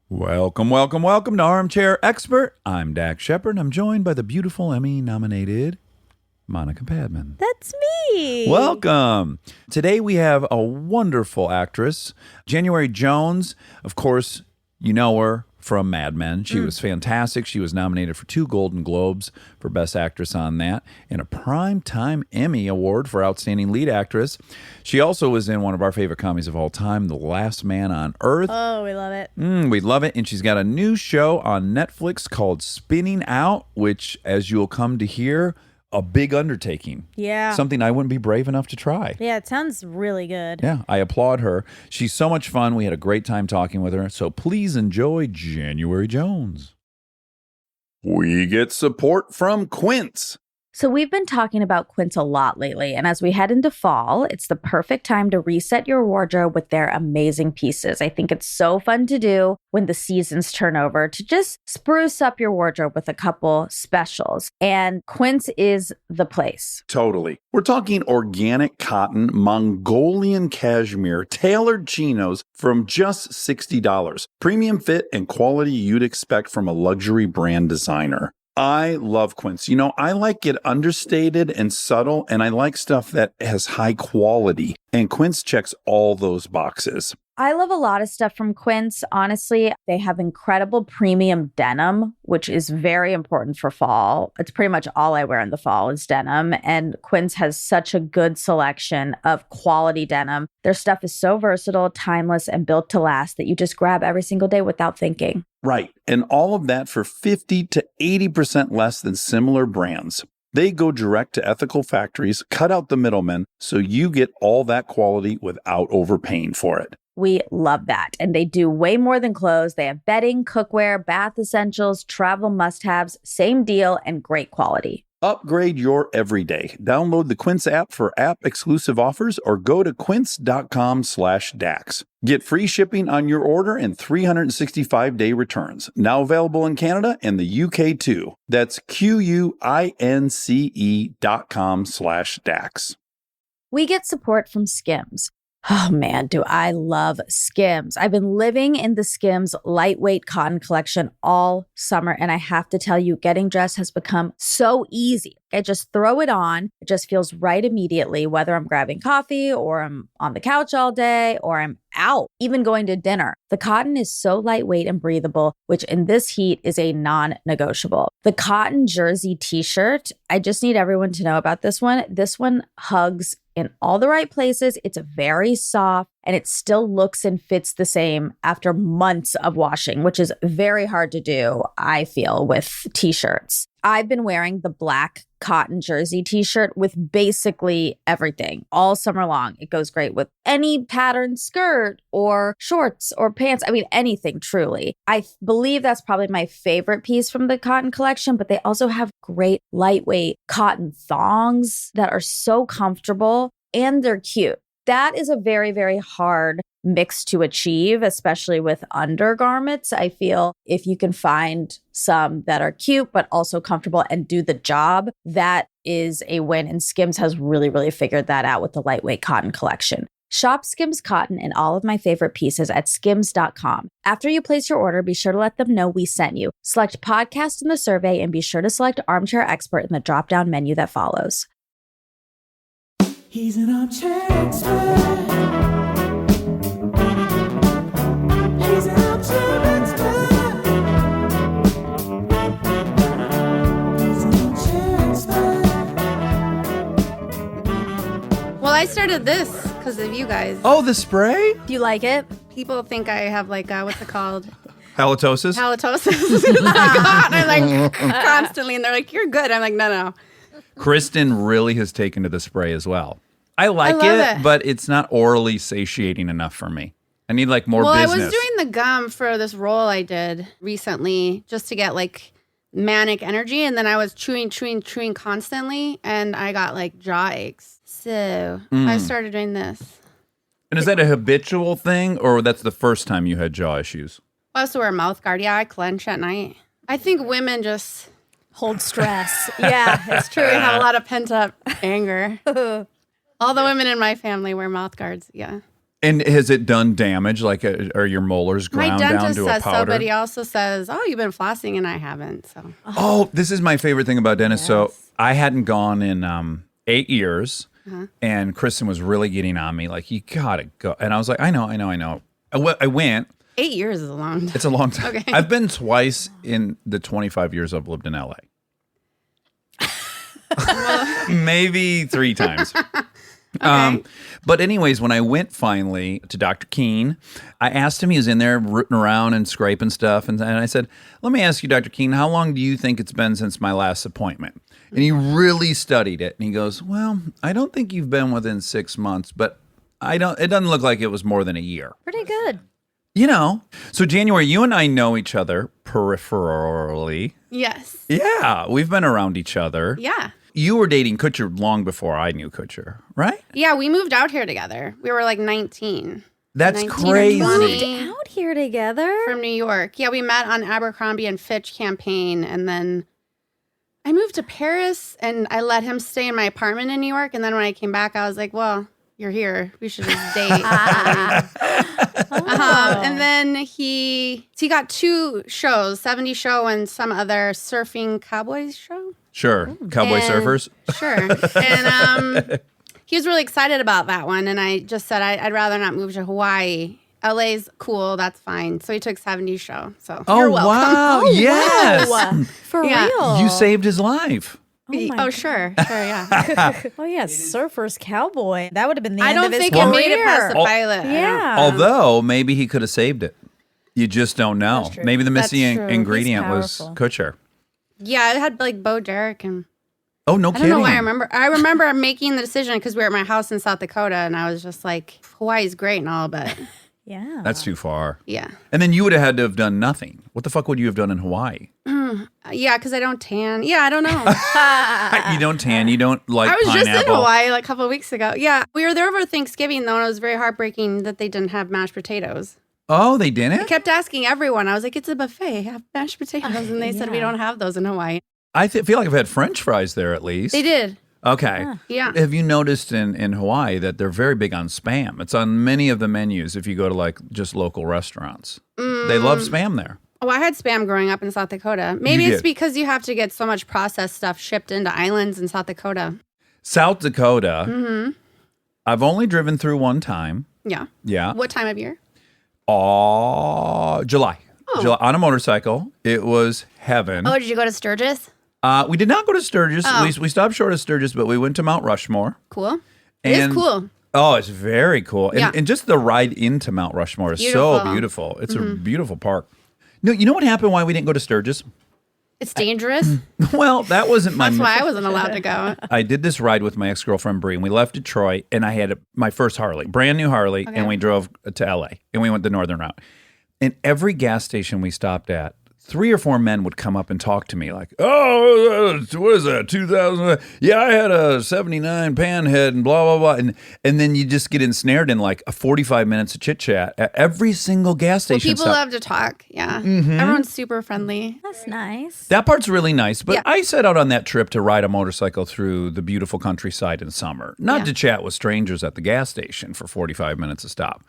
Welcome, welcome, welcome to Armchair Expert. I'm Dax Shepard. I'm joined by the beautiful Emmy-nominated Monica Padman. That's me. Welcome. Today we have a wonderful actress, January Jones. Of course, you know her from Mad Men. She was fantastic. She was nominated for 2 Golden Globes for Best Actress on that and a Primetime Emmy Award for Outstanding Lead Actress. She also was in one of our favorite comedies of all time, The Last Man on Earth. Oh, we love it. We love it. And she's got a new show on Netflix called Spinning Out, which, as you'll come to hear, a big undertaking. Yeah. Something I wouldn't be brave enough to try. Yeah, it sounds really good. Yeah, I applaud her. She's so much fun. We had a great time talking with her. So please enjoy January Jones. We get support from Quince. So we've been talking about Quince a lot lately, and as we head into fall, it's the perfect time to reset your wardrobe with their amazing pieces. I think it's so fun to do when the seasons turn over to just spruce up your wardrobe with a couple specials, and Quince is the place. Totally. We're talking organic cotton, Mongolian cashmere, tailored chinos from just $60. Premium fit and quality you'd expect from a luxury brand designer. I love Quince. You know, I like it understated and subtle, and I like stuff that has high quality. And Quince checks all those boxes. I love a lot of stuff from Quince. Honestly, they have incredible premium denim, which is very important for fall. It's pretty much all I wear in the fall is denim. And Quince has such a good selection of quality denim. Their stuff is so versatile, timeless, and built to last that you just grab every single day without thinking. Right. And all of that for 50 to 80% less than similar brands. They go direct to ethical factories, cut out the middlemen, so you get all that quality without overpaying for it. We love that. And they do way more than clothes. They have bedding, cookware, bath essentials, travel must-haves, same deal, and great quality. Upgrade your everyday. Download the Quince app for app-exclusive offers or go to quince.com/Dax. Get free shipping on your order and 365-day returns. Now available in Canada and the UK too. That's QUINCE.com/Dax. We get support from Skims. Oh man, do I love Skims. I've been living in the Skims lightweight cotton collection all summer, and I have to tell you, getting dressed has become so easy. I just throw it on. It just feels right immediately, whether I'm grabbing coffee or I'm on the couch all day or I'm out, even going to dinner. The cotton is so lightweight and breathable, which in this heat is a non-negotiable. The cotton jersey t-shirt, I just need everyone to know about this one. This one hugs in all the right places. It's very soft and it still looks and fits the same after months of washing, which is very hard to do, I feel, with t-shirts. I've been wearing the black cotton jersey t-shirt with basically everything all summer long. It goes great with any patterned skirt or shorts or pants. I mean, anything truly. I believe that's probably my favorite piece from the cotton collection, but they also have great lightweight cotton thongs that are so comfortable and they're cute. That is a very, very hard mix to achieve, especially with undergarments. I feel if you can find some that are cute, but also comfortable and do the job, that is a win. And Skims has really, really figured that out with the lightweight cotton collection. Shop Skims Cotton and all of my favorite pieces at skims.com. After you place your order, be sure to let them know we sent you. Select podcast in the survey and be sure to select Armchair Expert in the drop-down menu that follows. He's an armchair expert. He's an armchair expert. He's an armchair expert. Well, I started this because of you guys. Oh, the spray? Do you like it? People think I have like what's it called? Halitosis? Halitosis. Oh my God. I'm like constantly, and they're like, "You're good." I'm like, "No." Kristen really has taken to the spray as well. I like it, but it's not orally satiating enough for me. I need like more business. Well, I was doing the gum for this role I did recently just to get like manic energy, and then I was chewing constantly, and I got like jaw aches. So I started doing this. And is that a habitual thing, or that's the first time you had jaw issues? I also wear a mouth guard. Yeah, I clench at night. I think women just Hold stress. Yeah, it's true. we have a lot of pent up anger. All the women in my family wear mouth guards. Yeah. And has it done damage? Like, are your molars My ground down dentist to a says so, powder? but he also says, "Oh, you've been flossing," and I haven't. So Oh, this is my favorite thing about dentists. So I hadn't gone in 8 years, and Kristen was really getting on me, like, you gotta go. And I was like, I know. I went. 8 years is a long time. It's a long time. Okay. I've been twice in the 25 years I've lived in LA. Maybe 3 times. But anyways, when I went finally to Dr. Keene, I asked him, he was in there rooting around and scraping stuff. And I said, let me ask you, Dr. Keene, how long do you think it's been since my last appointment? And he really studied it. And he goes, well, I don't think you've been within 6 months, but it doesn't look like it was more than a year. Pretty good. You know, so January, you and I know each other peripherally. Yes. Yeah, we've been around each other. Yeah. You were dating Kutcher long before I knew Kutcher, right? Yeah, we moved out here together. We were like 19. That's 19 or crazy. 20 Out here together. from New York. Yeah, we met on Abercrombie and Fitch campaign, and then I moved to Paris, and I let him stay in my apartment in New York. And then when I came back, I was like, well, you're here. We should just date. And then he got 2 shows, 70s show and some other surfing cowboys show. Sure, cowboy And- surfers. Sure. And he was really excited about that one. And I just said, I'd rather not move to Hawaii. LA's cool. That's fine. So he took 70s show. So you're welcome. Wow! Yes, Wow. For Yeah. real. you saved his life. Oh, sure. Yeah. Oh yeah, surfer's cowboy. That would have been the I end don't of his think career. it made it past the pilot. I don't- Yeah. Although maybe he could have saved it. You just don't know. That's true. Maybe the That's missing true. ingredient He's was powerful. Kutcher. Yeah, it had like Bo Derek and Oh, no I kidding. don't know why I remember. I remember making the decision because we were at my house in South Dakota, and I was just like, Hawaii's great and all, but Yeah. That's too far. yeah, And then you would have had to have done nothing. What the fuck would you have done in Hawaii? yeah, because I don't tan. Yeah, I don't know. You don't tan. You don't like I was pineapple. just in Hawaii like a couple of weeks ago. Yeah, we were there over Thanksgiving though, and it was very heartbreaking that they didn't have mashed potatoes. Oh, they didn't? I kept asking everyone. I was like, "It's a buffet. Have mashed potatoes," and they said we Yeah. don't have those in Hawaii. I feel like I've had French fries there at least. They did. Okay. Yeah. Have you noticed in Hawaii that they're very big on Spam? It's on many of the menus if you go to like just local restaurants. They love Spam there. Oh, I had Spam growing up in South Dakota. Maybe it's did. because you have to get so much processed stuff shipped into islands in South Dakota. South Dakota, I've only driven through one time. Yeah. Yeah. What time of year? July. July. On a motorcycle. It was heaven. Oh, did you go to Sturgis? We did not go to Sturgis. Oh. We stopped short of Sturgis, but we went to Mount Rushmore. Cool. It is cool. Oh, it's very cool. Yeah. And just the ride into Mount Rushmore is so beautiful. It's a beautiful park. No, you know what happened why we didn't go to Sturgis? It's dangerous. Well, that wasn't my That's why I wasn't allowed to go. I did this ride with my ex-girlfriend Bree, and we left Detroit, and I had my first Harley, brand new Harley, and we drove to LA, and we went the northern route. And every gas station we stopped at, 3 or 4 men would come up and talk to me like, oh, what is that, 2000? Yeah, I had a 79 Panhead and blah, blah, blah. And then you just get ensnared in like a 45 minutes of chit-chat at every single gas station. People stop. love to talk. Yeah. Everyone's super friendly. That's nice. That part's really nice, but Yeah. I set out on that trip to ride a motorcycle through the beautiful countryside in summer, not to chat with strangers at the gas station for 45 minutes a stop.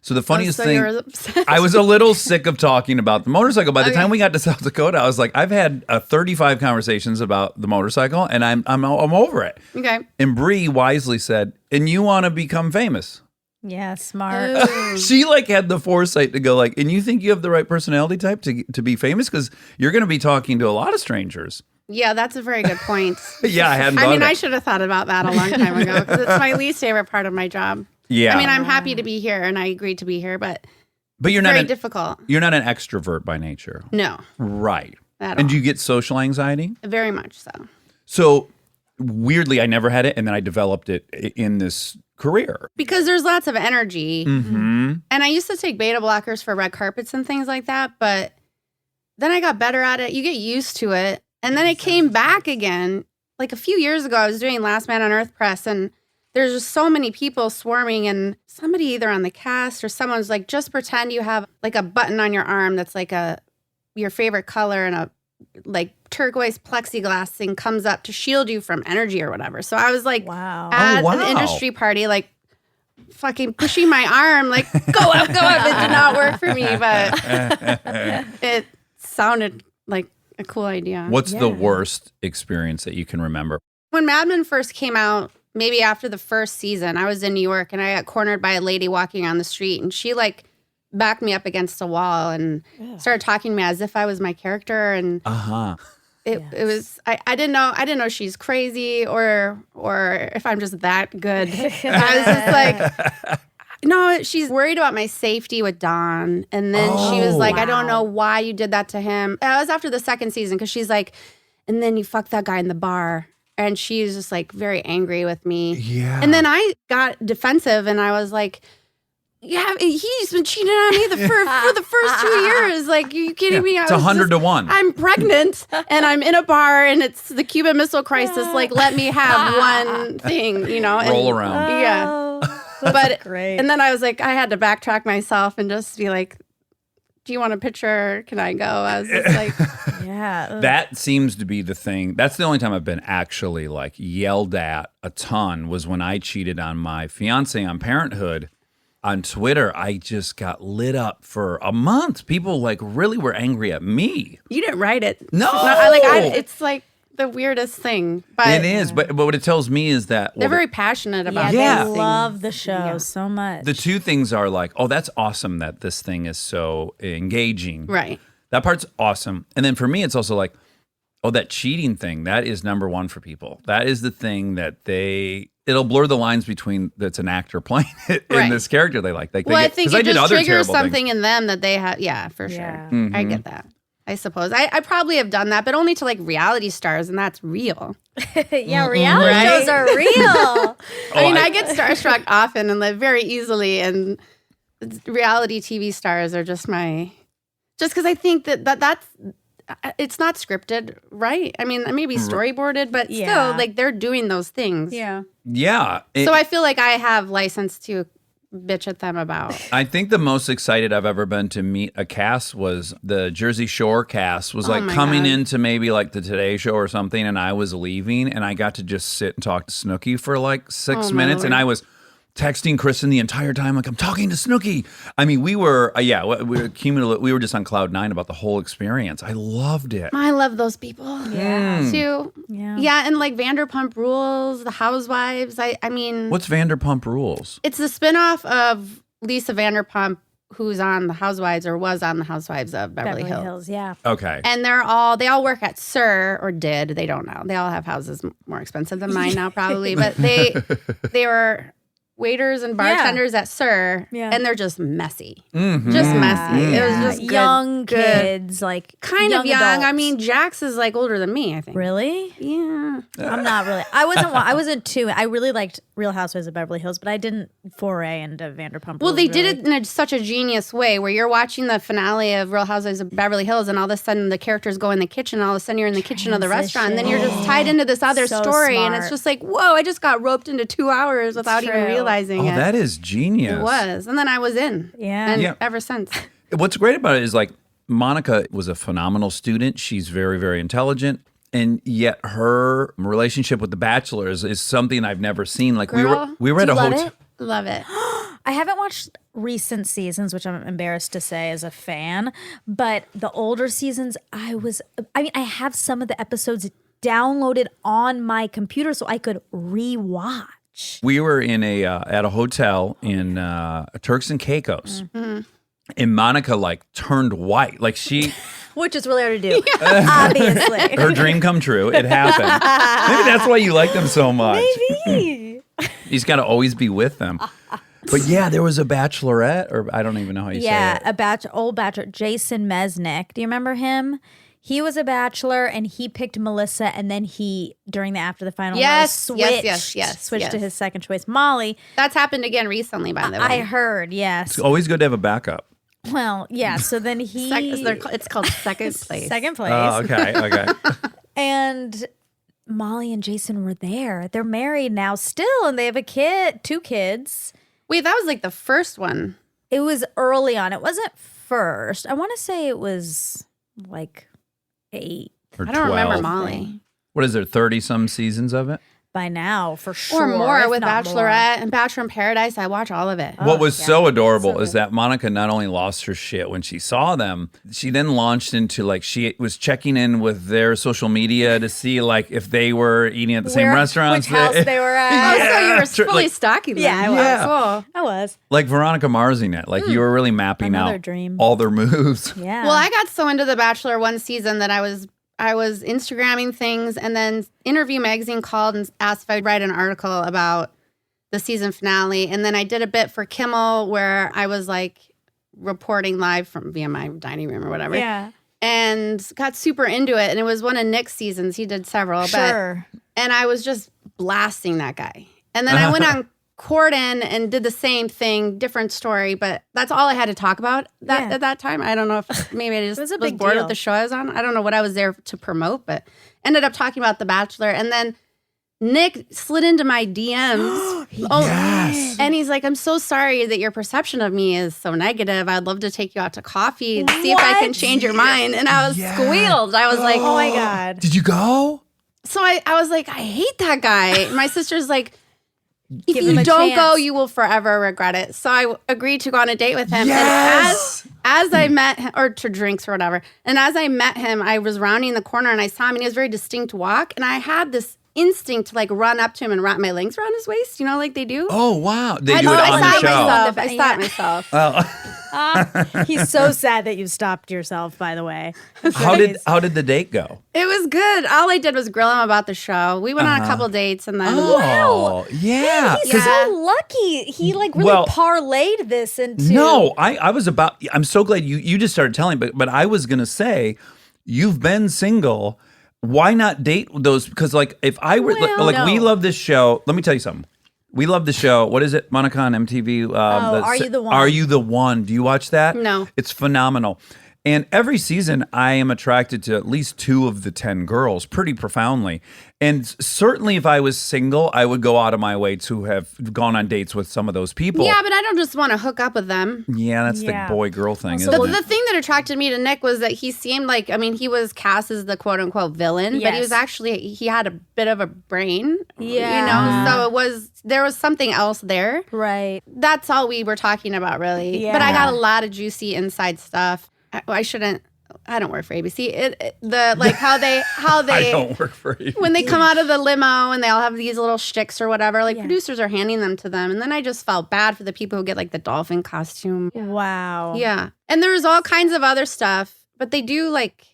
So the funniest so thing, you're upset. I was a little sick of talking about the motorcycle. By the time we got to South Dakota, I was like, I've had 35 conversations about the motorcycle, and I'm over it. Okay. And Bree wisely said, "And you want to become famous?" Yeah, smart. Ooh. She like had the foresight to go like, "And you think you have the right personality type to be famous? Because you're going to be talking to a lot of strangers." Yeah, that's a very good point. Yeah, I hadn't. I thought mean, of I it. should have thought about that a long time ago because it's my least favorite part of my job. Yeah, I mean, I'm happy to be here and I agreed to be here, but but you're it's not very an, difficult. you're not an extrovert by nature, No, right? at And all. do you get social anxiety? Very much so. So weirdly, I never had it, and then I developed it in this career. Because there's lots of energy. Mm-hmm. And I used to take beta blockers for red carpets and things like that, but then I got better at it. You get used to it. And then it came back again. Like a few years ago, I was doing Last Man on Earth press, and there's just so many people swarming, and somebody either on the cast or someone's like, just pretend you have like a button on your arm that's like your favorite color, and a like turquoise plexiglass thing comes up to shield you from energy or whatever. So I was like Wow. at Oh, wow. an industry party, like fucking pushing my arm, like, go up, go up. It did not work for me, but it sounded like a cool idea. What's the worst experience that you can remember? When Mad Men first came out, maybe after the first season, I was in New York and I got cornered by a lady walking on the street, and she like backed me up against a wall and started talking to me as if I was my character. And it was I didn't know she's crazy or if I'm just that good. I was just like, no, she's worried about my safety with Don. And then she was like, I don't know why you did that to him. That was after the second season, because she's like, and then you fucked that guy in the bar. And she's just like very angry with me. Yeah. And then I got defensive and I was like, yeah, he's been cheating on me for the first 2 years. Like, are you kidding me? It's 100 to 1. I'm pregnant and I'm in a bar and it's the Cuban Missile Crisis. Like, let me have one thing, you know? Roll around. Yeah. But great. And then I was like, I had to backtrack myself and just be like, do you want a picture? Can I go? I was just like, yeah. That seems to be the thing. That's the only time I've been actually like yelled at a ton was when I cheated on my fiance on Parenthood. On Twitter, I just got lit up for a month. People like really were angry at me. You didn't write it. No. It's like the weirdest thing. But it is. But what it tells me is that they're very passionate about They these things. love the show so much. The two things are like, oh, that's awesome that this thing is so engaging. Right. That part's awesome. And then for me, it's also like, oh, that cheating thing, that is number one for people. That is the thing that it'll blur the lines between that's an actor playing it and this character they like. Well, I think it just triggers something in them that they have. Yeah, for sure. Mm-hmm. I get that. I suppose. I probably have done that, but only to like reality stars, and that's real. Yeah, reality shows are real. I get starstruck often and like very easily, and reality TV stars are just because I think that's it's not scripted, right? I mean, maybe storyboarded, but still, like they're doing those things. Yeah. Yeah. So I feel like I have license to bitch at them about. I think the most excited I've ever been to meet a cast was the Jersey Shore cast was like coming into maybe like the Today Show or something, and I was leaving, and I got to just sit and talk to Snooki for like 6 minutes, and I was texting Kristen the entire time, like, I'm talking to Snooki. I mean, we were just on cloud 9 about the whole experience. I loved it. I love those people. Yeah. Too. Yeah, and like Vanderpump Rules, The Housewives. I mean. What's Vanderpump Rules? It's the spinoff of Lisa Vanderpump, who's on The Housewives or was on The Housewives of Beverly Hills. Yeah. Okay. And they all work at SUR or did. They don't know. They all have houses more expensive than mine now, probably. But they were waiters and bartenders at SUR, and they're just messy. Mm-hmm. Just messy. It was just young kids, like kind of young. adults. I mean, Jax is like older than me, I think. Really? Yeah. I'm not really. I wasn't too. I really liked Real Housewives of Beverly Hills, but I didn't foray into Vanderpump. Well, Rules, they really. did it in such a genius way where you're watching the finale of Real Housewives of Beverly Hills, and all of a sudden the characters go in the kitchen, and all of a sudden you're in the kitchen of the restaurant, and then you're just tied into this other So story, and smart. it's just like, whoa, I just got roped into 2 hours without even true. realizing it. That is genius. It was. And then I was in. Yeah. And ever since. What's great about it is like Monica was a phenomenal student. She's very, very intelligent. And yet her relationship with the bachelors is something I've never seen. Like Girl, we were at a love hotel. it? Love it. I haven't watched recent seasons, which I'm embarrassed to say as a fan, but the older seasons, I have some of the episodes downloaded on my computer so I could rewatch. We were in at a hotel in Turks and Caicos. Mm-hmm. And Monica like turned white. Like she Which is really hard to do, obviously. her dream come true. It happened. Maybe that's why you like them so much. Maybe. He's got to always be with them. But yeah, there was a bachelorette, or I don't even know how you say it. Yeah, old bachelor, Jason Mesnick. Do you remember him? He was a bachelor, and he picked Melissa, and then he, after the final switched to his second choice, Molly. That's happened again recently, by the way. I heard, yes. It's always good to have a backup. Well, yeah, so then he... it's called second place. Second place. Oh, okay. And Molly and Jason were there. They're married now still, and they have a kid, 2 kids. Wait, that was like the first one. It was early on. It wasn't first. I want to say it was like 8. Or I don't 12. remember Molly. What is there, 30-some seasons of it? by now for sure. Or more if with not more. Bachelorette and Bachelor in Paradise. I watch all of it. What was so adorable So is that Monica not only lost her shit when she saw them, she then launched into like she was checking in with their social media to see like if they were eating at the same restaurants. Which house they were at. Oh, so you were Sure, fully like- stalking them. Yeah, I was. Yeah. Cool. I was. Like Veronica Marzinet, like you were really mapping Another out dream. all their moves. Yeah. Well, I got so into The Bachelor one season that I was Instagramming things, and then Interview Magazine called and asked if I'd write an article about the season finale. And then I did a bit for Kimmel where I was like reporting live from via my dining room or whatever. Yeah. And got super into it. And it was one of Nick's seasons. He did several. Sure. And I was just blasting that guy. And then I went on Corden and did the same thing, different story, but that's all I had to talk about at that time. I don't know if maybe I just was a was big bored deal. with the show I was on. I don't know what I was there to promote, but ended up talking about The Bachelor. And then Nick slid into my DMs. Yes. And he's like, I'm so sorry that your perception of me is so negative. I'd love to take you out to coffee and see if I can What? change your mind. And I was Yeah. squealed. I was like, Oh my God. Did you go? so I was like, I hate that guy. My sister's like, if Give him you a don't go, chance. you will forever regret it. So I agreed to go on a date with him. Yes. And as I met him, or to drinks or whatever, and as I met him, I was rounding the corner and I saw him, and he has a very distinct walk. And I had this instinct to like run up to him and wrap my legs around his waist, you know, like they do. Oh wow. They I do it I on saw the it show. myself. On I the- saw it myself. He's so sad that you stopped yourself, by the way. How did the date go? It was good. All I did was grill him about the show. We went on a couple dates and then Oh, yeah. He's 'Cause- so lucky. He like really Well, parlayed this into. No, I was about. I'm so glad you just started telling, but I was gonna say, you've been single. Why not date those? Because like if I were Well, like we no. love this show. Let me tell you something. We love the show. What is it, Monica on MTV? Are You the One? Are You the One? Do you watch that? No. It's phenomenal. And every season, I am attracted to at least 2 of the 10 girls pretty profoundly. And certainly if I was single, I would go out of my way to have gone on dates with some of those people. yeah, but I don't just want to hook up with them. Yeah, that's Yeah. the boy-girl thing, Also, isn't The, it? the thing that attracted me to Nick was that he seemed like, I mean, he was cast as the quote unquote villain, but he Yes. was actually, he had a bit of a brain, Yeah. you know? So there was something else there. Right. That's all we were talking about, really. Yeah. But I got a lot of juicy inside stuff. I don't work for ABC. How they I don't work for you. when they come out of the limo and they all have these little shticks or whatever, like producers are handing them to them. And then I just felt bad for the people who get like the dolphin costume. Wow. Yeah. And there's all kinds of other stuff, but they do like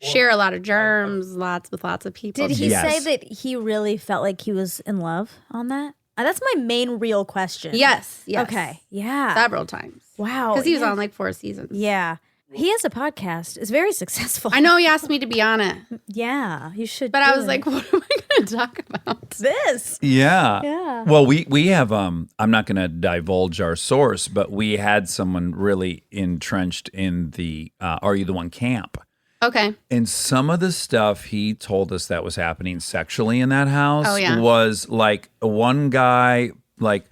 share a lot of germs, lots of people. Did he Yes. say that he really felt like he was in love on that? That's my main real question. Yes. Okay. Yeah. Several times. Wow. Because he was yeah. on like 4 seasons. Yeah. He has a podcast. It's very successful. I know he asked me to be on it, Yeah. You should. but do I was it. like, what am I going to talk about? this. Yeah. Yeah. Well, we have I'm not going to divulge our source, but we had someone really entrenched in the Are You the One camp. Okay. And some of the stuff he told us that was happening sexually in that house Oh, yeah. was like one guy, like,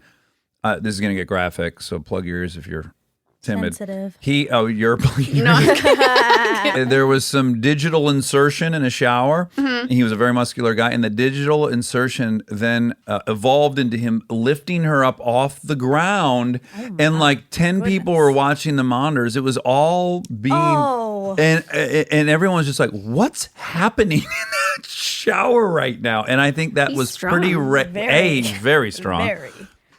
this is going to get graphic, so plug your ears if you're timid. Sensitive. You're No. there was some digital insertion in a shower. Mm-hmm. He was a very muscular guy, and the digital insertion then evolved into him lifting her up off the ground, and like 10 people were watching the monitors. It was all being, Oh. and everyone was just like, "What's happening in that shower right now?" And I think that He's was strong. pretty Very. very strong. Very.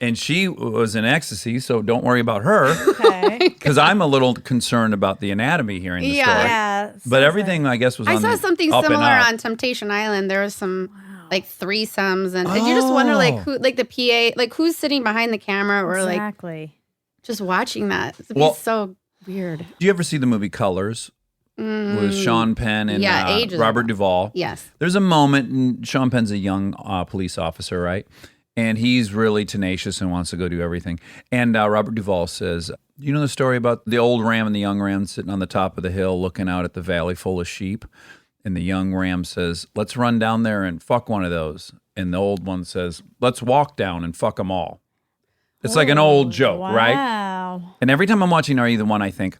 And she was in ecstasy, so don't worry about her. Okay. Because I'm a little concerned about the anatomy here in the Yeah. story. Yeah. But everything, I guess, was I on saw the something up and similar up. on Temptation Island. There was some like threesomes, and you just wonder like who, like the PA, like who's sitting behind the camera or like Exactly. just watching that. It'd Well- be so weird. Do you ever see the movie Colors with Sean Penn and Yeah, ages Robert ago. Duvall? Yes. There's a moment, and Sean Penn's a young police officer, right? And he's really tenacious and wants to go do everything. And Robert Duvall says, you know the story about the old ram and the young ram sitting on the top of the hill looking out at the valley full of sheep? And the young ram says, let's run down there and fuck one of those. And the old one says, let's walk down and fuck them all. It's like an old joke, right? Wow. And every time I'm watching Are You the One, I think,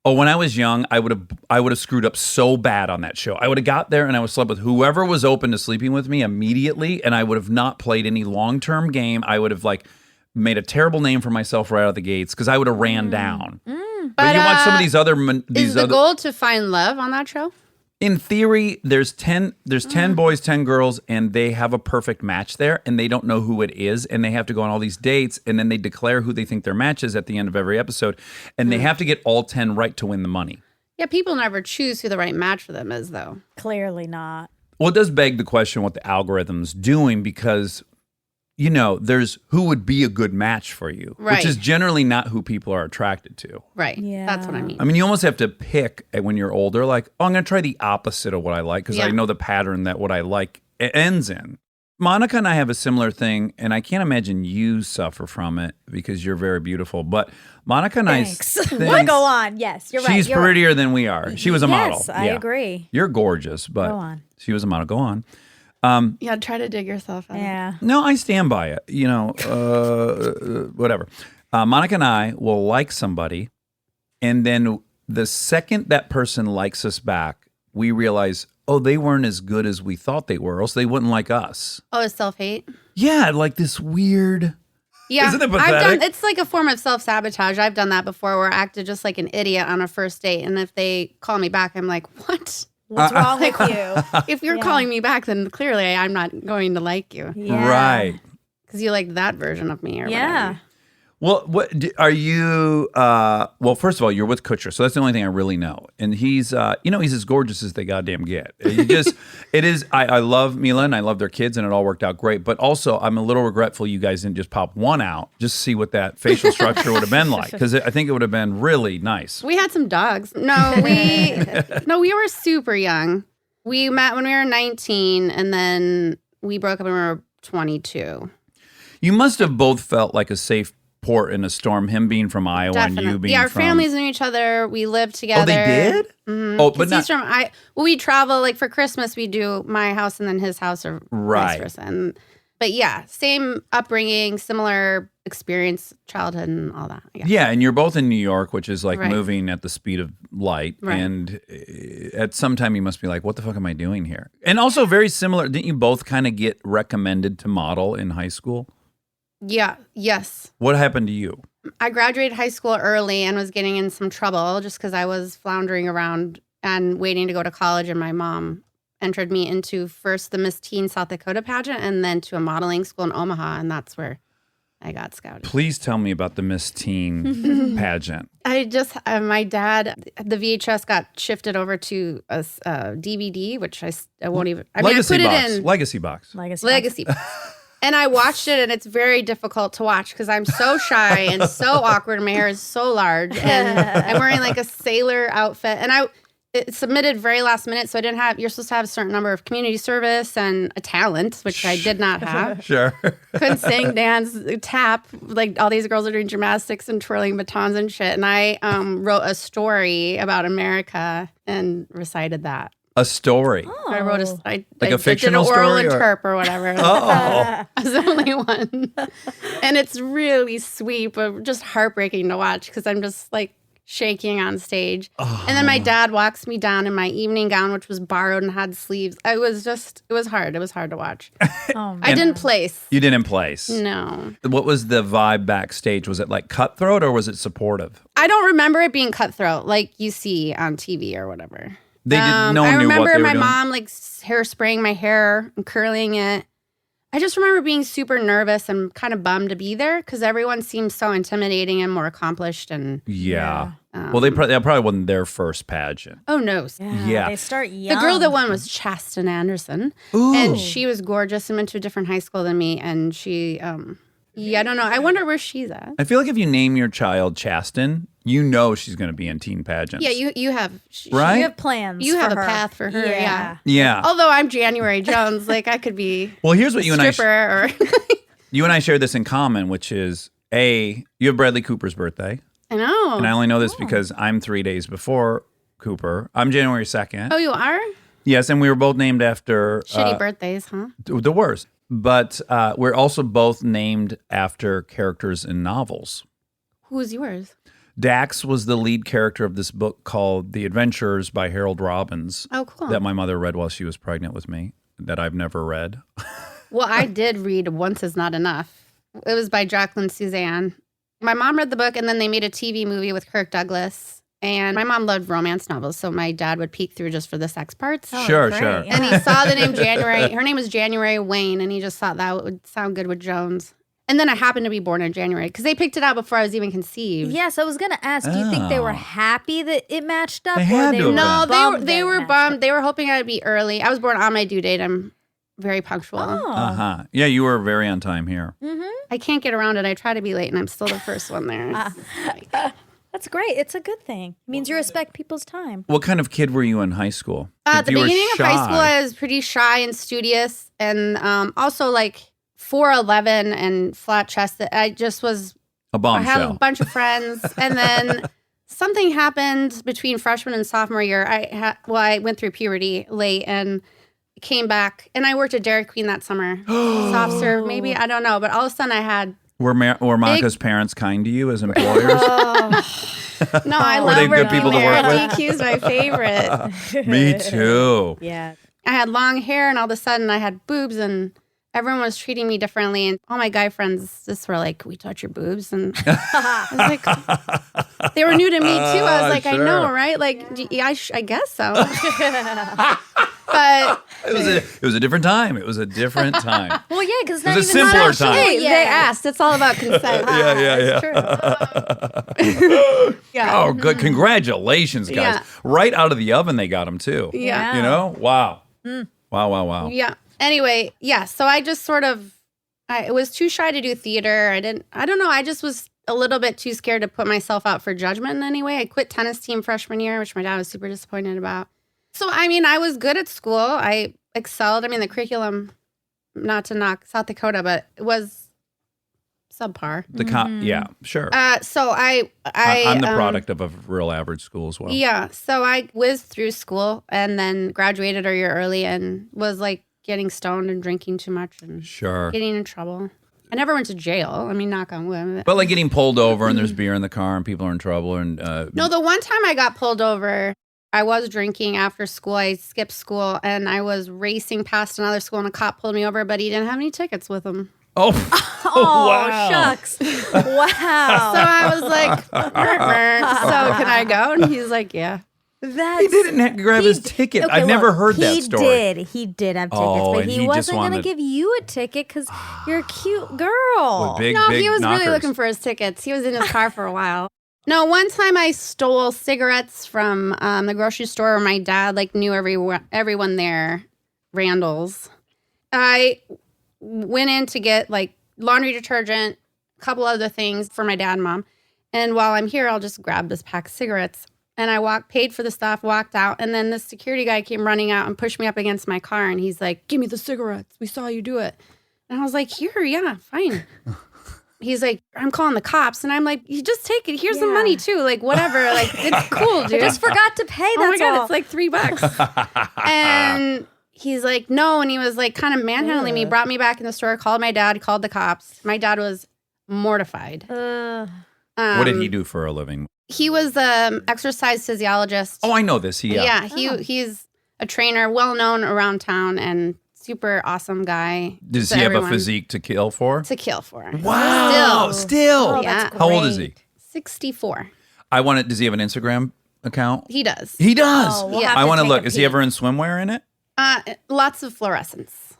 Oh, when I was young, I would have screwed up so bad on that show. I would have got there and I would slept with whoever was open to sleeping with me immediately, and I would have not played any long-term game. I would have made a terrible name for myself right out of the gates because I would have ran down. But you watch some of these other Is the goal to find love on that show? In theory, there's 10 boys, 10 girls, and they have a perfect match there, and they don't know who it is, and they have to go on all these dates, and then they declare who they think their match is at the end of every episode, and they have to get all 10 right to win the money. Yeah, people never choose who the right match for them is, though. Clearly not. Well, it does beg the question what the algorithm's doing because, there's who would be a good match for you, which is generally not who people are attracted to. Right. Yeah. That's what I mean. I mean, you almost have to pick when you're older, like, I'm going to try the opposite of what I like because I know the pattern that what I like ends in. Monica and I have a similar thing, and I can't imagine you suffer from it because you're very beautiful. But Monica and Thanks. I... We'll go on. Yes, you're right. She's prettier than we are. She was a model. Yes, I agree. You're gorgeous, but Go on. she was a model. Go on. Yeah, try to dig yourself out. Yeah. No, I stand by it. Whatever. Monica and I will like somebody, and then the second that person likes us back, we realize, oh, they weren't as good as we thought they were, else they wouldn't like us. Oh, it's self-hate? Yeah, like this weird... Yeah. Isn't it pathetic? It's like a form of self-sabotage. I've done that before where I acted just like an idiot on a first date, and if they call me back, I'm like, what? What's wrong with you? If you're calling me back, then clearly I'm not going to like you. Yeah. Right. Because you like that version of me or Yeah. whatever. Well, are you? Well, first of all, you're with Kutcher, so that's the only thing I really know. And he's, he's as gorgeous as they goddamn get. It is. I love Mila and I love their kids, and it all worked out great. But also, I'm a little regretful you guys didn't just pop one out, just to see what that facial structure would have been like, because I think it would have been really nice. We had some dogs. No, we were super young. We met when we were 19, and then we broke up when we were 22. You must have both felt like a safe port in a storm, him being from Iowa Definitely. and you being our from... families knew each other. We lived together. Oh, they did? Mm-hmm. Oh, but not... he's from we travel, like for Christmas, we do my house and then his house or vice versa. But yeah, same upbringing, similar experience, childhood and all that. Yeah, and you're both in New York, which is like Right. moving at the speed of light. Right. And at some time you must be like, what the fuck am I doing here? And also very similar, didn't you both kind of get recommended to model in high school? Yeah, yes. What happened to you? I graduated high school early and was getting in some trouble just because I was floundering around and waiting to go to college. And my mom entered me into first the Miss Teen South Dakota pageant and then to a modeling school in Omaha. And that's where I got scouted. Please tell me about the Miss Teen pageant. I just, my dad, the VHS got shifted over to a DVD, which I won't even, I Legacy put box. it in. Legacy box. Legacy. And I watched it, and it's very difficult to watch because I'm so shy and so awkward, and my hair is so large, and I'm wearing like a sailor outfit. And it submitted very last minute, so I didn't have. You're supposed to have a certain number of community service and a talent, which I did not have. Sure. Couldn't sing, dance, tap. Like all these girls are doing gymnastics and twirling batons and shit. And I wrote a story about America and recited that. A story. I wrote a I fictional did an oral story or- interp or whatever. Oh. I was the only one. And it's really sweet, but just heartbreaking to watch because I'm just like shaking on stage. And then my dad walks me down in my evening gown, which was borrowed and had sleeves. It was hard. It was hard to watch. I didn't place. You didn't place. No. What was the vibe backstage? Was it like cutthroat or was it supportive? I don't remember it being cutthroat like you see on TV or whatever. They didn't. No I one knew what remember they were my doing. mom like hair-spraying my hair and curling it. I just remember being super nervous and kind of bummed to be there because everyone seemed so intimidating and more accomplished. And Yeah. Well, that probably wasn't their first pageant. oh no, Yeah. They start young. the girl that won was Chaston Anderson, Ooh. and she was gorgeous and went to a different high school than me. And she, I don't know. I wonder where she's at. I feel like if you name your child Chaston, you know she's going to be in teen pageants. Yeah, you have Right? You have plans. you have for a her. path for her. Yeah. Yeah. Although I'm January Jones, like I could be Well, here's what you and I stripper or you and I share this in common, which is you have Bradley Cooper's birthday, I know. and I only know this because I'm 3 days before Cooper. I'm January 2nd. Oh, you are? Yes, and we were both named after Shitty birthdays, huh? the worst. But we're also both named after characters in novels. Who's yours? Dax was the lead character of this book called The Adventures by Harold Robbins. Oh, cool. That my mother read while she was pregnant with me, that I've never read. Well, I did read Once Is Not Enough. It was by Jacqueline Suzanne. My mom read the book, and then they made a TV movie with Kirk Douglas. And my mom loved romance novels, so my dad would peek through just for the sex parts. Sure. great. And he saw the name January. Her name was January Wayne, and he just thought that would sound good with Jones. And then I happened to be born in January because they picked it out before I was even conceived. Yes, I was gonna ask. Do you think they were happy that it matched up? They had to have No, bummed they that it were matched bummed. They were hoping I'd be early. I was born on my due date. I'm very punctual. Oh. Yeah, you were very on time here. I can't get around it. I try to be late, and I'm still the first one there. That's great. It's a good thing. It means you respect people's time. What kind of kid were you in high school? At If the you were beginning of high school, shy- I was pretty shy and studious, and also like 4'11" and flat chested. I just was. a I had a bombshell. bunch of friends, and then something happened between freshman and sophomore year. I went through puberty late and came back, and I worked at Dairy Queen that summer. Soft serve, maybe, I don't know, but all of a sudden I had. Were Monica's parents kind to you as employers? No, I Were love they good working people to there. work with? DQ's my favorite. Me too. Yeah. I had long hair, and all of a sudden I had boobs, and everyone was treating me differently. And all my guy friends just were like, "We touch your boobs," and I was like, they were new to me too. I was like, I know, sure. right? Like, I guess so. But It was a different time. It was a different time. Well, yeah, because It was a simpler time. hey, they asked. It's all about consent. Yeah. Yeah. Oh, good. Congratulations, guys. Yeah. Right out of the oven, they got them too. Yeah. You know? Wow. Wow. Yeah. Anyway, yeah. So I just sort of, I was too shy to do theater. I don't know. I just was a little bit too scared to put myself out for judgment in any way. I quit tennis team freshman year, which my dad was super disappointed about. So, I mean, I was good at school. I excelled. I mean, the curriculum, not to knock South Dakota, but it was subpar. Yeah, sure. So I'm I'm the product of a real average school as well. Yeah. So I whizzed through school and then graduated a year early and was like getting stoned and drinking too much and Sure. getting in trouble. I never went to jail. I mean, knock on wood. But like getting pulled over and there's beer in the car and people are in trouble and No, the one time I got pulled over, I was drinking after school. I skipped school and I was racing past another school and a cop pulled me over, but he didn't have any tickets with him. Oh, Oh, wow. shucks. Wow. So I was like, so can I go? And he's like, yeah. That's, He didn't grab his ticket. Okay, I've never heard that he story. He did have tickets, Oh, but and he he just wasn't going to wanted- give you a ticket because you're a cute girl. With big, No, big he was knockers. really looking for his tickets. He was in his car for a while. No, one time I stole cigarettes from the grocery store where my dad like knew everyone there, Randall's. I went in to get like laundry detergent, a couple other things for my dad and mom. And while I'm here, I'll just grab this pack of cigarettes. And I paid for the stuff, walked out. And then the security guy came running out and pushed me up against my car. And he's like, "Give me the cigarettes. We saw you do it." And I was like, "Here, yeah, fine." He's like, "I'm calling the cops." And I'm like, "You just take it. Here's the Yeah. money too. Like, whatever. Like, it's cool, dude." I just forgot to pay. Oh my That's God, all. it's like $3. And he's like, "No." And he was like kind of manhandling me, brought me back in the store, called my dad, called the cops. My dad was mortified. What did he do for a living? He was exercise physiologist. Oh, I know this. He's a trainer, well known around town, and super awesome guy. Does to he have a everyone physique to kill for? to kill for? Wow. Still. Oh, Yeah. that's How old is great. he? 64. Does he have an Instagram account? He does. He does. Oh, we'll Yeah. have I to want to take look. a Is he peek. ever in swimwear in it? Lots of fluorescence.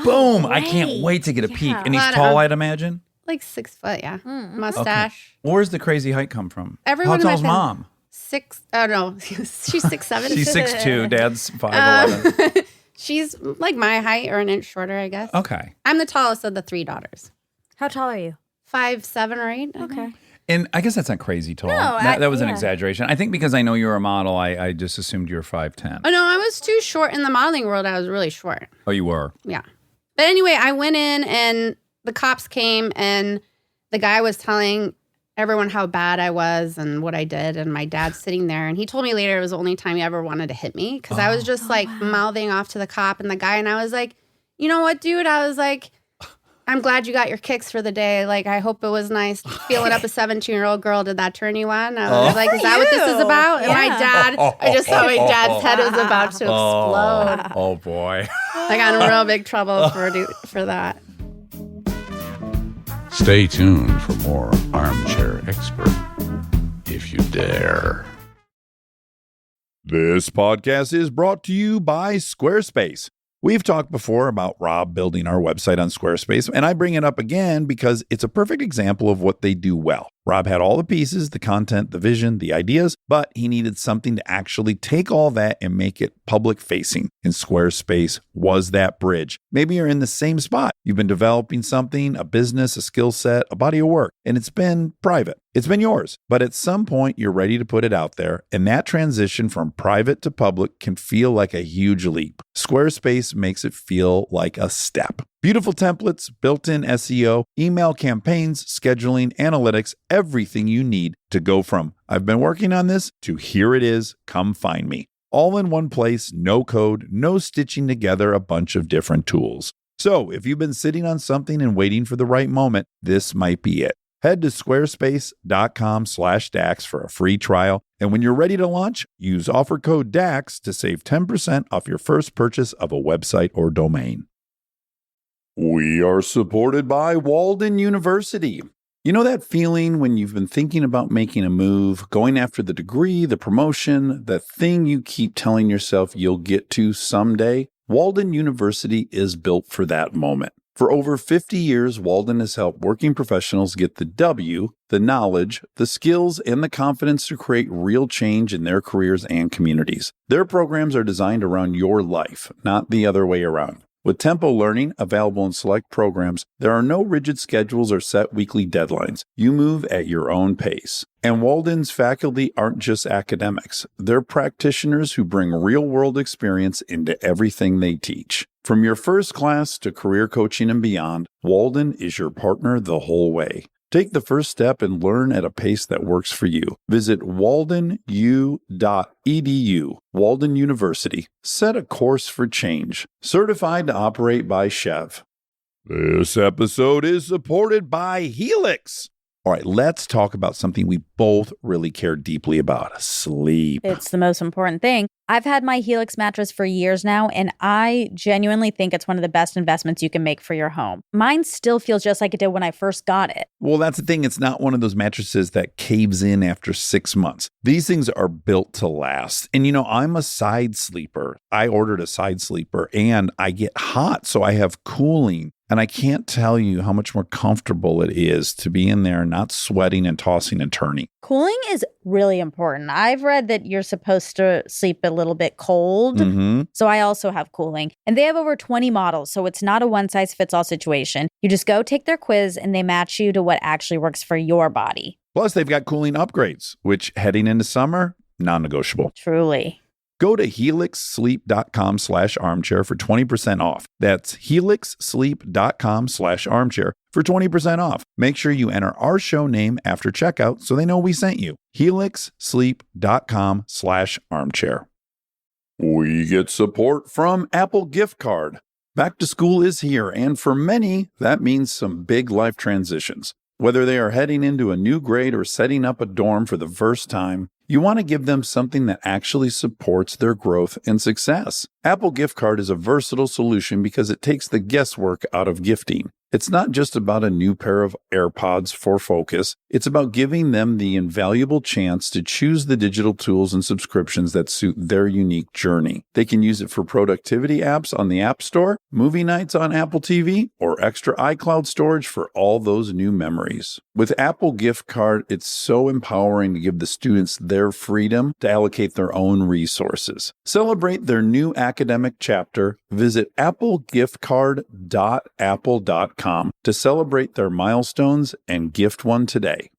Boom. I can't great. wait to get a peek. Yeah. And he's Lot of- tall, I'd imagine. Like 6 foot, yeah. Hmm, Mustache. Where's the crazy height come from? Everyone How in my tall's family- mom? 6. Oh no, she's 6'7". She's 6'2". Dad's 5'11". She's like my height or an inch shorter, I guess. Okay. I'm the tallest of the 3 daughters. How tall are you? 5'7" or 8. Okay. And I guess that's not crazy tall. No, that was an yeah. exaggeration. I think because I know you're a model, I just assumed you were 5'10". Oh no, I was too short in the modeling world. I was really short. Oh, you were? Yeah. But anyway, I went in and the cops came and the guy was telling everyone how bad I was and what I did. And my dad's sitting there. And he told me later it was the only time he ever wanted to hit me because I was just like mouthing off to the cop and the guy. And I was like, "You know what, dude?" I was like, I'm glad you got your kicks for the day. Like, I hope it was nice feeling up a 17-year-old girl. Did that turn you on? I was like, is that what this is about? And my dad, I just saw my dad's head was about to explode. Oh boy. I got in real big trouble for that. Stay tuned for more Armchair Expert, if you dare. This podcast is brought to you by Squarespace. We've talked before about Rob building our website on Squarespace, and I bring it up again because it's a perfect example of what they do well. Rob had all the pieces, the content, the vision, the ideas, but he needed something to actually take all that and make it public facing. And Squarespace was that bridge. Maybe you're in the same spot. You've been developing something, a business, a skill set, a body of work, and it's been private. It's been yours, but at some point you're ready to put it out there, and that transition from private to public can feel like a huge leap. Squarespace makes it feel like a step. Beautiful templates, built-in SEO, email campaigns, scheduling, analytics, everything you need to go from I've been working on this to here it is, come find me. All in one place, no code, no stitching together a bunch of different tools. So if you've been sitting on something and waiting for the right moment, this might be it. Head to squarespace.com/DAX for a free trial. And when you're ready to launch, use offer code DAX to save 10% off your first purchase of a website or domain. We are supported by Walden University. You know that feeling when you've been thinking about making a move, going after the degree, the promotion, the thing you keep telling yourself you'll get to someday? Walden University is built for that moment. For over 50 years, Walden has helped working professionals get the W, the knowledge, the skills, and the confidence to create real change in their careers and communities. Their programs are designed around your life, not the other way around. With Tempo Learning available in select programs, there are no rigid schedules or set weekly deadlines. You move at your own pace. And Walden's faculty aren't just academics. They're practitioners who bring real-world experience into everything they teach. From your first class to career coaching and beyond, Walden is your partner the whole way. Take the first step and learn at a pace that works for you. Visit waldenu.edu. Walden University. Set a course for change. Certified to operate by Chev. This episode is supported by Helix. All right, let's talk about something we both really care deeply about: sleep. It's the most important thing. I've had my Helix mattress for years now, and I genuinely think it's one of the best investments you can make for your home. Mine still feels just like it did when I first got it. Well, that's the thing. It's not one of those mattresses that caves in after 6 months. These things are built to last. And I'm a side sleeper. I ordered a side sleeper and I get hot, so I have cooling. And I can't tell you how much more comfortable it is to be in there not sweating and tossing and turning. Cooling is really important. I've read that you're supposed to sleep a little bit cold. So I also have cooling. And they have over 20 models, so it's not a one-size-fits-all situation. You just go take their quiz and they match you to what actually works for your body. Plus, they've got cooling upgrades, which heading into summer, non-negotiable. Truly. Go to helixsleep.com/armchair for 20% off. That's helixsleep.com/armchair for 20% off. Make sure you enter our show name after checkout so they know we sent you. helixsleep.com/armchair. We get support from Apple Gift Card. Back to school is here, and for many, that means some big life transitions. Whether they are heading into a new grade or setting up a dorm for the first time, you want to give them something that actually supports their growth and success. Apple Gift Card is a versatile solution because it takes the guesswork out of gifting. It's not just about a new pair of AirPods for focus. It's about giving them the invaluable chance to choose the digital tools and subscriptions that suit their unique journey. They can use it for productivity apps on the App Store, movie nights on Apple TV, or extra iCloud storage for all those new memories. With Apple Gift Card, it's so empowering to give the students their freedom to allocate their own resources. Celebrate their new academic chapter. Visit applegiftcard.apple.com to celebrate their milestones and gift one today.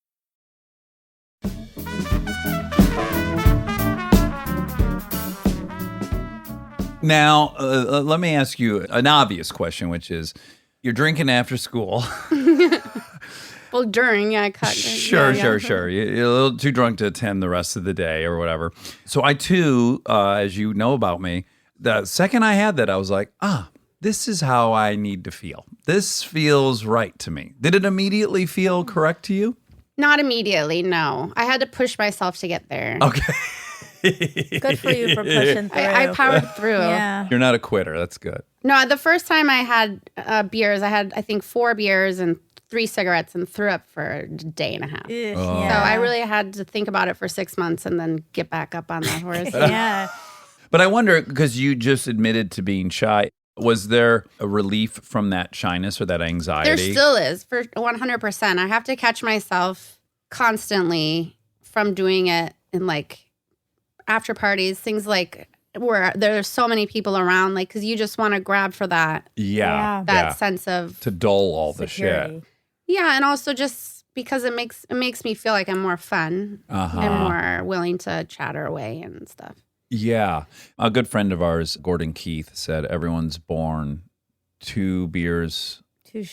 Now, let me ask you an obvious question, which is, you're drinking after school. Well, during, I cut. Sure. You're a little too drunk to attend the rest of the day or whatever. So I too, as you know about me, the second I had that, I was like, this is how I need to feel. This feels right to me. Did it immediately feel correct to you? Not immediately, no. I had to push myself to get there. Okay. Good for you for pushing through. I powered through. Yeah. You're not a quitter. That's good. No, the first time I had beers, I had, I think, 4 beers and 3 cigarettes and threw up for a day and a half. Yeah. So I really had to think about it for 6 months and then get back up on that horse. Yeah. But I wonder, because you just admitted to being shy, was there a relief from that shyness or that anxiety? There still is, for 100%. I have to catch myself constantly from doing it in like after parties, things like where there's so many people around, like, because you just want to grab for that Yeah. sense of To dull all the Security. shit. yeah, and also just because it makes me feel like I'm more fun and more willing to chatter away and stuff. Yeah. A good friend of ours, Gordon Keith, said everyone's born 2 beers Too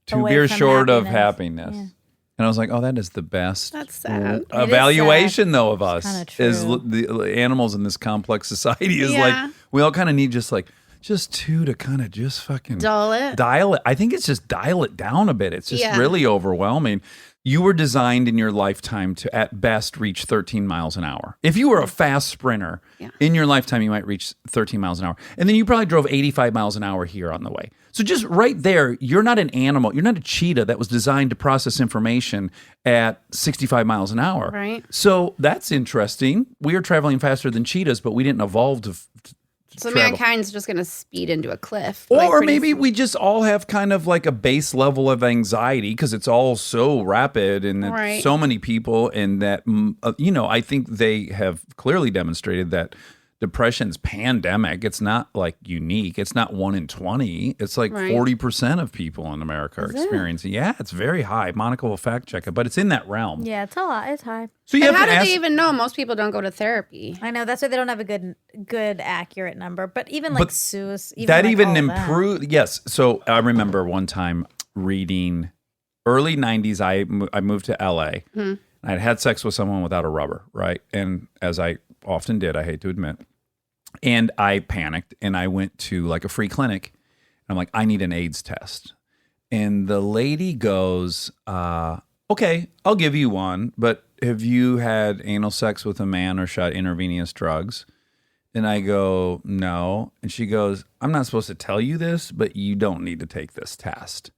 Two beers short of happiness. Yeah. And I was like, oh, that is the best That's sad. evaluation, though, of us kinda as true. the animals in this complex society. Is Yeah. like, we all kind of need just 2 to kind of just fucking Dull it. dial it. I think it's just dial it down a bit. It's just really overwhelming. You were designed in your lifetime to, at best, reach 13 miles an hour. If you were a fast sprinter, in your lifetime, you might reach 13 miles an hour. And then you probably drove 85 miles an hour here on the way. So just right there, you're not an animal. You're not a cheetah that was designed to process information at 65 miles an hour. Right. So that's interesting. We are traveling faster than cheetahs, but we didn't evolve to So travel. mankind's just going to speed into a cliff. Or like, pretty maybe soon. we just all have kind of like a base level of anxiety because it's all so rapid and it's Right. so many people. And that, I think they have clearly demonstrated that depression's pandemic. It's not like unique. It's not 1 in 20. It's like Right. 40% of people in America are experiencing. Yeah, it's very high. Monica will fact check it, but it's in that realm. Yeah, it's a lot. It's high. So you And how have to do ask. they even know? Most people don't go to therapy. I know that's why they don't have a good accurate number. But even like But suicide, that like even all that. improved. Yes. So I remember one time reading early 90s. I moved to LA. I'd had sex with someone without a rubber, right? And as I often did, I hate to admit, and I panicked and I went to like a free clinic. And I'm like, I need an AIDS test. And the lady goes, okay, I'll give you one, but have you had anal sex with a man or shot intravenous drugs? And I go, no. And she goes, I'm not supposed to tell you this, but you don't need to take this test.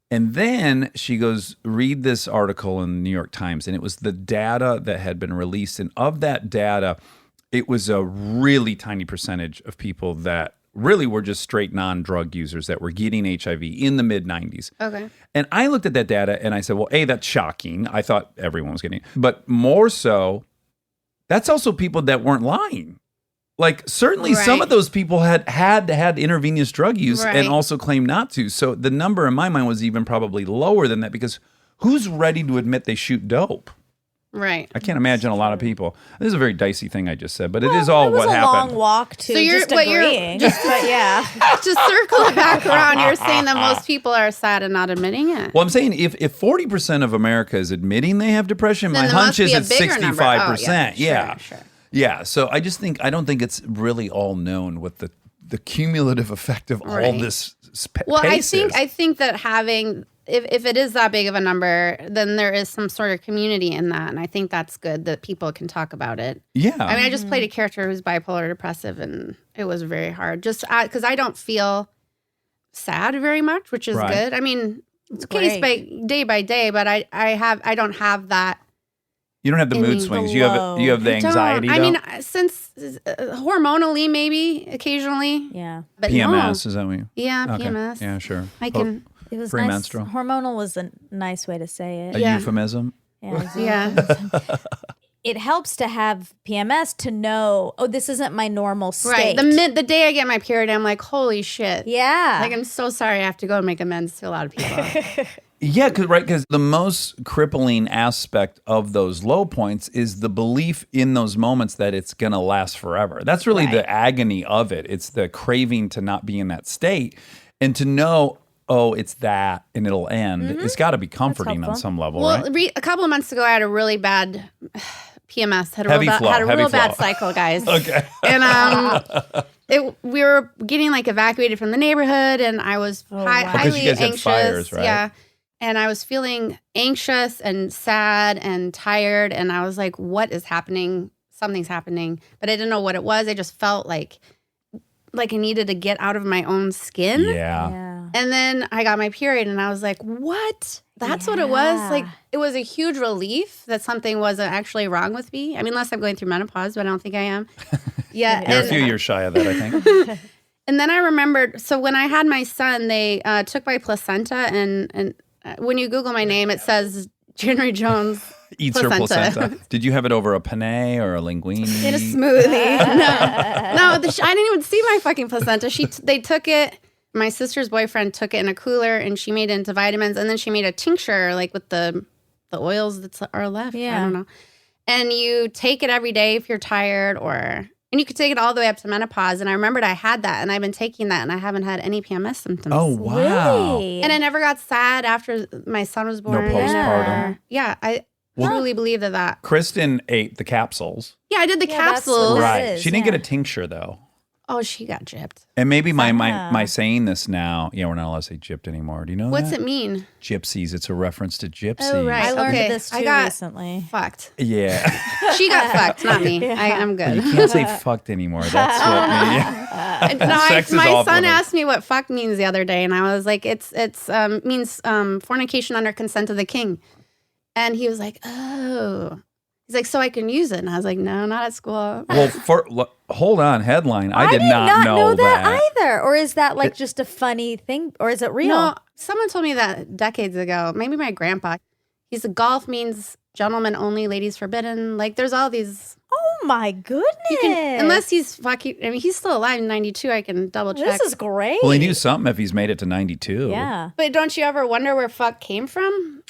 And then she goes, read this article in the New York Times. And it was the data that had been released. And of that data, it was a really tiny percentage of people that really were just straight non-drug users that were getting HIV in the mid-90s. Okay. And I looked at that data and I said, well, A, that's shocking. I thought everyone was getting it. But more so, that's also people that weren't lying. Like, certainly some Right. of those people had intravenous drug use Right. and also claimed not to. So the number in my mind was even probably lower than that because who's ready to admit they shoot dope? Right. I can't imagine a lot of people. This is a very dicey thing I just said, but it is all it was what a happened. long walk to So you're- just but you're- agreeing. But yeah, To circle it back around, you're saying that most people are sad and not admitting it. Well, I'm saying if 40% of America is admitting they have depression, Then my there hunch must is be a it's bigger number. 65%. Oh, yeah. Sure. Yeah. So I don't think it's really all known what the cumulative effect of all Right. this Well, pace is. I think that having if it is that big of a number, then there is some sort of community in that, and I think that's good that people can talk about it. Yeah. I mean, I just played a character who's bipolar depressive, and it was very hard. Just because I don't feel sad very much, which is Right. good. I mean, It's case great. by day, but I don't have that. You don't have the mood the swings. low. You have the I don't- anxiety. I though? mean, since hormonally, maybe occasionally, yeah. but PMS is that what you? Yeah, Okay. PMS. Yeah, sure. I can. It was Premenstrual. nice. Hormonal was a nice way to say it. A Yeah. euphemism. Yeah. Yeah. It helps to have PMS to know, oh, this isn't my normal Right. state. The day I get my period, I'm like, holy shit. Yeah. Like, I'm so sorry I have to go and make amends to a lot of people. Yeah, because the most crippling aspect of those low points is the belief in those moments that it's going to last forever. That's really the agony of it. It's the craving to not be in that state and to know, oh, it's that and it'll end. It's got to be comforting on helpful. some level, Well, right? a couple of months ago, I had a really bad PMS. Had a Heavy real, flow, had a heavy real bad flow. cycle, guys. Okay. And we were getting like evacuated from the neighborhood, and I was wow. Because highly you guys had anxious. fires, right? Yeah. And I was feeling anxious and sad and tired. And I was like, what is happening? Something's happening. But I didn't know what it was. I just felt like I needed to get out of my own skin. Yeah. And then I got my period and I was like, what? That's what it was? Like, it was a huge relief that something wasn't actually wrong with me. I mean, unless I'm going through menopause, but I don't think I am. Yeah. You're a few years shy of that, I think. And then I remembered, so when I had my son, they took my placenta, and when you Google my name, it says January Jones Eats her placenta. Did you have it over a penne or a linguine? in a smoothie. No, I didn't even see my fucking placenta. They took it. My sister's boyfriend took it in a cooler, and she made it into vitamins, and then she made a tincture, like with the oils that are left. Yeah. I don't know. And you take it every day if you're tired, and you could take it all the way up to menopause. And I remembered I had that, and I've been taking that, and I haven't had any PMS symptoms. Oh, wow. Really? And I never got sad after my son was born. No postpartum. Yeah, I truly believe that. Kristen ate the capsules. Yeah, I did the Yeah, that's capsules. what that Right. is, She didn't yeah. get a tincture, though. Oh, she got gypped. And maybe my saying this now, we're not allowed to say gypped anymore. Do you know What's that? it mean? Gypsies. It's a reference to gypsies. Oh, right. I learned Okay, this I too got- recently. Fucked. Yeah. She got fucked, not me. I'm good. You can't say fucked anymore. That's what No, Sex is my off son limits. asked me what fuck means the other day, and I was like, it means fornication under consent of the king. And he was like, oh. He's like, so I can use it. And I was like, no, not at school. Well, hold on. Headline. I did not know that either. Or is that like just a funny thing? Or is it real? No, someone told me that decades ago. Maybe my grandpa. He's golf means gentlemen only, ladies forbidden. Like, there's all these. Oh my goodness. You can, unless he's fucking. I mean, he's still alive in '92. I can double check. This is great. Well, he knew something if he's made it to 92. Yeah. But don't you ever wonder where fuck came from?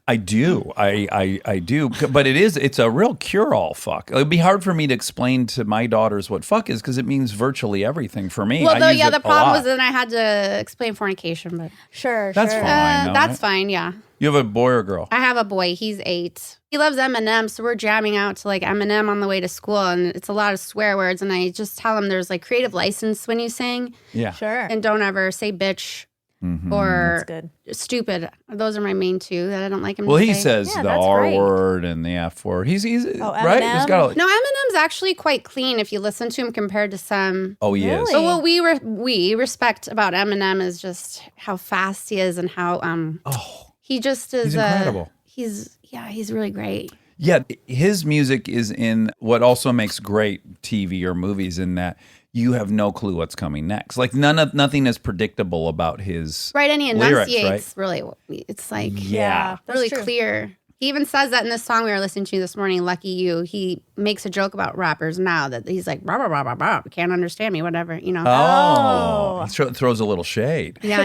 I do. I do. But it's a real cure-all fuck. It would be hard for me to explain to my daughters what fuck is because it means virtually everything for me. Well, I though, use yeah, it the a problem lot. was then I had to explain fornication, but Sure. That's sure. fine. though, that's right? fine. Yeah, You have a boy or girl? I have a boy. He's 8. He loves Eminem, so we're jamming out to like Eminem on the way to school, and it's a lot of swear words. And I just tell him there's like creative license when you sing, Yeah. Sure. and don't ever say bitch Mhm. or That's good. stupid. Those are my main two that I don't like him Well, to he say. says Yeah, the that's R great. word and the F word. He's right. Eminem? He's got a, No, Eminem's actually quite clean if you listen to him compared to some. oh, he is. Really? But what we respect about Eminem is just how fast he is and how Oh, he just is he's incredible. He's really great. Yeah, his music is in what also makes great TV or movies in that you have no clue what's coming next. Like nothing is predictable about his Right, and he lyrics, enunciates really. It's like Yeah. That's really true. clear. He even says that in this song we were listening to this morning, "Lucky You." He makes a joke about rappers now that he's like, "Rah, rah, rah, rah, rah, can't understand me," whatever, you know. Oh, he throws a little shade. Yeah,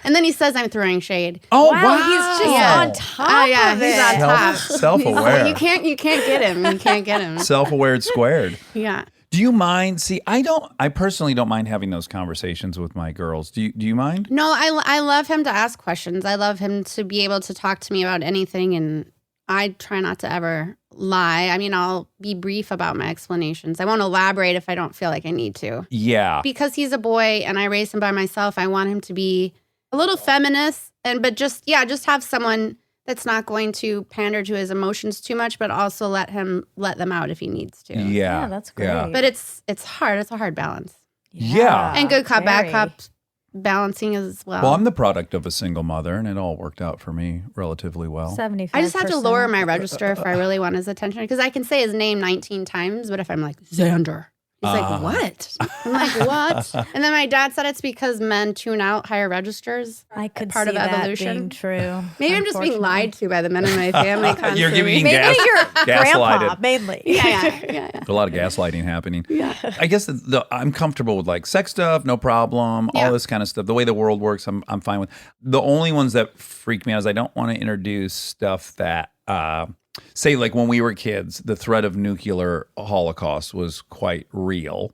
and then he says, "I'm throwing shade." Oh, Wow, he's just Yeah. on top Oh yeah, of he's it. on top. Self-aware. You can't get him. You can't get him. Self-aware squared. Yeah. Do you mind? See, I personally don't mind having those conversations with my girls. Do you mind? No, I love him to ask questions. I love him to be able to talk to me about anything, and I try not to ever lie. I mean, I'll be brief about my explanations. I won't elaborate if I don't feel like I need to. Yeah. Because he's a boy and I raised him by myself, I want him to be a little feminist, but just have someone that's not going to pander to his emotions too much, but also let them out if he needs to. Yeah. Yeah, that's great. Yeah. But it's hard. It's a hard balance. Yeah. And good cop, bad very. cop balancing as well. Well, I'm the product of a single mother, and it all worked out for me relatively well. 75%. I just have to lower my register if I really want his attention, because I can say his name 19 times, but if I'm like, Xander, he's like, what? I'm like, what? And then my dad said it's because men tune out higher registers. I could part see of that evolution. being true. Maybe I'm just being lied to by the men in my family constantly. You're being Maybe your grandpa, gaslighted. mainly. Yeah. There's a lot of gaslighting happening. Yeah. I guess I'm comfortable with like sex stuff, no problem, Yeah. all this kind of stuff. The way the world works, I'm fine with. The only ones that freak me out is I don't want to introduce stuff that, say, like when we were kids, the threat of nuclear holocaust was quite real.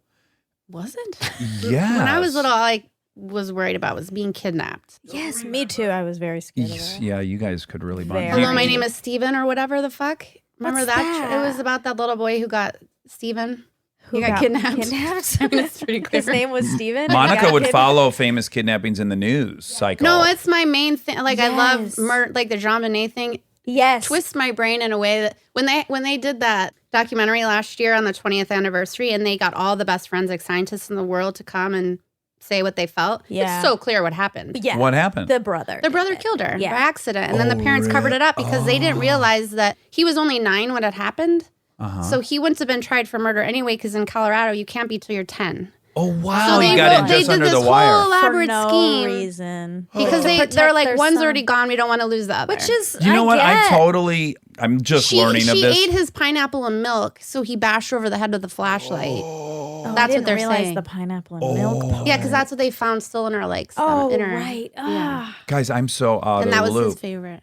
Was it? Yeah. When I was little, all I was worried about was being kidnapped. Yes, me too. I was very scared of that. Yeah, you guys could really bond. Very. Hello, my name is Steven or whatever the fuck. Remember What's that? that? It was about that little boy who got Steven. He got got kidnapped. kidnapped? I mean, it's pretty clear. His name was Steven? Monica Got would kidnapped? follow famous kidnappings in the news cycle. No, it's my main thing. Like I love Yes. like the Jean Bonnet thing. Yes. Twists my brain in a way that when they did that documentary last year on the 20th anniversary, and they got all the best forensic scientists in the world to come and say what they felt. Yeah. It's so clear what happened. Yeah. What happened? The brother. The brother did it. killed her Yeah. by accident, and then the parents covered it up because they didn't realize that he was only 9 when it happened. So he wouldn't have been tried for murder anyway, because in Colorado you can't be till you're 10. Oh, wow. So He they got in they just did under this the whole wire. elaborate For no scheme reason. because To they're protect like, their one's son. already gone, we don't want to lose the other. Which is, You know I what? get. I'm just learning of she this. ate his pineapple and milk, so he bashed her over the head with a flashlight. Oh, I That's didn't what they're realize saying. the pineapple and milk part. Yeah, because that's what they found still in her like Oh, in her. right. Yeah. Ah. Guys, I'm so out And of that the was his loop. favorite.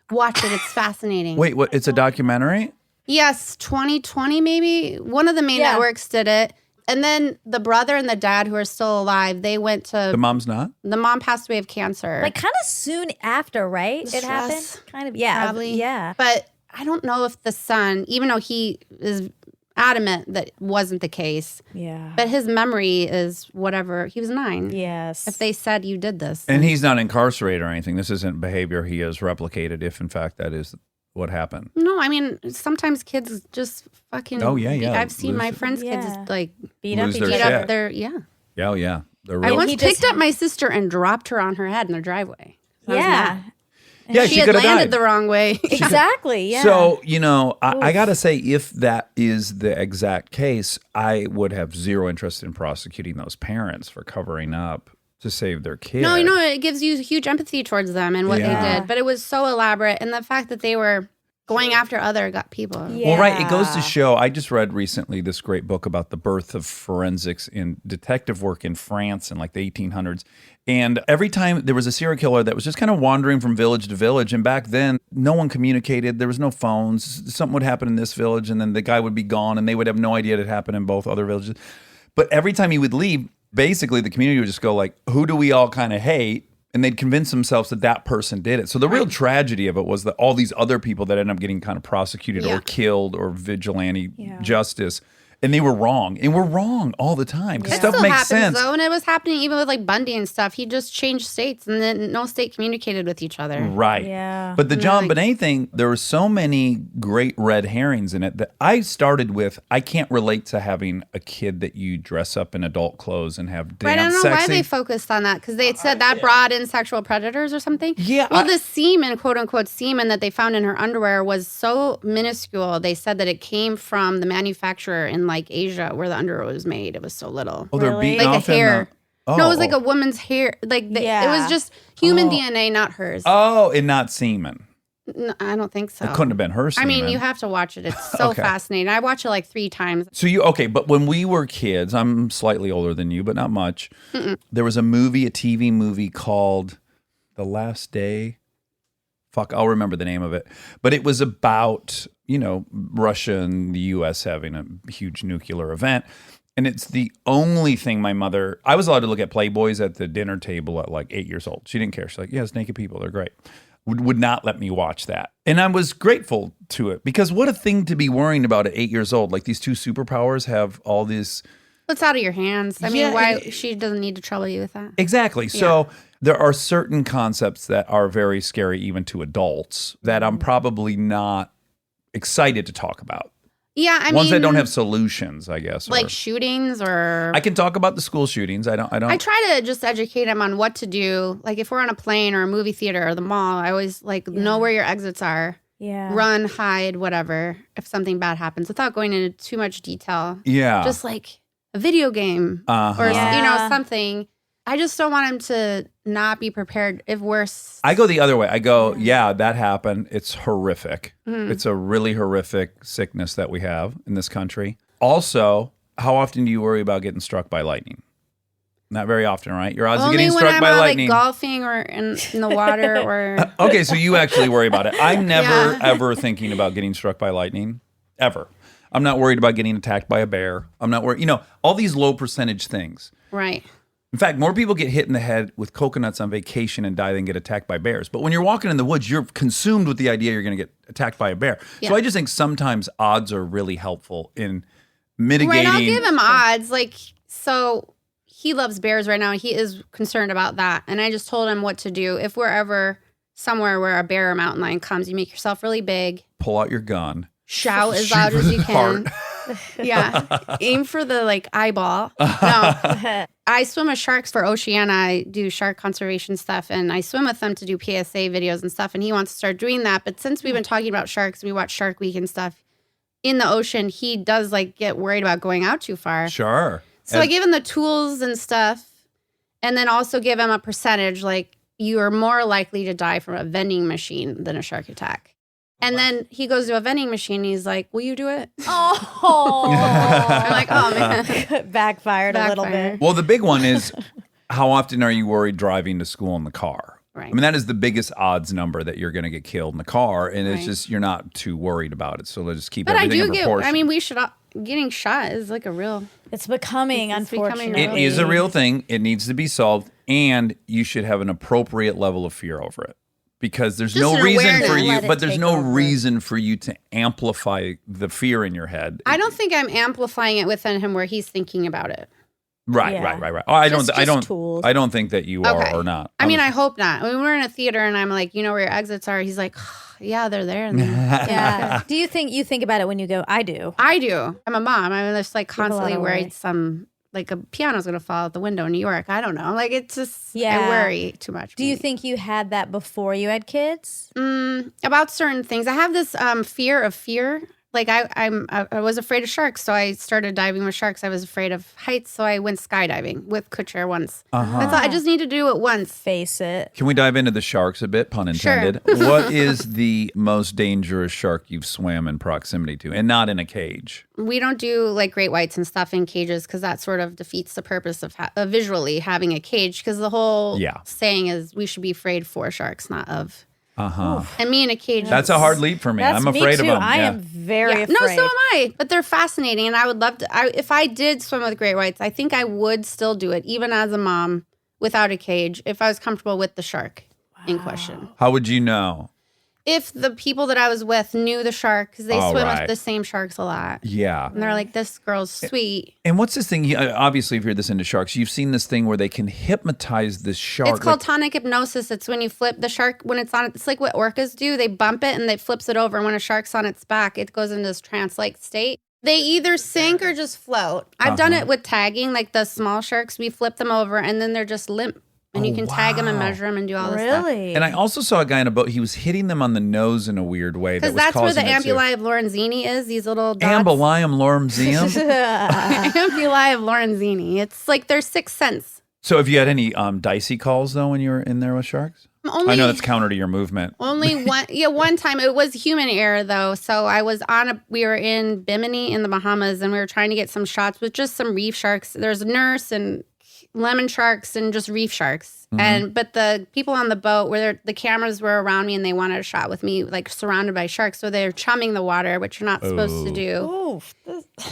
Watch it; it's fascinating. Wait, what? It's a documentary? Yes, 2020 maybe. One of the main Yeah. networks did it. And then the brother and the dad who are still alive, they went to The mom's not? the mom passed away of cancer. Like kind of soon after, right? The It happened? stress. Kind of, yeah. Probably. Yeah. But I don't know if the son, even though he is adamant that wasn't the case, Yeah. but his memory is whatever. He was 9. Yes. If they said you did this. And he's not incarcerated or anything. This isn't behavior he has replicated, if in fact that is what happened. No, I mean, sometimes kids just fucking. Oh, yeah, yeah. I've seen my Lose- friends' kids Yeah. like beat lose up their each beat shit. other. up their, yeah. Yeah, oh, yeah. The I real. once he just picked up my sister and dropped her on her head in their driveway. I was Yeah. mad. Yeah, She she had could have landed died. the wrong way. Exactly. Yeah. So, I got to say, if that is the exact case, I would have zero interest in prosecuting those parents for covering up to save their kid. No, it gives you huge empathy towards them and what Yeah. they did. But it was so elaborate. And the fact that they were going after other people. Yeah. Well, right. It goes to show. I just read recently this great book about the birth of forensics in detective work in France in like the 1800s. And every time there was a serial killer that was just kind of wandering from village to village. And back then, no one communicated. There was no phones. Something would happen in this village, and then the guy would be gone, and they would have no idea it had happened in both other villages. But every time he would leave, basically the community would just go like, who do we all kind of hate? And they'd convince themselves that that person did it. So the real tragedy of it was that all these other people that ended up getting kind of prosecuted Yeah. or killed or vigilante justice, and they were wrong. And we're wrong all the time. 'Cause It stuff still makes happens sense. though, and it was happening even with like Bundy and stuff. He just changed states, and then no state communicated with each other. Right. Yeah. But the And John like- Bonet thing, there were so many great red herrings in it that I started with, I can't relate to having a kid that you dress up in adult clothes and have dance Right, I don't know sexy. why they focused on that, because they said that brought in sexual predators or something. Yeah, Well, the semen, quote unquote semen that they found in her underwear was so minuscule. They said that it came from the manufacturer in like Asia where the underwear was made. It was so little. Oh, they're Really? beating Like a off in hair. the... No, it was like a woman's hair. Like it Yeah. was just human DNA, not hers. Oh, and not semen. No, I don't think so. It couldn't have been her I semen. mean, you have to watch it. It's so Okay. fascinating. I watched it like 3 times. So but when we were kids, I'm slightly older than you, but not much. There was a TV movie called The Last Day. Fuck, I'll remember the name of it. But it was about, Russia and the U.S. having a huge nuclear event. And it's the only thing I was allowed to look at Playboys at the dinner table at like 8 years old. She didn't care. She's like, yeah, it's naked people. They're great. Would not let me watch that. And I was grateful to it because what a thing to be worrying about at 8 years old. Like these 2 superpowers have all this. It's out of your hands. I Yeah, mean, why she doesn't need to trouble you with that. Exactly. So there are certain concepts that are very scary even to adults that I'm probably not excited to talk about. Yeah, I Ones mean, that don't have solutions, I guess. like or- shootings or I can talk about the school shootings. I don't. I try to just educate them on what to do. Like if we're on a plane or a movie theater or the mall, I always know where your exits are. Yeah. Run, hide, whatever. If something bad happens, without going into too much detail. Yeah. Just like a video game Uh-huh. or Yeah. something. I just don't want him to not be prepared if worse. I go the other way. I go, yeah, that happened. It's horrific. Mm-hmm. It's a really horrific sickness that we have in this country. Also, how often do you worry about getting struck by lightning? Not very often, right? Your odds of Only getting when struck I'm by out, lightning. like golfing or in the water or Okay, so you actually worry about it. I'm never, Yeah. ever thinking about getting struck by lightning, ever. I'm not worried about getting attacked by a bear. I'm not worried. All these low percentage things. right. In fact, more people get hit in the head with coconuts on vacation and die than get attacked by bears. But when you're walking in the woods, you're consumed with the idea you're going to get attacked by a bear. So Yeah. I just think sometimes odds are really helpful in mitigating. Right, I'll give him odds. Like, so he loves bears right now. He is concerned about that. And I just told him what to do. If we're ever somewhere where a bear or mountain lion comes, you make yourself really big. Pull out your gun. Shout as Shoot loud for as the you can. heart. Yeah. Aim for the like eyeball. No. I swim with sharks for Oceana. I do shark conservation stuff and I swim with them to do PSA videos and stuff. And he wants to start doing that. But since we've been talking about sharks, we watch Shark Week and stuff in the ocean, he does like get worried about going out too far. Sure. So I give him the tools and stuff and then also give him a percentage. Like you are more likely to die from a vending machine than a shark attack. And then he goes to a vending machine and he's like, will you do it? Oh. I'm like, oh, man. Backfired a little Backfired. bit. Well, the big one is how often are you worried driving to school in the car? Right. I mean, that is the biggest odds number that you're going to get killed in the car. And it's Right. just, you're not too worried about it. So let's just keep But I everything do in proportion. I mean, we should, getting shot is like a real, It's becoming, It's becoming unfortunately. it is a real thing. It needs to be solved. And you should have an appropriate level of fear over it. Because there's Just no an reason awareness. for you, Let it but there's take no over. reason for you to amplify the fear in your head. I don't think I'm amplifying it within him where he's thinking about it. Right. Yeah. Oh, I Just don't. tools. I don't think that you are Okay. or not. I mean, I hope not. When we're in a theater and I'm like, you know where your exits are? He's like, yeah, they're there. And Yeah. Do you think about it when you go, I do? I do. I'm a mom. I'm just like have a lot constantly of worried worry. like a piano's going to fall out the window in New York. I don't know. Like it's just, Yeah. I worry too much. Do you think you had that before you had kids? About certain things? I have this fear of fear. Like I was afraid of sharks, so I started diving with sharks. I was afraid of heights, so I went skydiving with Kutcher once. I thought I just need to do it once. Face it. Can we dive into the sharks a bit, pun intended? What is the most dangerous shark you've swam in proximity to, and not in a cage? We don't do like great whites and stuff in cages because that sort of defeats the purpose of visually having a cage. Because the whole saying is we should be afraid for sharks, not of. And me in a cage. That's a hard leap for me. I'm afraid me of too. them. I Yeah. am very afraid. No, so am I. But they're fascinating, and I would love to. If I did swim with great whites, I think I would still do it, even as a mom without a cage, if I was comfortable with the shark in question. How would you know? If the people that I was with knew the shark, because they Oh, swim right. with the same sharks a lot, Yeah. and they're like, "This girl's sweet." And what's this thing? Obviously, if you're this into sharks, you've seen this thing where they can hypnotize this shark. It's called tonic hypnosis. It's when you flip the shark when it's on. It's like what orcas do. They bump it and it flips it over. And when a shark's on its back, it goes into this trance-like state. They either sink or just float. I've done it with tagging, like the small sharks. We flip them over and then they're just limp. And you can tag them and measure them and do all this stuff. Really? And I also saw a guy in a boat. He was hitting them on the nose in a weird way. Because that's where the ambuli of Lorenzini is. These little dots. Ambullium loremzium. Ambuli of Lorenzini. It's like their sixth sense. So, have you had any dicey calls though when you were in there with sharks? I know that's counter to your movement. Only one. One time it was human error though. So I was we were in Bimini in the Bahamas, and we were trying to get some shots with just some reef sharks. There's a nurse and lemon sharks and just reef sharks. But the people on the boat the cameras were around me and they wanted a shot with me, like surrounded by sharks. So they're chumming the water, which you're not supposed to do.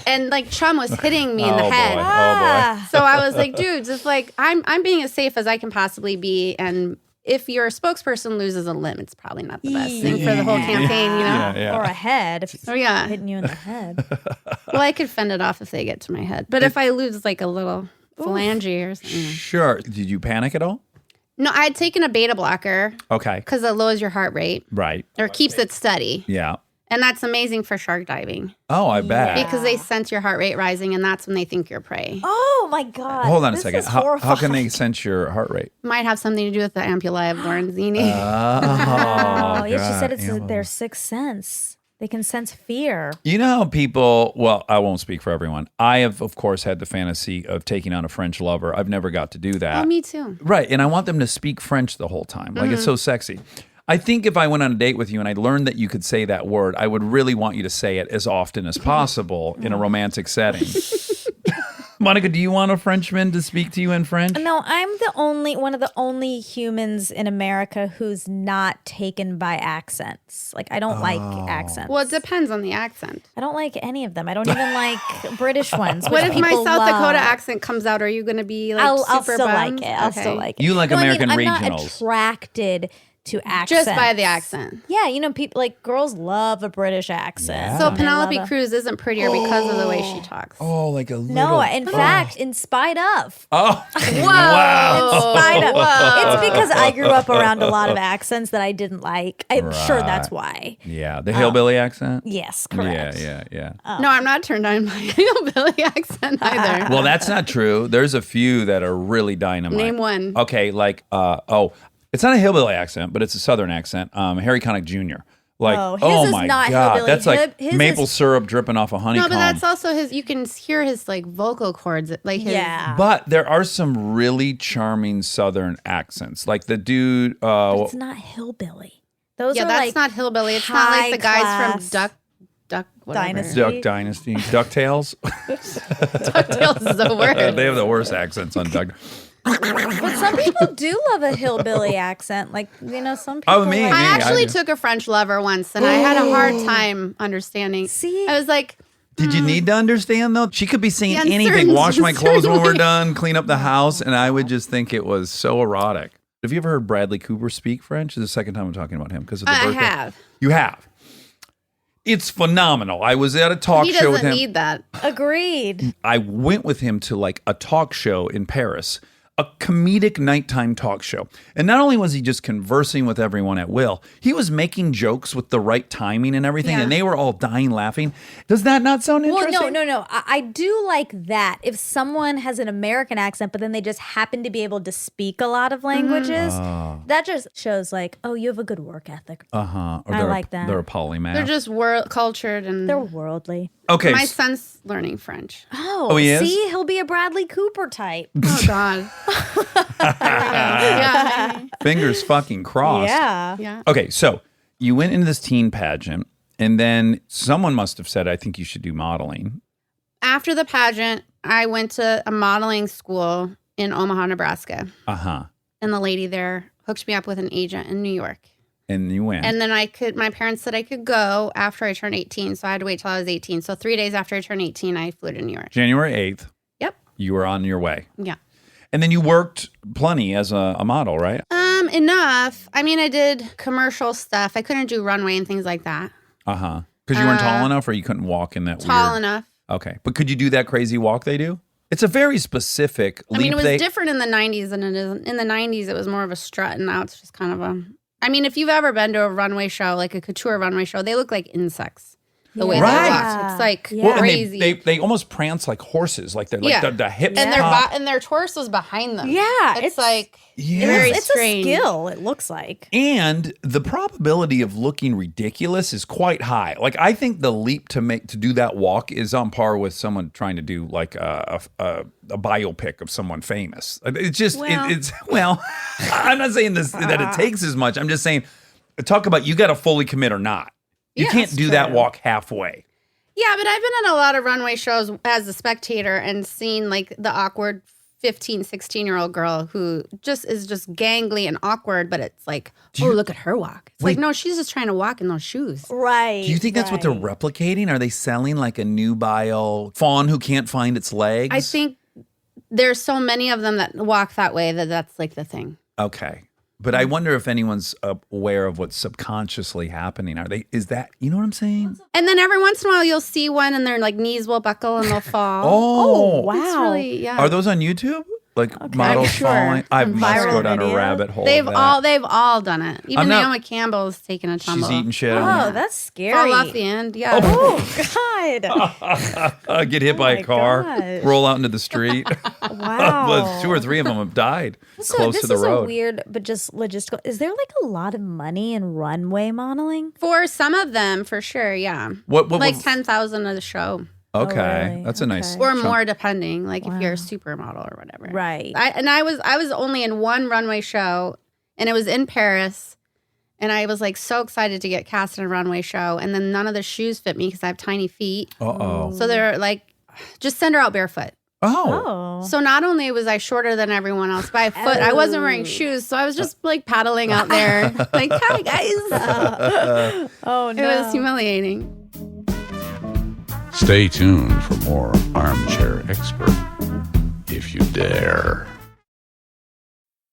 And like chum was hitting me in the head. Boy. Oh boy. So I was like, dudes, it's like I'm being as safe as I can possibly be. And if your spokesperson loses a limb, it's probably not the best thing for the whole campaign, you know? Yeah. Or a head. If it's yeah. hitting you in the head. Well, I could fend it off if they get to my head. But if I lose like a little phalange or something. Sure. Did you panic at all? No, I had taken a beta blocker Okay. because it lowers your heart rate Right. or keeps it steady. Yeah. And that's amazing for shark diving Oh, I bet. because they sense your heart rate rising and that's when they think you're prey. Oh my God. Hold on a This second. is How can horrifying. they sense your heart rate? Might have something to do with the ampullae of Lorenzini. Oh, yeah, she God. said it's their sixth sense. They can sense fear. You know how people, well, I won't speak for everyone. I have, of course, had the fantasy of taking on a French lover. I've never got to do that. Oh, me too. Right. And I want them to speak French the whole time. Like, it's so sexy. I think if I went on a date with you and I learned that you could say that word, I would really want you to say it as often as possible in a romantic setting. Monica, do you want a Frenchman to speak to you in French? No, I'm one of the only humans in America who's not taken by accents. Like, I don't like accents. Well, it depends on the accent. I don't like any of them. I don't even like British ones. What which if my people South love. Dakota accent comes out? Are you going to be like I'll super still bummed? like it. I'll Okay. still like it. You like No, American I'm not regionals. attracted to accents. Just by the accent. Yeah, you know, people like girls love a British accent. Yeah. So They Penelope love a- Cruz isn't prettier because of the way she talks. Oh, like a little. No, in fact, in spite of. Oh, Whoa. wow. In spite of. Whoa. It's because I grew up around a lot of accents that I didn't like. I'm sure that's why. Yeah, the hillbilly accent. Yes, correct. Yeah. No, I'm not turned on by hillbilly accent either. Well, that's not true. There's a few that are really dynamite. Name one. Okay, like it's not a hillbilly accent, but it's a southern accent. Harry Connick Jr. Like, Oh, his oh is my not god, hillbilly. that's like His maple is- syrup dripping off a honeycomb. No, but that's also his. You can hear his like vocal cords, like his. Yeah. But there are some really charming southern accents, like the dude. But it's not hillbilly. Those Yeah, are that's like not hillbilly. It's not like the guys high-class from Duck whatever. Dynasty. Duck Dynasty, DuckTales. DuckTales is the word. They have the worst accents on Duck. But some people do love a hillbilly accent. Like, you know, some people. Oh, me. like- I actually do. took a French lover once, and I had a hard time understanding. See? I was like, Did you need to understand though? She could be saying Yeah, in anything. certain- Wash my clothes when we're certain done. Clean up the house, and I would just think it was so erotic. Have you ever heard Bradley Cooper speak French? This is the second time I'm talking about him because of the I birthday. have. You have. It's phenomenal. I was at a talk He show with doesn't him. need that. Agreed. I went with him to like a talk show in Paris, a comedic nighttime talk show. And not only was he just conversing with everyone at will, he was making jokes with the right timing and everything, Yeah. and they were all dying laughing. Does that not sound Well, interesting? no. I do like that. If someone has an American accent, but then they just happen to be able to speak a lot of languages, that just shows like, oh, you have a good work ethic. Uh-huh. Or I they're like that. They're a polymath. They're just world cultured, and They're worldly. okay. my son's learning French. Oh, Oh, he is? see, he'll be a Bradley Cooper type. Oh God. yeah. Fingers fucking crossed. Yeah. Okay, so you went into this teen pageant, and then someone must have said, I think you should do modeling. After the pageant, I went to a modeling school in Omaha, Nebraska, Uh-huh. and the lady there hooked me up with an agent in New York. And you went. And then my parents said I could go after I turned 18. So I had to wait till I was 18. So 3 days after I turned 18, I flew to New York. January 8th, Yep. you were on your way. Yeah. And then you worked plenty as a model, right? Enough. I mean, I did commercial stuff. I couldn't do runway and things like that. Uh-huh. Because you weren't tall enough or you couldn't walk in that Tall weird... enough. Okay. But could you do that crazy walk they do? It's a very specific leap. I mean, it was different in the 90s than it is. In the 90s, it was more of a strut, and now it's just kind of a... I mean, if you've ever been to a runway show, like a couture runway show, they look like insects. The way Right. they walk. It's like Yeah. Well, and crazy. they almost prance like horses, like they're like Yeah. the hips and pop. their torso's behind them. Yeah, It's like... Yeah. very It's strange. a skill, it looks like. And the probability of looking ridiculous is quite high. Like I think the leap to do that walk is on par with someone trying to do like a biopic of someone famous. It's just Well- it's well, I'm not saying this that it takes as much. I'm just saying talk about you got to fully commit or not. You Yeah, can't that's do that true. walk halfway. Yeah, but I've been in a lot of runway shows as a spectator and seen like the awkward 15, 16-year-old girl who is just gangly and awkward, but it's like, look at her walk. It's Wait. like, no, she's just trying to walk in those shoes. Right. Do you think that's what they're replicating? Are they selling like a nubile fawn who can't find its legs? I think there's so many of them that walk that way that's like the thing. Okay. But I wonder if anyone's aware of what's subconsciously happening. Is that, you know what I'm saying? And then every once in a while you'll see one and their like knees will buckle and they'll fall. Oh, wow. It's really, yeah. Are those on YouTube? Like models I'm sure. falling? I And must viral go down a videos. rabbit hole. They've of that. they've all done it. Even I'm not- Naomi Campbell's taken a tumble. She's eating shit. Oh, that's scary. Fall off the end. Yeah. Oh, God. Get hit by my a car, gosh. roll out into the street. Wow. Well, 2 or 3 of them have died So close this to the is road. a weird, but just logistical. Is there like a lot of money in runway modeling? For some of them, for sure, yeah. What Like was- 10,000 a show. Okay, really? that's a nice. Okay. Or chunk. more, depending. Like if you're a supermodel or whatever. Right. I was only in one runway show, and it was in Paris, and I was like so excited to get cast in a runway show, and then none of the shoes fit me because I have tiny feet. Uh-oh. So they're like, just send her out barefoot. Oh. So not only was I shorter than everyone else by a foot, I wasn't wearing shoes, so I was just like paddling out there, like, hi guys. Oh, It was humiliating. Stay tuned for more Armchair Expert, if you dare.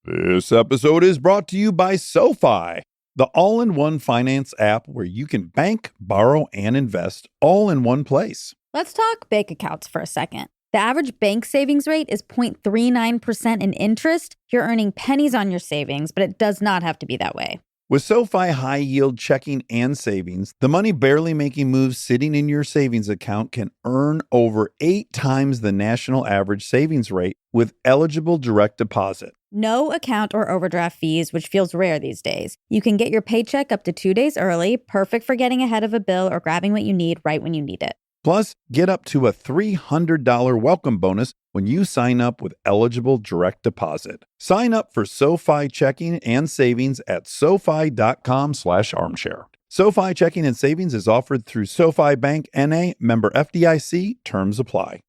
This episode is brought to you by SoFi, the all-in-one finance app where you can bank, borrow, and invest all in one place. Let's talk bank accounts for a second. The average bank savings rate is 0.39% in interest. You're earning pennies on your savings, but it does not have to be that way. With SoFi high yield checking and savings, the money barely making moves sitting in your savings account can earn over 8 times the national average savings rate with eligible direct deposit. No account or overdraft fees, which feels rare these days. You can get your paycheck up to 2 days early, perfect for getting ahead of a bill or grabbing what you need right when you need it. Plus, get up to a $300 welcome bonus when you sign up with eligible direct deposit. Sign up for SoFi checking and savings at SoFi.com/armchair. SoFi checking and savings is offered through SoFi Bank N.A. member FDIC. Terms apply.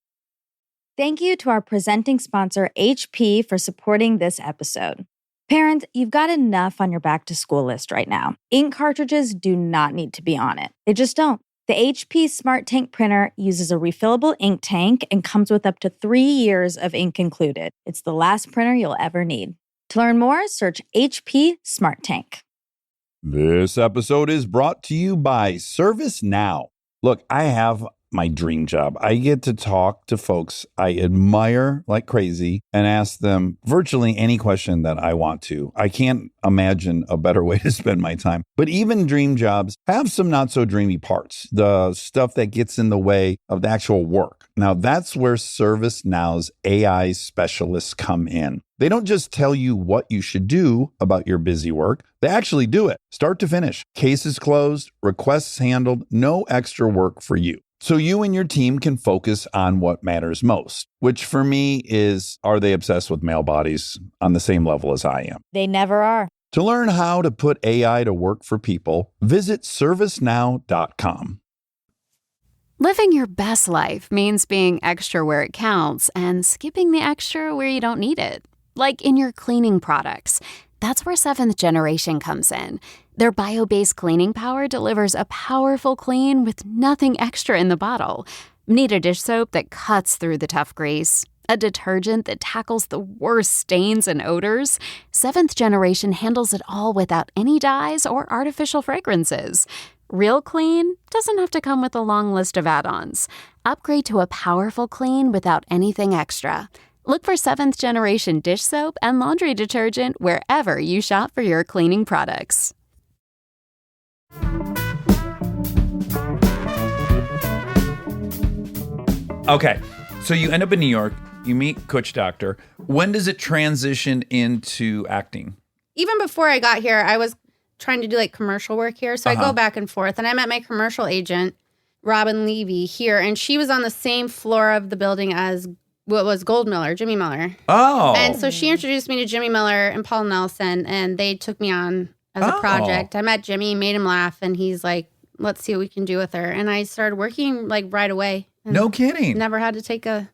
Thank you to our presenting sponsor, HP, for supporting this episode. Parents, you've got enough on your back-to-school list right now. Ink cartridges do not need to be on it. They just don't. The HP Smart Tank printer uses a refillable ink tank and comes with up to 3 years of ink included. It's the last printer you'll ever need. To learn more, search HP Smart Tank. This episode is brought to you by ServiceNow. Look, I have my dream job. I get to talk to folks I admire like crazy and ask them virtually any question that I want to. I can't imagine a better way to spend my time. But even dream jobs have some not so dreamy parts, the stuff that gets in the way of the actual work. Now, that's where ServiceNow's AI specialists come in. They don't just tell you what you should do about your busy work. They actually do it, start to finish. Cases closed, requests handled, no extra work for you. So you and your team can focus on what matters most, which for me is, are they obsessed with male bodies on the same level as I am? They never are. To learn how to put AI to work for people, visit servicenow.com. Living your best life means being extra where it counts and skipping the extra where you don't need it. Like in your cleaning products. That's where Seventh Generation comes in. Their bio-based cleaning power delivers a powerful clean with nothing extra in the bottle. Need a dish soap that cuts through the tough grease? A detergent that tackles the worst stains and odors? Seventh Generation handles it all without any dyes or artificial fragrances. Real clean doesn't have to come with a long list of add-ons. Upgrade to a powerful clean without anything extra. Look for Seventh Generation dish soap and laundry detergent wherever you shop for your cleaning products. Okay, so you end up in New York. You meet Kutch Doctor. When does it transition into acting? Even before I got here, I was trying to do like commercial work here. So I go back and forth. And I met my commercial agent, Robin Levy, here. And she was on the same floor of the building as what was Jimmy Miller. Oh. And so she introduced me to Jimmy Miller and Paul Nelson. And they took me on as a project. I met Jimmy, made him laugh. And he's like, let's see what we can do with her. And I started working like right away. No kidding. Never had to take a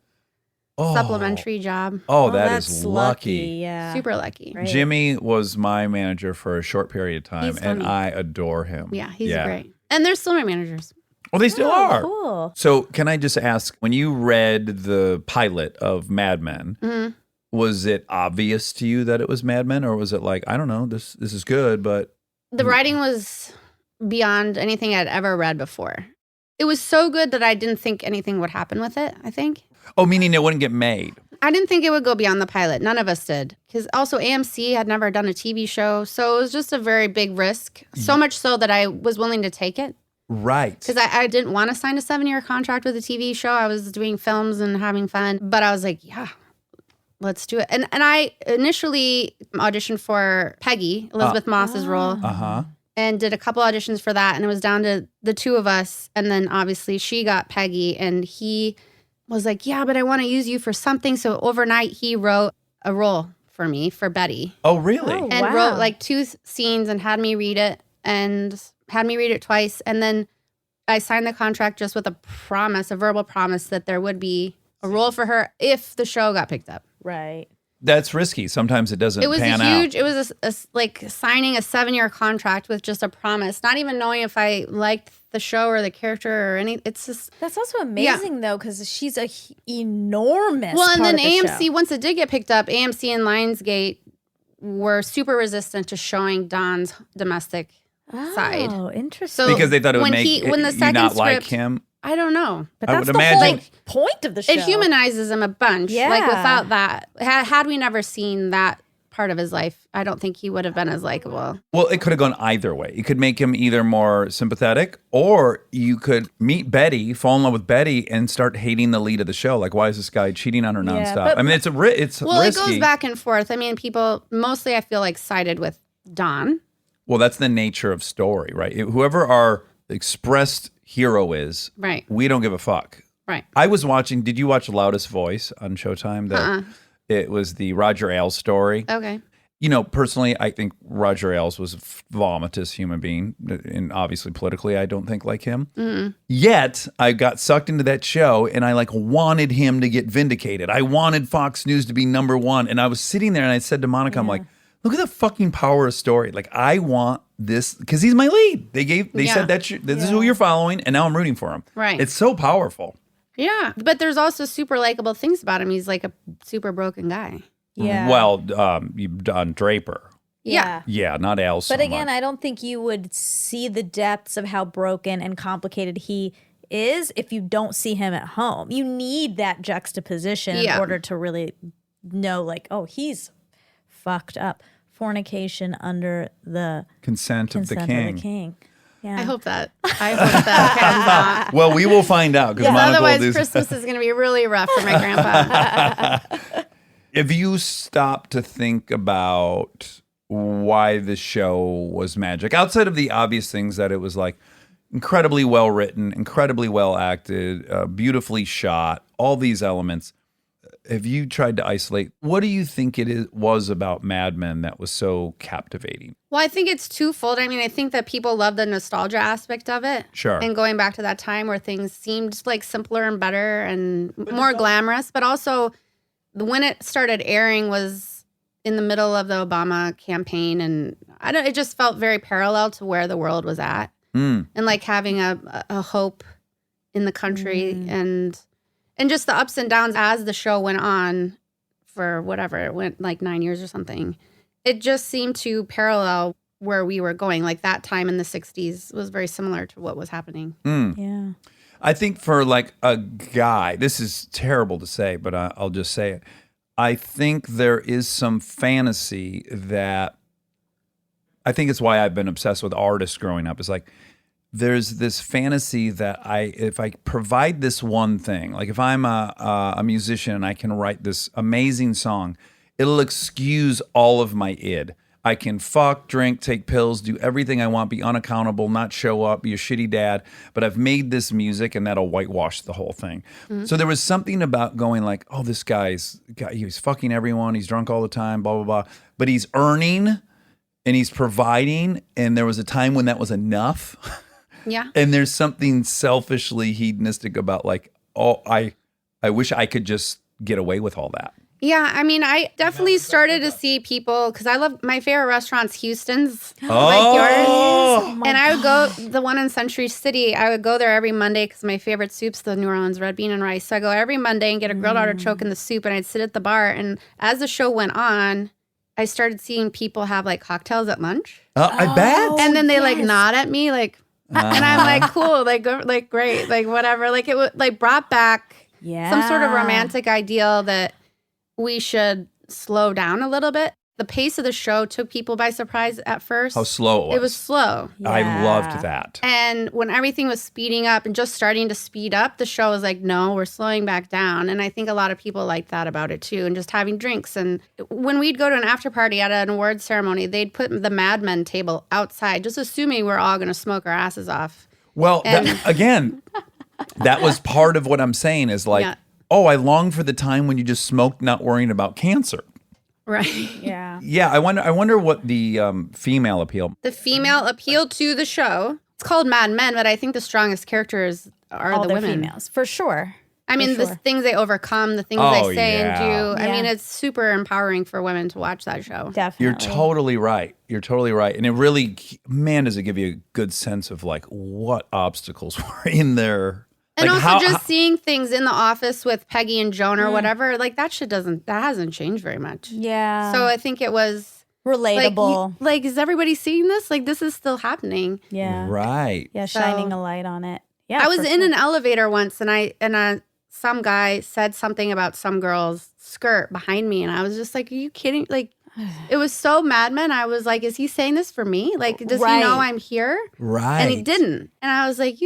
supplementary job. Oh, that's lucky. Yeah. Super lucky. Right. Jimmy was my manager for a short period of time, He's and funny. I adore him. Yeah, he's great. And they're still my managers. Well, they still are. Cool. So can I just ask, when you read the pilot of Mad Men, was it obvious to you that it was Mad Men, or was it like, I don't know, this is good, but... The writing was beyond anything I'd ever read before. It was so good that I didn't think anything would happen with it, I think. Oh, meaning it wouldn't get made. I didn't think it would go beyond the pilot. None of us did. Because also AMC had never done a TV show. So it was just a very big risk. So much so that I was willing to take it. Right. Because I didn't want to sign a 7-year contract with a TV show. I was doing films and having fun. But I was like, yeah, let's do it. And I initially auditioned for Peggy, Elizabeth Moss's role. Uh-huh. And did a couple auditions for that. And it was down to the two of us. And then obviously she got Peggy. And he was like, yeah, but I want to use you for something. So overnight he wrote a role for me, for Betty. Oh, really? Oh. And Wow. wrote like 2 scenes and had me read it. And had me read it twice. And then I signed the contract just with a promise, a verbal promise that there would be a role for her if the show got picked up. Right. That's risky. Sometimes it doesn't It was pan huge. out. It was like signing a 7-year contract with just a promise, not even knowing if I liked the show or the character or any. It's just That's also amazing though, because she's a enormous. well, and part then of the AMC show. once it did get picked up, AMC and Lionsgate were super resistant to showing Don's domestic side. Oh, interesting. So Because they thought it would when make when the you second not like script, him. I don't know. But I that's would the imagine- whole point of the show. It humanizes him a bunch. Like Yeah. without that, had we never seen that part of his life, I don't think he would have been as likable. Well, it could have gone either way. You could make him either more sympathetic, or you could meet Betty, fall in love with Betty, and start hating the lead of the show. Like, why is this guy cheating on her Yeah, nonstop? but- I mean, it's Well, risky. it goes back and forth. I mean, people mostly I feel like sided with Don. Well, that's the nature of story, right? Whoever our expressed hero is, Right. we don't give a fuck. Right. I was watching. Did you watch Loudest Voice on Showtime? It was the Roger Ailes story. Okay. You know, personally, I think Roger Ailes was a vomitous human being, and obviously politically, I don't think like him. Yet, I got sucked into that show, and I like wanted him to get vindicated. I wanted Fox News to be number one, and I was sitting there, and I said to Monica, I'm like, look at the fucking power of story. Like, I want this because he's my lead. They Yeah. said that this is who you're following, and now I'm rooting for him. Right. It's so powerful. Yeah. But there's also super likable things about him. He's like a super broken guy. Yeah. Well, you've done Draper. Yeah. Yeah, not Ailes. But so again, much. I don't think you would see the depths of how broken and complicated he is if you don't see him at home. You need that juxtaposition in Yeah. order to really know, like, oh, he's fucked up. Fornication under the consent of the consent king. of the king. Yeah. I hope that pans out. Well, we will find out because Monica will Otherwise, do. Christmas is going to be really rough for my grandpa. If you stop to think about why the show was magic, outside of the obvious things that it was like incredibly well written, incredibly well acted, beautifully shot, all these elements. Have you tried to isolate? What do you think was about Mad Men that was so captivating? Well, I think it's twofold. I mean, I think that people love the nostalgia aspect of it. Sure. And going back to that time where things seemed like simpler and better and more glamorous, but also when it started airing was in the middle of the Obama campaign, and it just felt very parallel to where the world was at, and like having a hope in the country, and just the ups and downs as the show went on for whatever it went, like 9 years or something. It just seemed to parallel where we were going. Like that time in the 60s was very similar to what was happening. Yeah. I think for like a guy, this is terrible to say, but I'll just say it. I think there is some fantasy that I think it's why I've been obsessed with artists growing up. It's like there's this fantasy that if I provide this one thing, like if I'm a musician and I can write this amazing song, it'll excuse all of my id. I can fuck, drink, take pills, do everything I want, be unaccountable, not show up, be a shitty dad. But I've made this music and that'll whitewash the whole thing. So there was something about going like, oh, this guy's he's fucking everyone. He's drunk all the time, blah, blah, blah. But he's earning and he's providing. And there was a time when that was enough. Yeah. And there's something selfishly hedonistic about like, oh, I wish I could just get away with all that. Yeah, I mean, I definitely started to see people, because I love, my favorite restaurant's Houston's, like yours. And I would go, the one in Century City, I would go there every Monday because my favorite soup's the New Orleans red bean and rice. So I go every Monday and get a grilled artichoke in the soup, and I'd sit at the bar. And as the show went on, I started seeing people have like cocktails at lunch. I bet. And then they like nod at me like, and I'm like, cool, like great, like whatever. Like it would like brought back some sort of romantic ideal that we should slow down a little bit. The pace of the show took people by surprise at first. How slow it was. It was slow. I loved that. And when everything was speeding up and just starting to speed up, the show was like, no, we're slowing back down. And I think a lot of people liked that about it too. And just having drinks. And when we'd go to an after party at an awards ceremony, they'd put the Mad Men table outside, just assuming we're all going to smoke our asses off. Well, again, that was part of what I'm saying is like, oh, I long for the time when you just smoked not worrying about cancer. Right. Yeah. Yeah, I wonder what the female appeal. The female appeal to the show. It's called Mad Men, but I think the strongest characters are All the their women. females, for sure. I mean, the things they overcome, the things Oh, they say and do. I Yeah. mean, it's super empowering for women to watch that show. Definitely. You're totally right. You're totally right. And it really, man, does it give you a good sense of like what obstacles were in there. And Like, also just seeing things in the office with Peggy and Joan or whatever, like that hasn't changed very much. Yeah. So I think it was Relatable. Like, is everybody seeing this? Like, this is still happening. yeah. Right. Yeah, So- shining a light on it. Yeah. I was for in sure. an elevator once, and some guy said something about some girl's skirt behind me, and I was just like, "Are you kidding?" Like, it was so Mad Men. I was like, "Is he saying this for me? Like, does he know Right. I'm here?" Right. And he didn't. And I was like,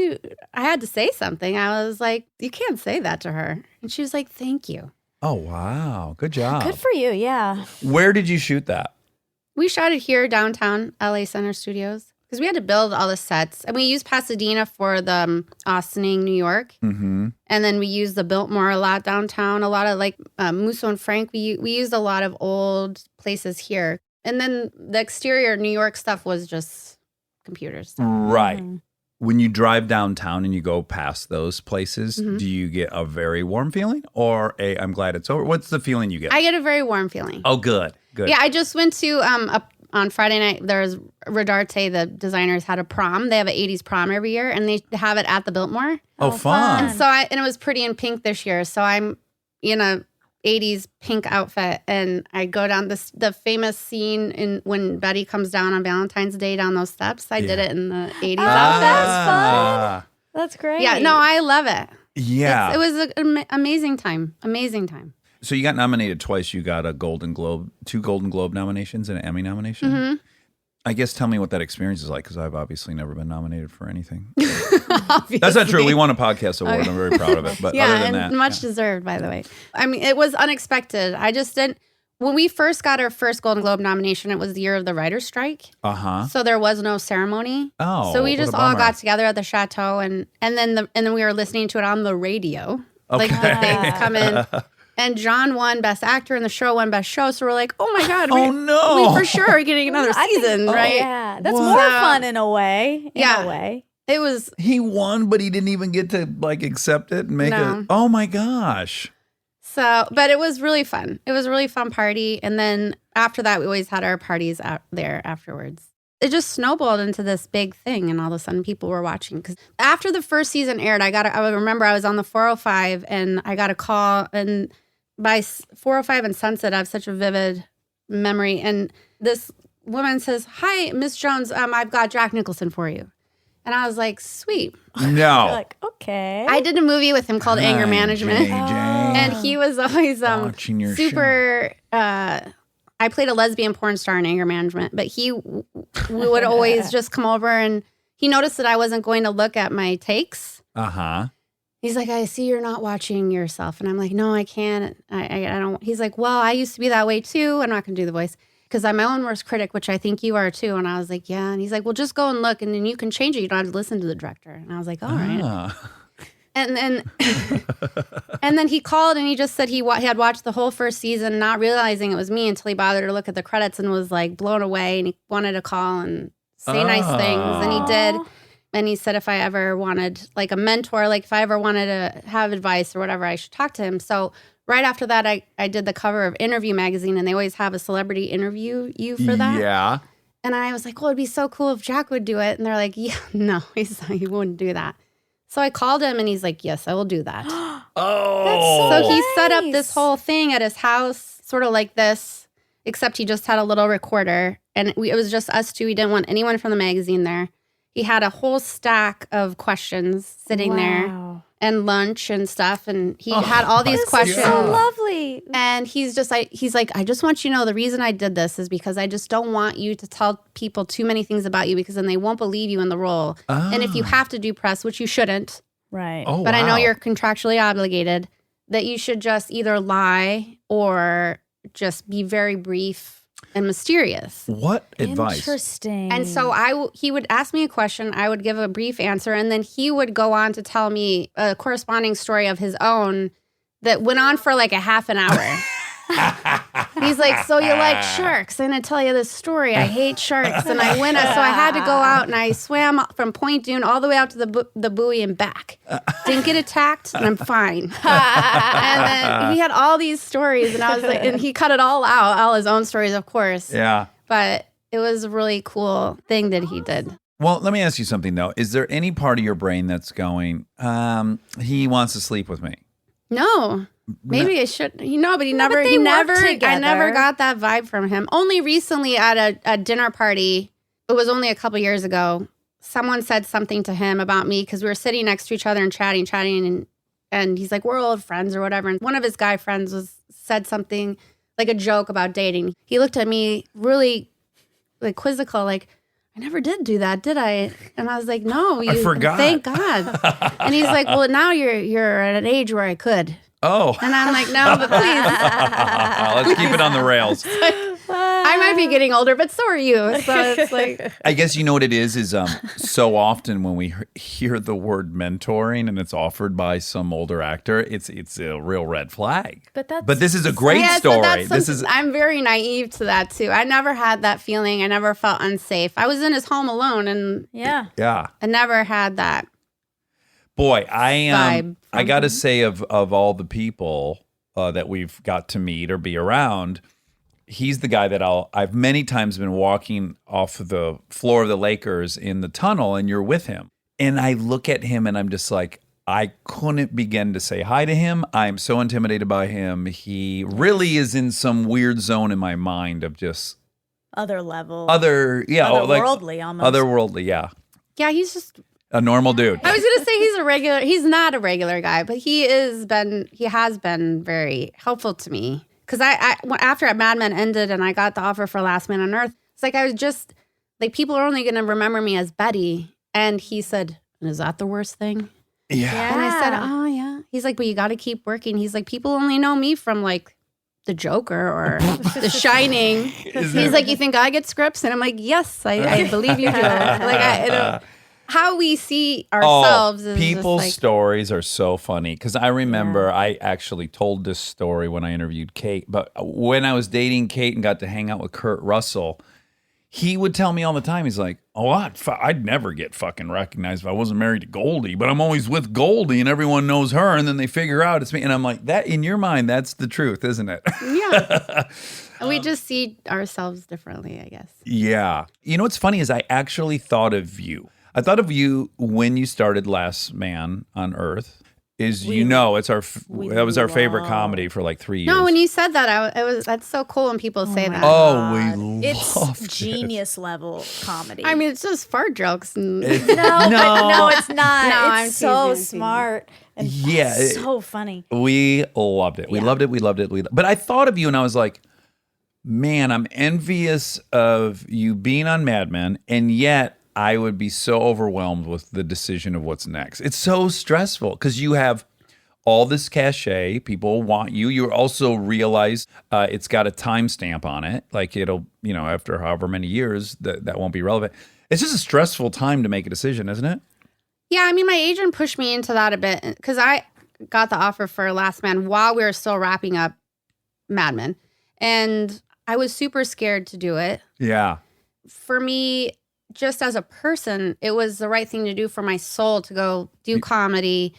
I had to say something. I was like, "You can't say that to her." And she was like, "Thank you." Oh, wow. Good job. Good for you. Yeah. Where did you shoot that? We shot it here downtown LA Center Studios because we had to build all the sets. And we used Pasadena for the Austining, New York. Mm-hmm. And then we used the Biltmore a lot downtown. A lot of like Musso and Frank. We used a lot of old places here. And then the exterior New York stuff was just computers. Right. Mhm. When you drive downtown and you go past those places, Mhm. do you get a very warm feeling or I'm glad it's over? What's the feeling you get? I get a very warm feeling. Oh, good. Good. Yeah, I just went to on Friday night. There's Rodarte, the designers had a prom. They have an 80s prom every year, and they have it at the Biltmore. Oh, fun. And so and it was pretty in pink this year. So I'm in a 80s pink outfit, and I go down the famous scene in when Betty comes down on Valentine's Day down those steps. I did Yeah. it in the 80s Oh, outfit. that's Ah. That's great. Yeah, no, I love it. Yeah. It was an amazing time. Amazing time. So you got nominated twice. You got a Golden Globe, 2 Golden Globe nominations and an Emmy nomination. Mm-hmm. I guess tell me what that experience is like because I've obviously never been nominated for anything. That's not true. We won a podcast award. I'm very proud of it. But Yeah, other than and that, much deserved, by the way. I mean, it was unexpected. I just didn't. When we first got our first Golden Globe nomination, it was the year of the writer's strike. So there was no ceremony. Oh, so we what a just all bummer. got together at the chateau, and then we were listening to it on the radio. Like the Okay. things come in. And John won Best Actor, and the show won Best Show. So we're like, oh my God. Oh, no. We for sure are getting another I think- season, oh, right? Yeah. That's What? more fun in a way. In Yeah. a way. It was, He won, but he didn't even get to like accept it and make No. it. Oh my gosh. but it was really fun. It was a really fun party. And then after that, we always had our parties out there afterwards. It just snowballed into this big thing, and all of a sudden people were watching. Because after the first season aired, I remember I was on the 405 and I got a call, and by 405 and Sunset, I have such a vivid memory. And this woman says, "Hi, Miss Jones, I've got Jack Nicholson for you." And I was like, "Sweet." No. You're like, okay. I did a movie with him called Anger Hi, Management. JJ. And he was always Watching your super. I played a lesbian porn star in Anger Management, but we would always just come over, and he noticed that I wasn't going to look at my takes. Uh-huh. He's like, "I see you're not watching yourself," and I'm like, "No, I can't. I don't." He's like, "Well, I used to be that way too. I'm not going to do the voice because I'm my own worst critic, which I think you are too." And I was like, "Yeah." And he's like, "Well, just go and look, and then you can change it. You don't have to listen to the director." And I was like, "All right." Ah. And then, and then he called and he just said he had watched the whole first season, not realizing it was me until he bothered to look at the credits and was like blown away. And he wanted to call and say nice things, and he did. And he said if I ever wanted like a mentor, like if I ever wanted to have advice or whatever, I should talk to him. So right after that, I did the cover of Interview magazine, and they always have a celebrity interview you for that. Yeah. And I was like, well, it'd be so cool if Jack would do it. And they're like, yeah, no, he wouldn't do that. So I called him, and he's like, yes, I will do that. Oh. So he set up nice. this whole thing at his house, sort of like this, except he just had a little recorder. And it was just us two. He didn't want anyone from the magazine there. He had a whole stack of questions sitting there, Wow. and lunch and stuff. And he had all these This is questions. so lovely. And he's like, I just want you to know the reason I did this is because I just don't want you to tell people too many things about you, because then they won't believe you in the role. And if you have to do press, which you shouldn't, Right. Oh, but I know wow. you're contractually obligated, that you should just either lie or just be very brief and mysterious. What advice? Interesting. And so he would ask me a question, I would give a brief answer, and then he would go on to tell me a corresponding story of his own that went on for like a half an hour. He's like, so you like sharks? I'm going to tell you this story. I hate sharks. And I went, so I had to go out and I swam from Point Dune all the way out to the buoy and back. Didn't get attacked, and I'm fine. And then he had all these stories, and I was like, and he cut it all out, all his own stories, of course. Yeah. But it was a really cool thing that he did. Well, let me ask you something though. Is there any part of your brain that's going, he wants to sleep with me? No. Maybe I should. But he never. but they He work never. I together. never got that vibe from him. Only recently at a dinner party. It was only a couple years ago. Someone said something to him about me because we were sitting next to each other and chatting, and he's like, "We're old friends" or whatever. And one of his guy friends said something like a joke about dating. He looked at me really like quizzical, like, "I never did do that, did I?" And I was like, "No, you forgot. Thank God." And he's like, "Well, now you're at an age where I could." Oh. And I'm like, "No, but please." Let's keep it on the rails. I might be getting older, but so are you. So it's like, I guess you know what it is so often when we hear the word mentoring and it's offered by some older actor, it's a real red flag. But this is a great yes, story. but This is I'm very naive to that too. I never had that feeling. I never felt unsafe. I was in his home alone, and yeah. I never had that. Boy, I vibe I from got to him. say of all the people that we've got to meet or be around, he's the guy that I've many times been walking off of the floor of the Lakers in the tunnel and you're with him. And I look at him and I'm just like, I couldn't begin to say hi to him. I'm so intimidated by him. He really is in some weird zone in my mind of just Other level. otherworldly almost. Otherworldly, yeah. Yeah, he's just. A normal dude. I was gonna say he's a regular. He's not a regular guy, but he has been very helpful to me. Because after Mad Men ended and I got the offer for Last Man on Earth, it's like I was just like, people are only gonna remember me as Betty. And he said, "Is that the worst thing?" Yeah. And I said, "Oh yeah." He's like, "But you got to keep working." He's like, "People only know me from like The Joker or The Shining." He's like, "You think I get scripts?" And I'm like, "Yes, I believe you do." Like how we see ourselves is people's just like, stories are so funny because I remember I actually told this story when I interviewed Kate, but when I was dating Kate and got to hang out with Kurt Russell, he would tell me all the time, he's like, "Oh, I'd never get fucking recognized if I wasn't married to Goldie, but I'm always with Goldie and everyone knows her and then they figure out it's me." And I'm like, that in your mind, that's the truth, isn't it? yeah. We just see ourselves differently, I guess. Yeah. You know what's funny is I actually thought of you. I thought of you when you started Last Man on Earth. It's that was our favorite comedy for like 3 years. No, when you said that, that's so cool when people say that. Oh, we It's loved genius level comedy. I mean, it's just fart jokes. And no, it's not. No, I'm it's so teasing. smart and Yeah, so funny. We loved it. We loved it. But I thought of you and I was like, man, I'm envious of you being on Mad Men, and yet I would be so overwhelmed with the decision of what's next. It's so stressful because you have all this cachet. People want you. You also realize it's got a timestamp on it. Like it'll, after however many years, that won't be relevant. It's just a stressful time to make a decision, isn't it? yeah, I mean, my agent pushed me into that a bit because I got the offer for Last Man while we were still wrapping up Mad Men. And I was super scared to do it. Yeah. For me, just as a person, it was the right thing to do for my soul to go do comedy,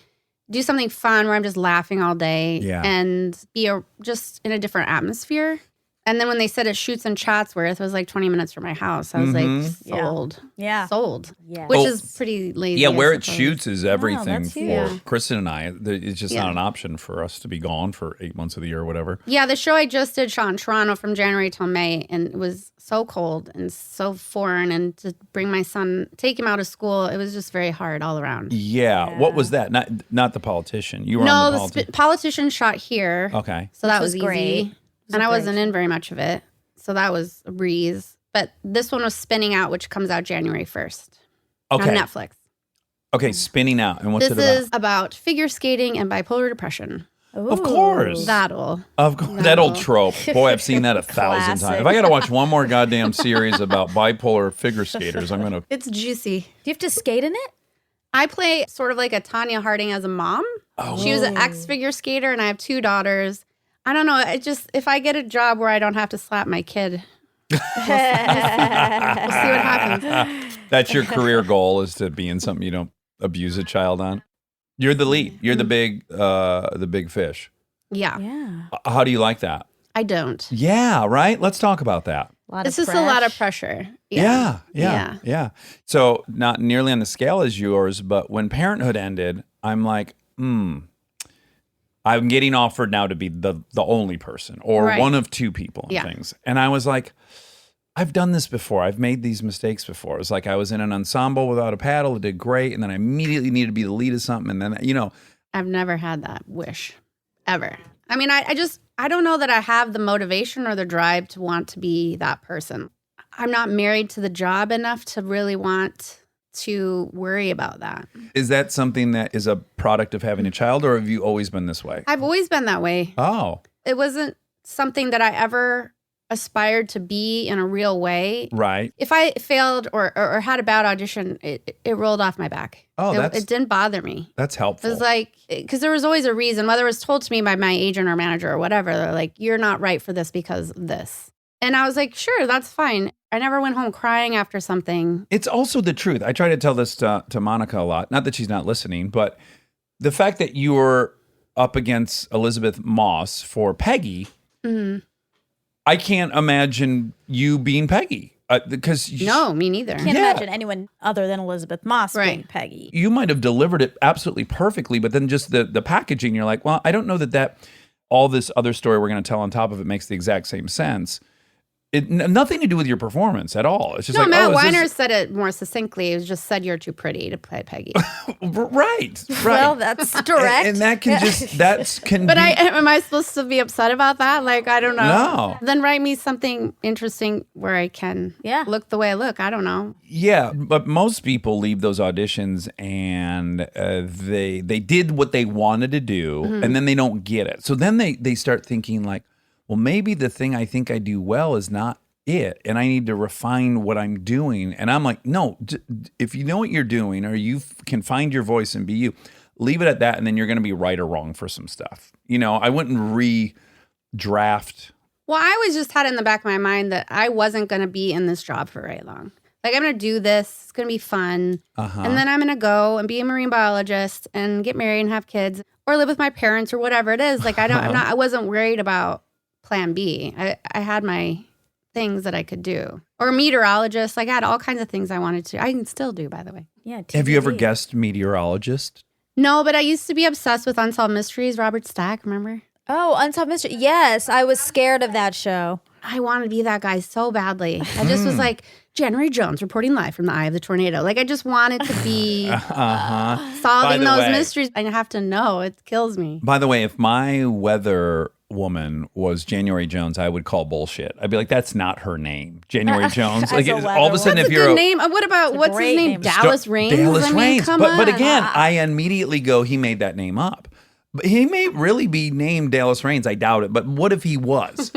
do something fun where I'm just laughing all day and be just in a different atmosphere. And then when they said it shoots in Chatsworth, it was like 20 minutes from my house. I was like, sold. Yeah. Sold. Yeah. Which is pretty lazy. Yeah, I where it suppose. shoots is everything that's for huge. Kristen and I. It's just not an option for us to be gone for 8 months of the year or whatever. Yeah, the show I just did shot in Toronto from January till May, and it was so cold and so foreign. And to bring my son, take him out of school, it was just very hard all around. Yeah. What was that? Not the politician. You were No, on the the politician. politician shot here. Okay. So that Which was was easy. great. And I wasn't in very much of it. So that was a breeze. But this one was Spinning Out, which comes out January 1st on Okay. Netflix. Okay. Spinning Out. And what's This it about? is about figure skating and bipolar depression. Of course. That'll. Of course. That old trope. Boy, I've seen that 1,000 times. Classic. If I got to watch one more goddamn series about bipolar figure skaters, I'm going to. It's juicy. Do you have to skate in it? I play sort of like a Tanya Harding as a mom. She was an ex-figure skater, and I have 2 daughters. I don't know. If I get a job where I don't have to slap my kid, we'll see what happens. That's your career goal, is to be in something you don't abuse a child on. You're the lead. You're the big fish. Yeah, Yeah. How do you like that? I don't. Yeah, right? Let's talk about that. It's just a lot of pressure. Yeah. So not nearly on the scale as yours, but when Parenthood ended, I'm like, I'm getting offered now to be the only person or Right. one of two people and Yeah. things. And I was like, I've done this before. I've made these mistakes before. It was like I was in an ensemble without a paddle. It did great. And then I immediately needed to be the lead of something. And then, I've never had that wish ever. I mean, I don't know that I have the motivation or the drive to want to be that person. I'm not married to the job enough to really want to worry about that. is that something that is a product of having a child, or have you always been this way? I've always been that way. Oh, It wasn't something that I ever aspired to be in a real way. right. If I failed or had a bad audition, it rolled off my back. Oh, it didn't bother me. That's It helpful. was like, because there was always a reason, whether it was told to me by my agent or manager or whatever, they're like, you're not right for this because of this. And I was like, sure, that's fine. I never went home crying after something. It's also the truth. I try to tell this to Monica a lot. Not that she's not listening, but the fact that you were up against Elizabeth Moss for Peggy, Mhm. I can't imagine you being Peggy because No, me neither. Can't Yeah. imagine anyone other than Elizabeth Moss being Right. Peggy. you might have delivered it absolutely perfectly, but then just the packaging, you're like, well, I don't know that all this other story we're going to tell on top of it makes the exact same sense. Nothing to do with your performance at all. It's just No, like, Matt oh, Weiner is said it more succinctly. It was just said you're too pretty to play Peggy. this, right. Well, that's direct. And that can just can But be, am I supposed to be upset about that? Like, I don't know. No. Then write me something interesting where I can look the way I look. I don't know. Yeah, but most people leave those auditions and they did what they wanted to do, and then they don't get it. So then they start thinking like, well, maybe the thing I think I do well is not it, and I need to refine what I'm doing. And I'm like, no, if you know what you're doing or you can find your voice and be you, leave it at that, and then you're going to be right or wrong for some stuff. I wouldn't redraft. Well, I always just had in the back of my mind that I wasn't going to be in this job for very long. Like, I'm going to do this. It's going to be fun. And then I'm going to go and be a marine biologist and get married and have kids or live with my parents or whatever it is. Like, I wasn't worried about plan B. I had my things that I could do. Or a meteorologist. Like, I had all kinds of things I wanted to. I can still do, by the way. Yeah. Have you ever TBD. guessed meteorologist? No, but I used to be obsessed with Unsolved Mysteries. Robert Stack, remember? Oh, Unsolved Mystery. Yes, I was scared of that show. I wanted to be that guy so badly. I just was like, January Jones reporting live from the eye of the tornado. Like, I just wanted to be solving the those way- mysteries. I have to know. It kills me. By the way, if my weather woman was January Jones, I would call bullshit. I'd be like, that's not her name, January Jones. As Like a all of a sudden, That's if a you're good name. What about, what's his great name? name. Dallas Raines? Dallas I mean, Raines. come But on. again, I immediately go, he made that name up. But he may really be named Dallas Raines. I doubt it. But what if he was?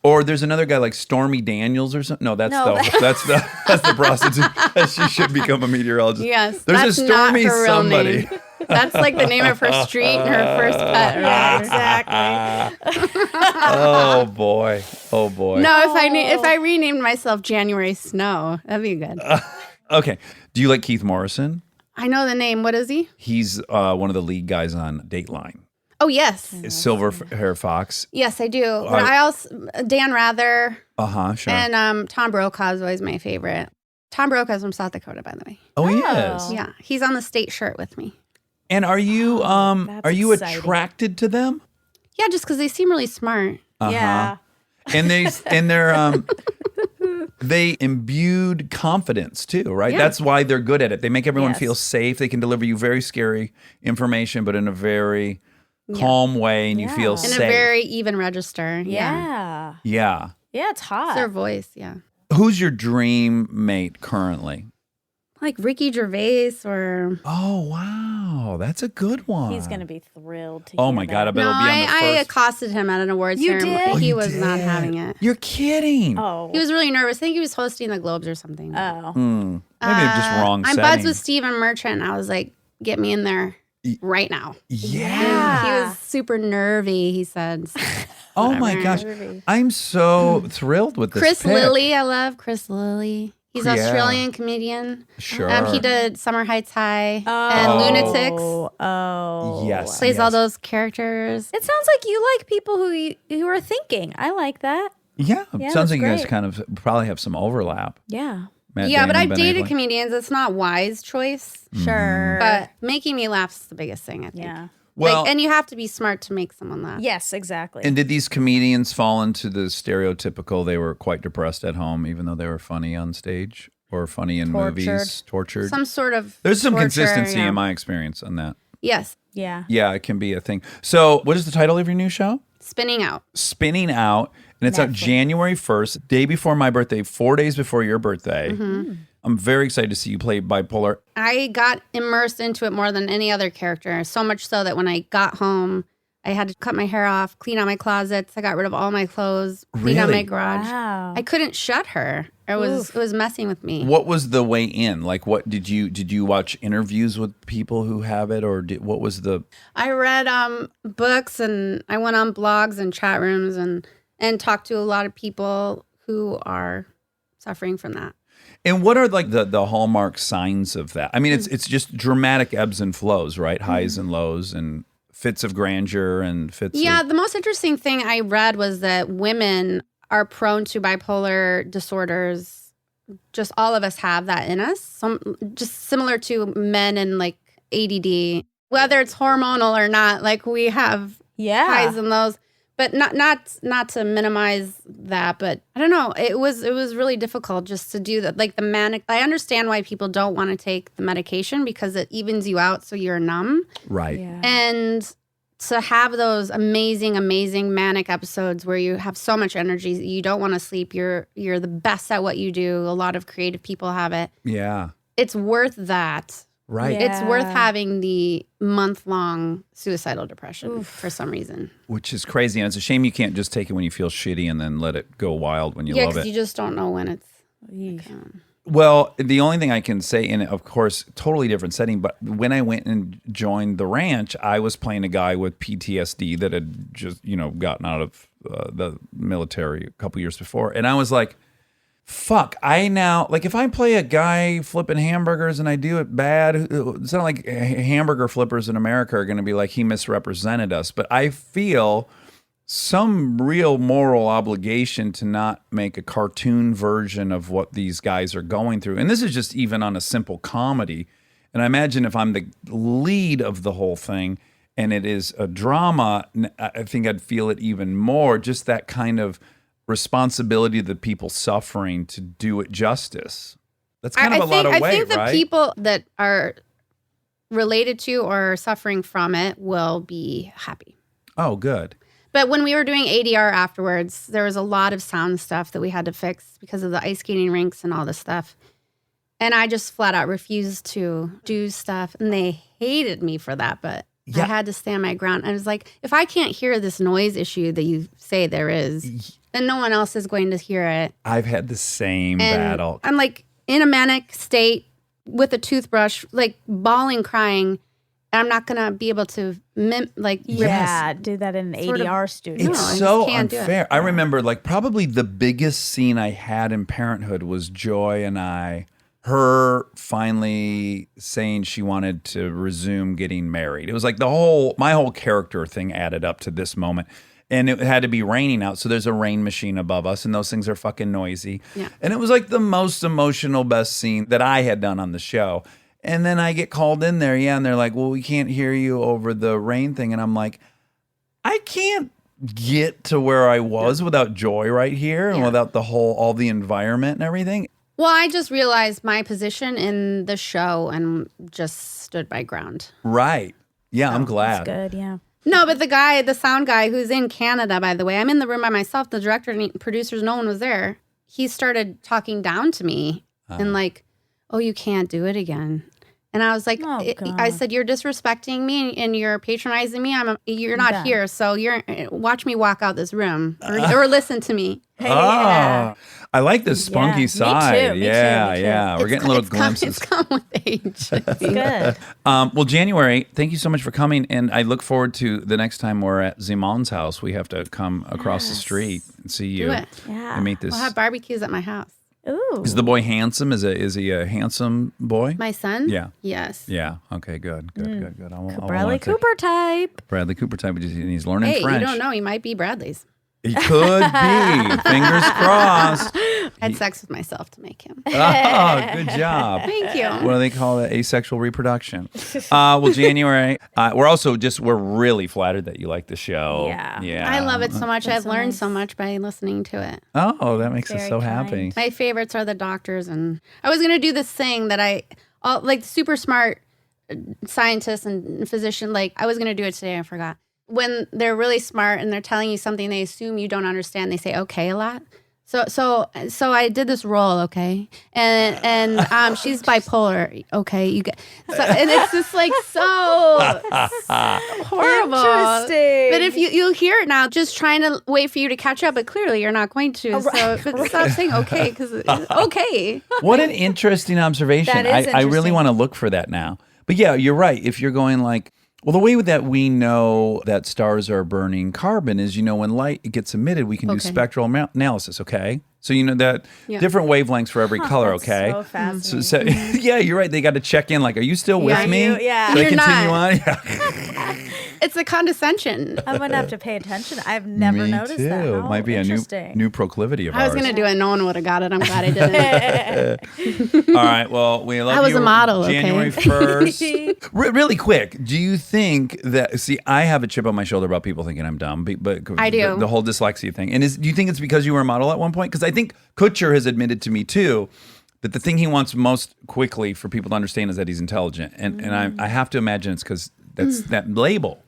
Or there's another guy like Stormy Daniels or something. No, that's the prostitute. She should become a meteorologist. Yes, there's that's a Stormy not her real somebody. name. That's like the name of her street and her first pet. Yeah, Right? exactly. Oh boy. Oh boy. No, if I renamed myself January Snow, that'd be good. Okay. Do you like Keith Morrison? I know the name. What is he? He's one of the lead guys on Dateline. Oh, yes. Silver Hair Fox. Yes, I do. But I also, Dan Rather Sure. and Tom Brokaw is always my favorite. Tom Brokaw is from South Dakota, by the way. Oh, he is. Yeah, he's on the state shirt with me. And are you that's exciting. attracted to them? Yeah, just because they seem really smart. Yeah. And they're they imbued confidence too, right? Yeah. That's why they're good at it. They make everyone Yes. feel safe. They can deliver you very scary information, but in a very calm way, and you feel In safe. a very even register. Yeah. yeah. Yeah, it's hot. It's their voice, yeah. Who's your dream mate currently? Like Ricky Gervais or... Oh wow, that's a good one. He's going to be thrilled to Oh hear my that. God, I bet No, it'll be on the I first. accosted him at an awards You ceremony. did? Oh, He you was not did? having it. You're kidding. Oh. He was really nervous. I think he was hosting the Globes or something. Oh. Maybe just wrong I'm setting. buds with Stephen Merchant. I was like, get me in there right now. Yeah. He was super nervy, he said. Oh my gosh. I'm so thrilled with this Chris pick. Lilly, I love Chris Lilly. He's an Yeah. Australian comedian. Sure. He did Summer Heights High and Lunatics. Oh. Yes. Plays all yes. those characters. It sounds like you like people who are thinking. I like that. Yeah. Yeah, Sounds that's like you guys great. kind of probably have some overlap. Yeah. Matt Yeah, but Damon, I've Ben dated Affleck. comedians. It's not wise choice. Mm-hmm. Sure. But making me laugh is the biggest thing, I think. yeah. Well, and you have to be smart to make someone laugh. Yes, exactly. and did these comedians fall into the stereotypical they were quite depressed at home, even though they were funny on stage or funny in movies? Tortured. Some sort of There's some torture, consistency yeah. in my experience on that. Yes. yeah. Yeah, it can be a thing. So, what is the title of your new show? Spinning out. Spinning Out, and it's out January 1st, day before my birthday, 4 days before your birthday. I'm very excited to see you play bipolar. I got immersed into it more than any other character, so much so that when I got home, I had to cut my hair off, clean out my closets. I got rid of all my clothes, clean out Really? my garage. Wow. I couldn't shut her. It was messing with me. What was the way in? Like, what did you watch interviews with people who have it, or what was the? I read books and I went on blogs and chat rooms and talked to a lot of people who are suffering from that. And what are like the hallmark signs of that? I mean, it's just dramatic ebbs and flows, right? Highs and lows, and fits of grandeur and fits. Yeah, of, the most interesting thing I read was that women are prone to bipolar disorders. Just all of us have that in us. Just similar to men and like ADD, whether it's hormonal or not. Like we have highs and lows, but not to minimize that. But I don't know. It was really difficult just to do that. Like the manic. I understand why people don't want to take the medication because it evens you out, so you're numb. right. Yeah. And to have those amazing manic episodes where you have so much energy, you don't want to sleep. You're the best at what you do. A lot of creative people have it. Yeah. It's worth that. Right. Yeah. It's worth having the month-long suicidal depression for some reason. Which is crazy, and it's a shame you can't just take it when you feel shitty and then let it go wild when you Yeah, love because it. you just don't know when it's. Well, the only thing I can say, and of course, totally different setting, but when I went and joined the ranch, I was playing a guy with PTSD that had just, gotten out of the military a couple years before. And I was like, fuck, if I play a guy flipping hamburgers and I do it bad, it's not like hamburger flippers in America are going to be like, he misrepresented us. But I feel some real moral obligation to not make a cartoon version of what these guys are going through. And this is just even on a simple comedy. And I imagine if I'm the lead of the whole thing and it is a drama, I think I'd feel it even more, just that kind of responsibility of the people suffering to do it justice. That's kind of a lot of weight, I think the right? people that are related to or are suffering from it will be happy. Oh, good. But when we were doing ADR afterwards, there was a lot of sound stuff that we had to fix because of the ice skating rinks and all this stuff. And I just flat out refused to do stuff. And they hated me for that. But I had to stand my ground. I was like, if I can't hear this noise issue that you say there is, then no one else is going to hear it. I've had the same And battle. I'm like in a manic state with a toothbrush, like bawling, crying. I'm not going to be able to do that in an Sort of- ADR studio. No, It's I just so can't do it. unfair. I remember probably the biggest scene I had in Parenthood was Joy and her finally saying she wanted to resume getting married. It was like my whole character thing added up to this moment. And it had to be raining out. So there's a rain machine above us and those things are fucking noisy. Yeah. And it was like the most emotional, best scene that I had done on the show. And then I get called in there, and they're like, well, we can't hear you over the rain thing. And I'm like, I can't get to where I was without Joy right here and without all the environment and everything. Well, I just realized my position in the show and just stood my ground. Right. Yeah, I'm glad. That's good, yeah. No, but the sound guy who's in Canada, by the way, I'm in the room by myself. The director and producers, no one was there. He started talking down to me and like, oh, you can't do it again. And I was like, I said, you're disrespecting me and you're patronizing me. You're not here. So watch me walk out this room or listen to me. I like the spunky Me side. too, me yeah, too. yeah. We're getting little glimpses. It's come with age. It's good. Well, January, thank you so much for coming. And I look forward to the next time we're at Zimon's house. We have to come across the street and see you Do it. and meet this. We'll have barbecues at my house. Ooh. Is the boy handsome? Is he a handsome boy? My son? Yeah. Yes. Yeah. Okay. Good. I won't Bradley want to- Cooper type. Bradley Cooper type, and he's learning Hey, French. you don't know. He might be Bradley's. He could be. Fingers crossed. I had sex with myself to make him. Oh, good job. Thank you. What do they call it? Asexual reproduction. Well, January. We're really flattered that you like the show. Yeah. I love it so much. That's I've so learned nice. so much by listening to it. Oh, that makes us Very so kind. happy. My favorites are the doctors, and I was gonna do this thing that like super smart scientists and physician. Like I was gonna do it today, I forgot. When they're really smart and they're telling you something they assume you don't understand, they say okay a lot. So I did this role, okay, and she's bipolar, okay. And it's just like so horrible. Interesting. But if you'll hear it now, just trying to wait for you to catch up, but clearly you're not going to. So but stop saying okay because okay. What an interesting observation. That is I really interesting. want to look for that now. But yeah, you're right. If you're going like, well, the way that we know that stars are burning carbon is, when light gets emitted, we can do Okay. spectral analysis, okay? So you know that different wavelengths for every color, That's okay? so fascinating. So yeah, you're right. They got to check in like, are you still with Yeah, me? yeah. Should I You're continue not. on? Yeah. It's a condescension. I'm gonna have to pay attention. I've never Me noticed too. that. Oh, Might be a interesting. new proclivity of I was ours. gonna do it. No one would have got it. I'm glad I didn't. All right. Well, we love I was you. a model, okay? January 1st. Really quick, do you think that, see, I have a chip on my shoulder about people thinking I'm dumb, but I do. The whole dyslexia thing. And do you think it's because you were a model at one point? Because I think Kutcher has admitted to me too that the thing he wants most quickly for people to understand is that he's intelligent. And I have to imagine it's because that's that label.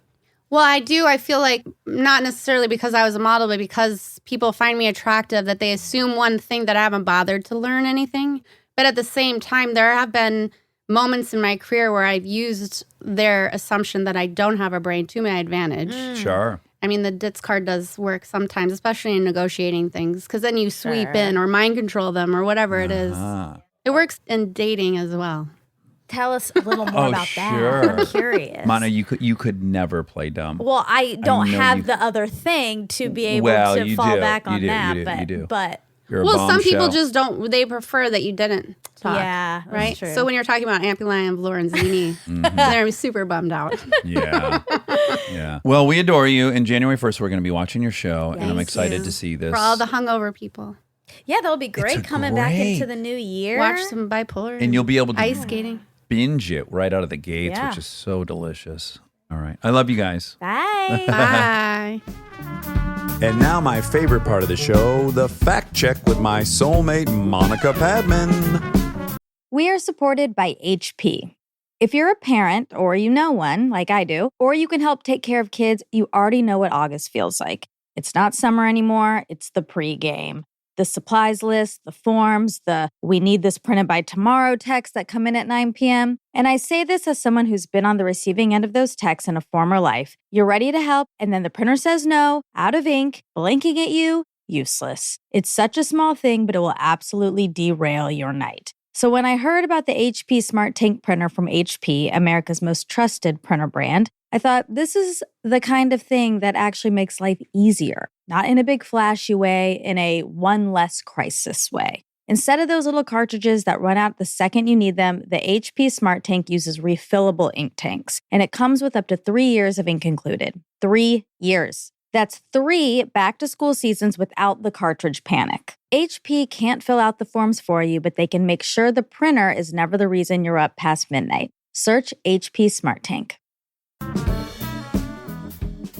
Well, I do. I feel like not necessarily because I was a model, but because people find me attractive, that they assume one thing that I haven't bothered to learn anything. But at the same time, there have been moments in my career where I've used their assumption that I don't have a brain to my advantage. Sure. I mean, the DITS card does work sometimes, especially in negotiating things, because then you sweep in or mind control them or whatever it is. It works in dating as well. Tell us a little more about sure. that. I'm curious. Mana, you could never play dumb. Well, I don't know have you- the other thing to be able Well, to you fall do. back You on do. that. You do. But You do. but You're a Well, some people bombshell. just don't. They prefer that you didn't talk. yeah, that's Right? true. So when you're talking about Ampuline and Lorenzini, they're super bummed out. Yeah. Yeah. Well, we adore you. And January 1st, we're going to be watching your show. and I'm Thank excited you. to see this. For all the hungover people. yeah, that'll be great coming back into the new year. Watch some bipolar. And you'll be able to ice skating. binge it right out of the gates, Yeah. which is so delicious. All right. I love you guys. Bye. Bye. And now my favorite part of the show, the fact check with my soulmate, Monica Padman. We are supported by HP. If you're a parent or you know one, like I do, or you can help take care of kids, you already know what August feels like. It's not summer anymore, it's the pregame. The supplies list, the forms, the "we need this printed by tomorrow" texts that come in at 9 p.m. And I say this as someone who's been on the receiving end of those texts in a former life. You're ready to help, and then the printer says no, out of ink, blinking at you, useless. It's such a small thing, but it will absolutely derail your night. So when I heard about the HP Smart Tank printer from HP, America's most trusted printer brand, I thought this is the kind of thing that actually makes life easier, not in a big flashy way, in a one less crisis way. Instead of those little cartridges that run out the second you need them, the HP Smart Tank uses refillable ink tanks, and it comes with up to 3 years of ink included. 3 years. That's 3 back-to-school seasons without the cartridge panic. HP can't fill out the forms for you, but they can make sure the printer is never the reason you're up past midnight. Search HP Smart Tank.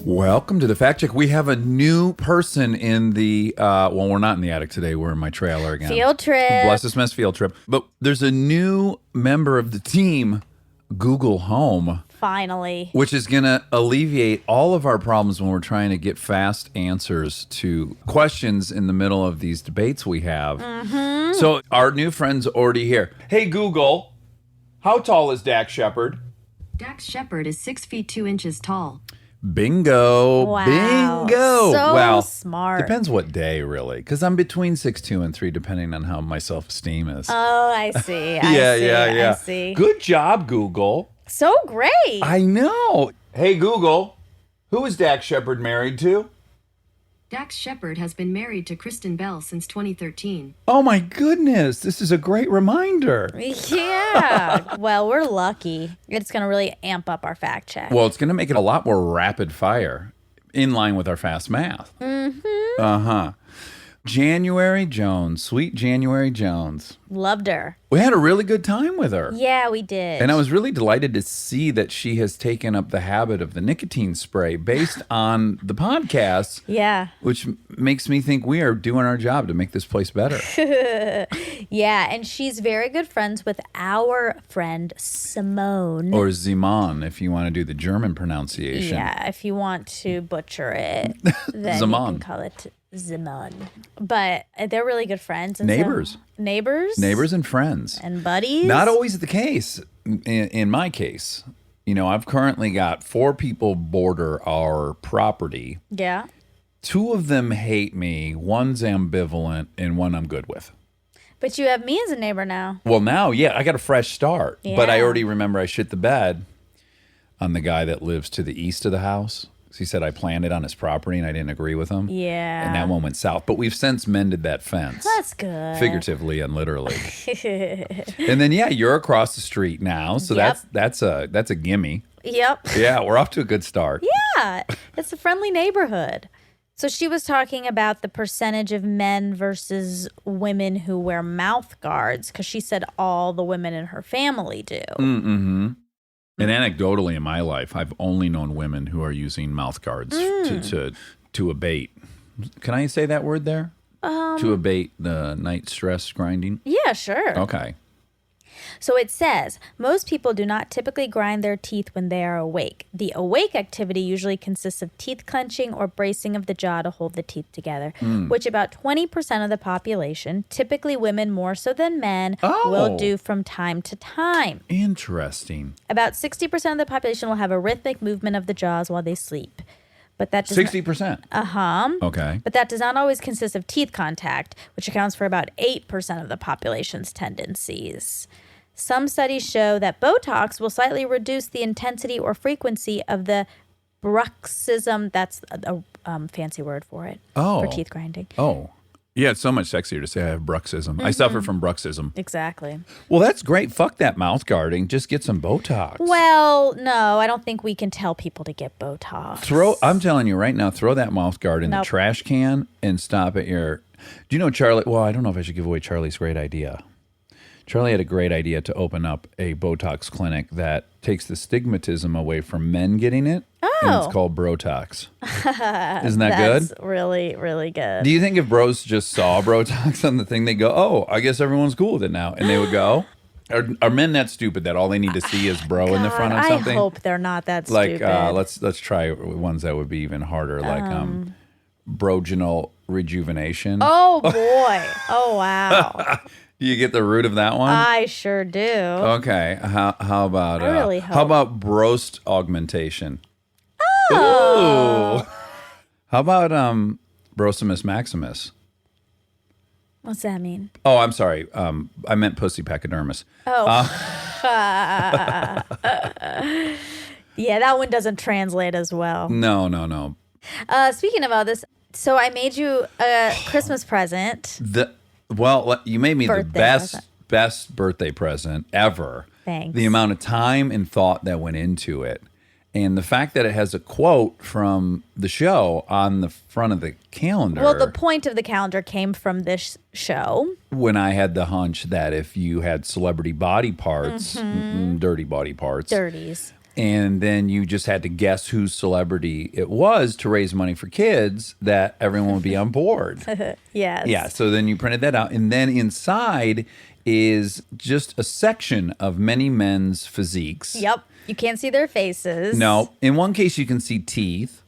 Welcome to the fact check. We have a new person in the, well, we're not in the attic today. We're in my trailer again. Field trip. Bless this mess field trip. But there's a new member of the team, Google Home, Finally. which is going to alleviate all of our problems when we're trying to get fast answers to questions in the middle of these debates we have. So our new friend's already here. Hey, Google, how tall is Dak Shepard? Dax Shepard is 6 feet 2 inches tall. Bingo. Wow. Bingo. So well, smart. depends what day, really, because I'm between 6'2" and 3, depending on how my self-esteem is. Oh, I see. yeah. I see. Good job, Google. So great. I know. Hey, Google, who is Dak Shepard married to? Dax Shepard has been married to Kristen Bell since 2013. Oh, my goodness. This is a great reminder. Yeah. Well, we're lucky. It's going to really amp up our fact check. Well, it's going to make it a lot more rapid fire, in line with our fast math. Uh-huh. January Jones, sweet January Jones. Loved her. We had a really good time with her. Yeah, we did. And I was really delighted to see that she has taken up the habit of the nicotine spray based on the podcast. Yeah. Which makes me think we are doing our job to make this place better. Yeah, and she's very good friends with our friend Simone. Or Simon, if you want to do the German pronunciation. Yeah, if you want to butcher it, then you Simone. can call it Simone. But they're really good friends. And Neighbors. Neighbors And friends. and buddies. Not always the case. In my case, I've currently got 4 people border our property. Yeah. 2 of them hate me, one's ambivalent, and one I'm good with. But you have me as a neighbor now. Well, now, yeah, I got a fresh start. But I Yeah. already remember I shit the bed on the guy that lives to the east of the house. He said I planted on his property and I didn't agree with him. Yeah. And that one went south. But we've since mended that fence. That's good. Figuratively and literally. And then, yeah, you're across the street now. So Yep. that's a gimme. Yep. Yeah, we're off to a good start. Yeah. It's a friendly neighborhood. So she was talking about the percentage of men versus women who wear mouth guards because she said all the women in her family do. Mm-hmm. And anecdotally in my life, I've only known women who are using mouth guards to abate. Can I say that word there? To abate the night stress grinding? Yeah, sure. Okay. So it says, most people do not typically grind their teeth when they are awake. The awake activity usually consists of teeth clenching or bracing of the jaw to hold the teeth together, which about 20% of the population, typically women more so than men, will do from time to time. Interesting. About 60% of the population will have a rhythmic movement of the jaws while they sleep. But that does 60%. Okay. But that does not always consist of teeth contact, which accounts for about 8% of the population's tendencies. Some studies show that Botox will slightly reduce the intensity or frequency of the bruxism. That's a fancy word for it, for teeth grinding. Oh. Yeah, it's so much sexier to say I have bruxism. I suffer from bruxism. Exactly. Well, that's great. Fuck that mouth guarding. Just get some Botox. Well, no, I don't think we can tell people to get Botox. I'm telling you right now, throw that mouth guard in the Nope. trash can and stop at your... Do you know Charlie? Well, I don't know if I should give away Charlie's great idea. Charlie had a great idea to open up a Botox clinic that takes the stigmatism away from men getting it. And it's called Brotox. Isn't that good? That's really, really good. Do you think if bros just saw Brotox on the thing, they go, oh, I guess everyone's cool with it now. And they would go? Are men that stupid that all they need to see is bro in the front of something? I hope they're not that Like, stupid. let's try ones that would be even harder, like broginal rejuvenation. Oh, boy. Oh, wow. Do you get the root of that one? I sure do. Okay. How about I really hope. how about brost augmentation? Oh. Ooh. How about Brosimus Maximus? What's that mean? Oh, I'm sorry. I meant pussy pachydermis. Yeah, that one doesn't translate as well. No. Speaking of all this, so I made you a Christmas present. You made me the Birthday best birthday present ever. Thanks. The amount of time and thought that went into it. And the fact that it has a quote from the show on the front of the calendar. Well, the point of the calendar came from this show. When I had the hunch that if you had celebrity body parts, dirty body parts, Dirties. and then you just had to guess whose celebrity it was to raise money for kids, that everyone would be on board. Yes. Yeah, so then you printed that out. And then inside is just a section of many men's physiques. Yep. You can't see their faces. No. In one case, you can see teeth.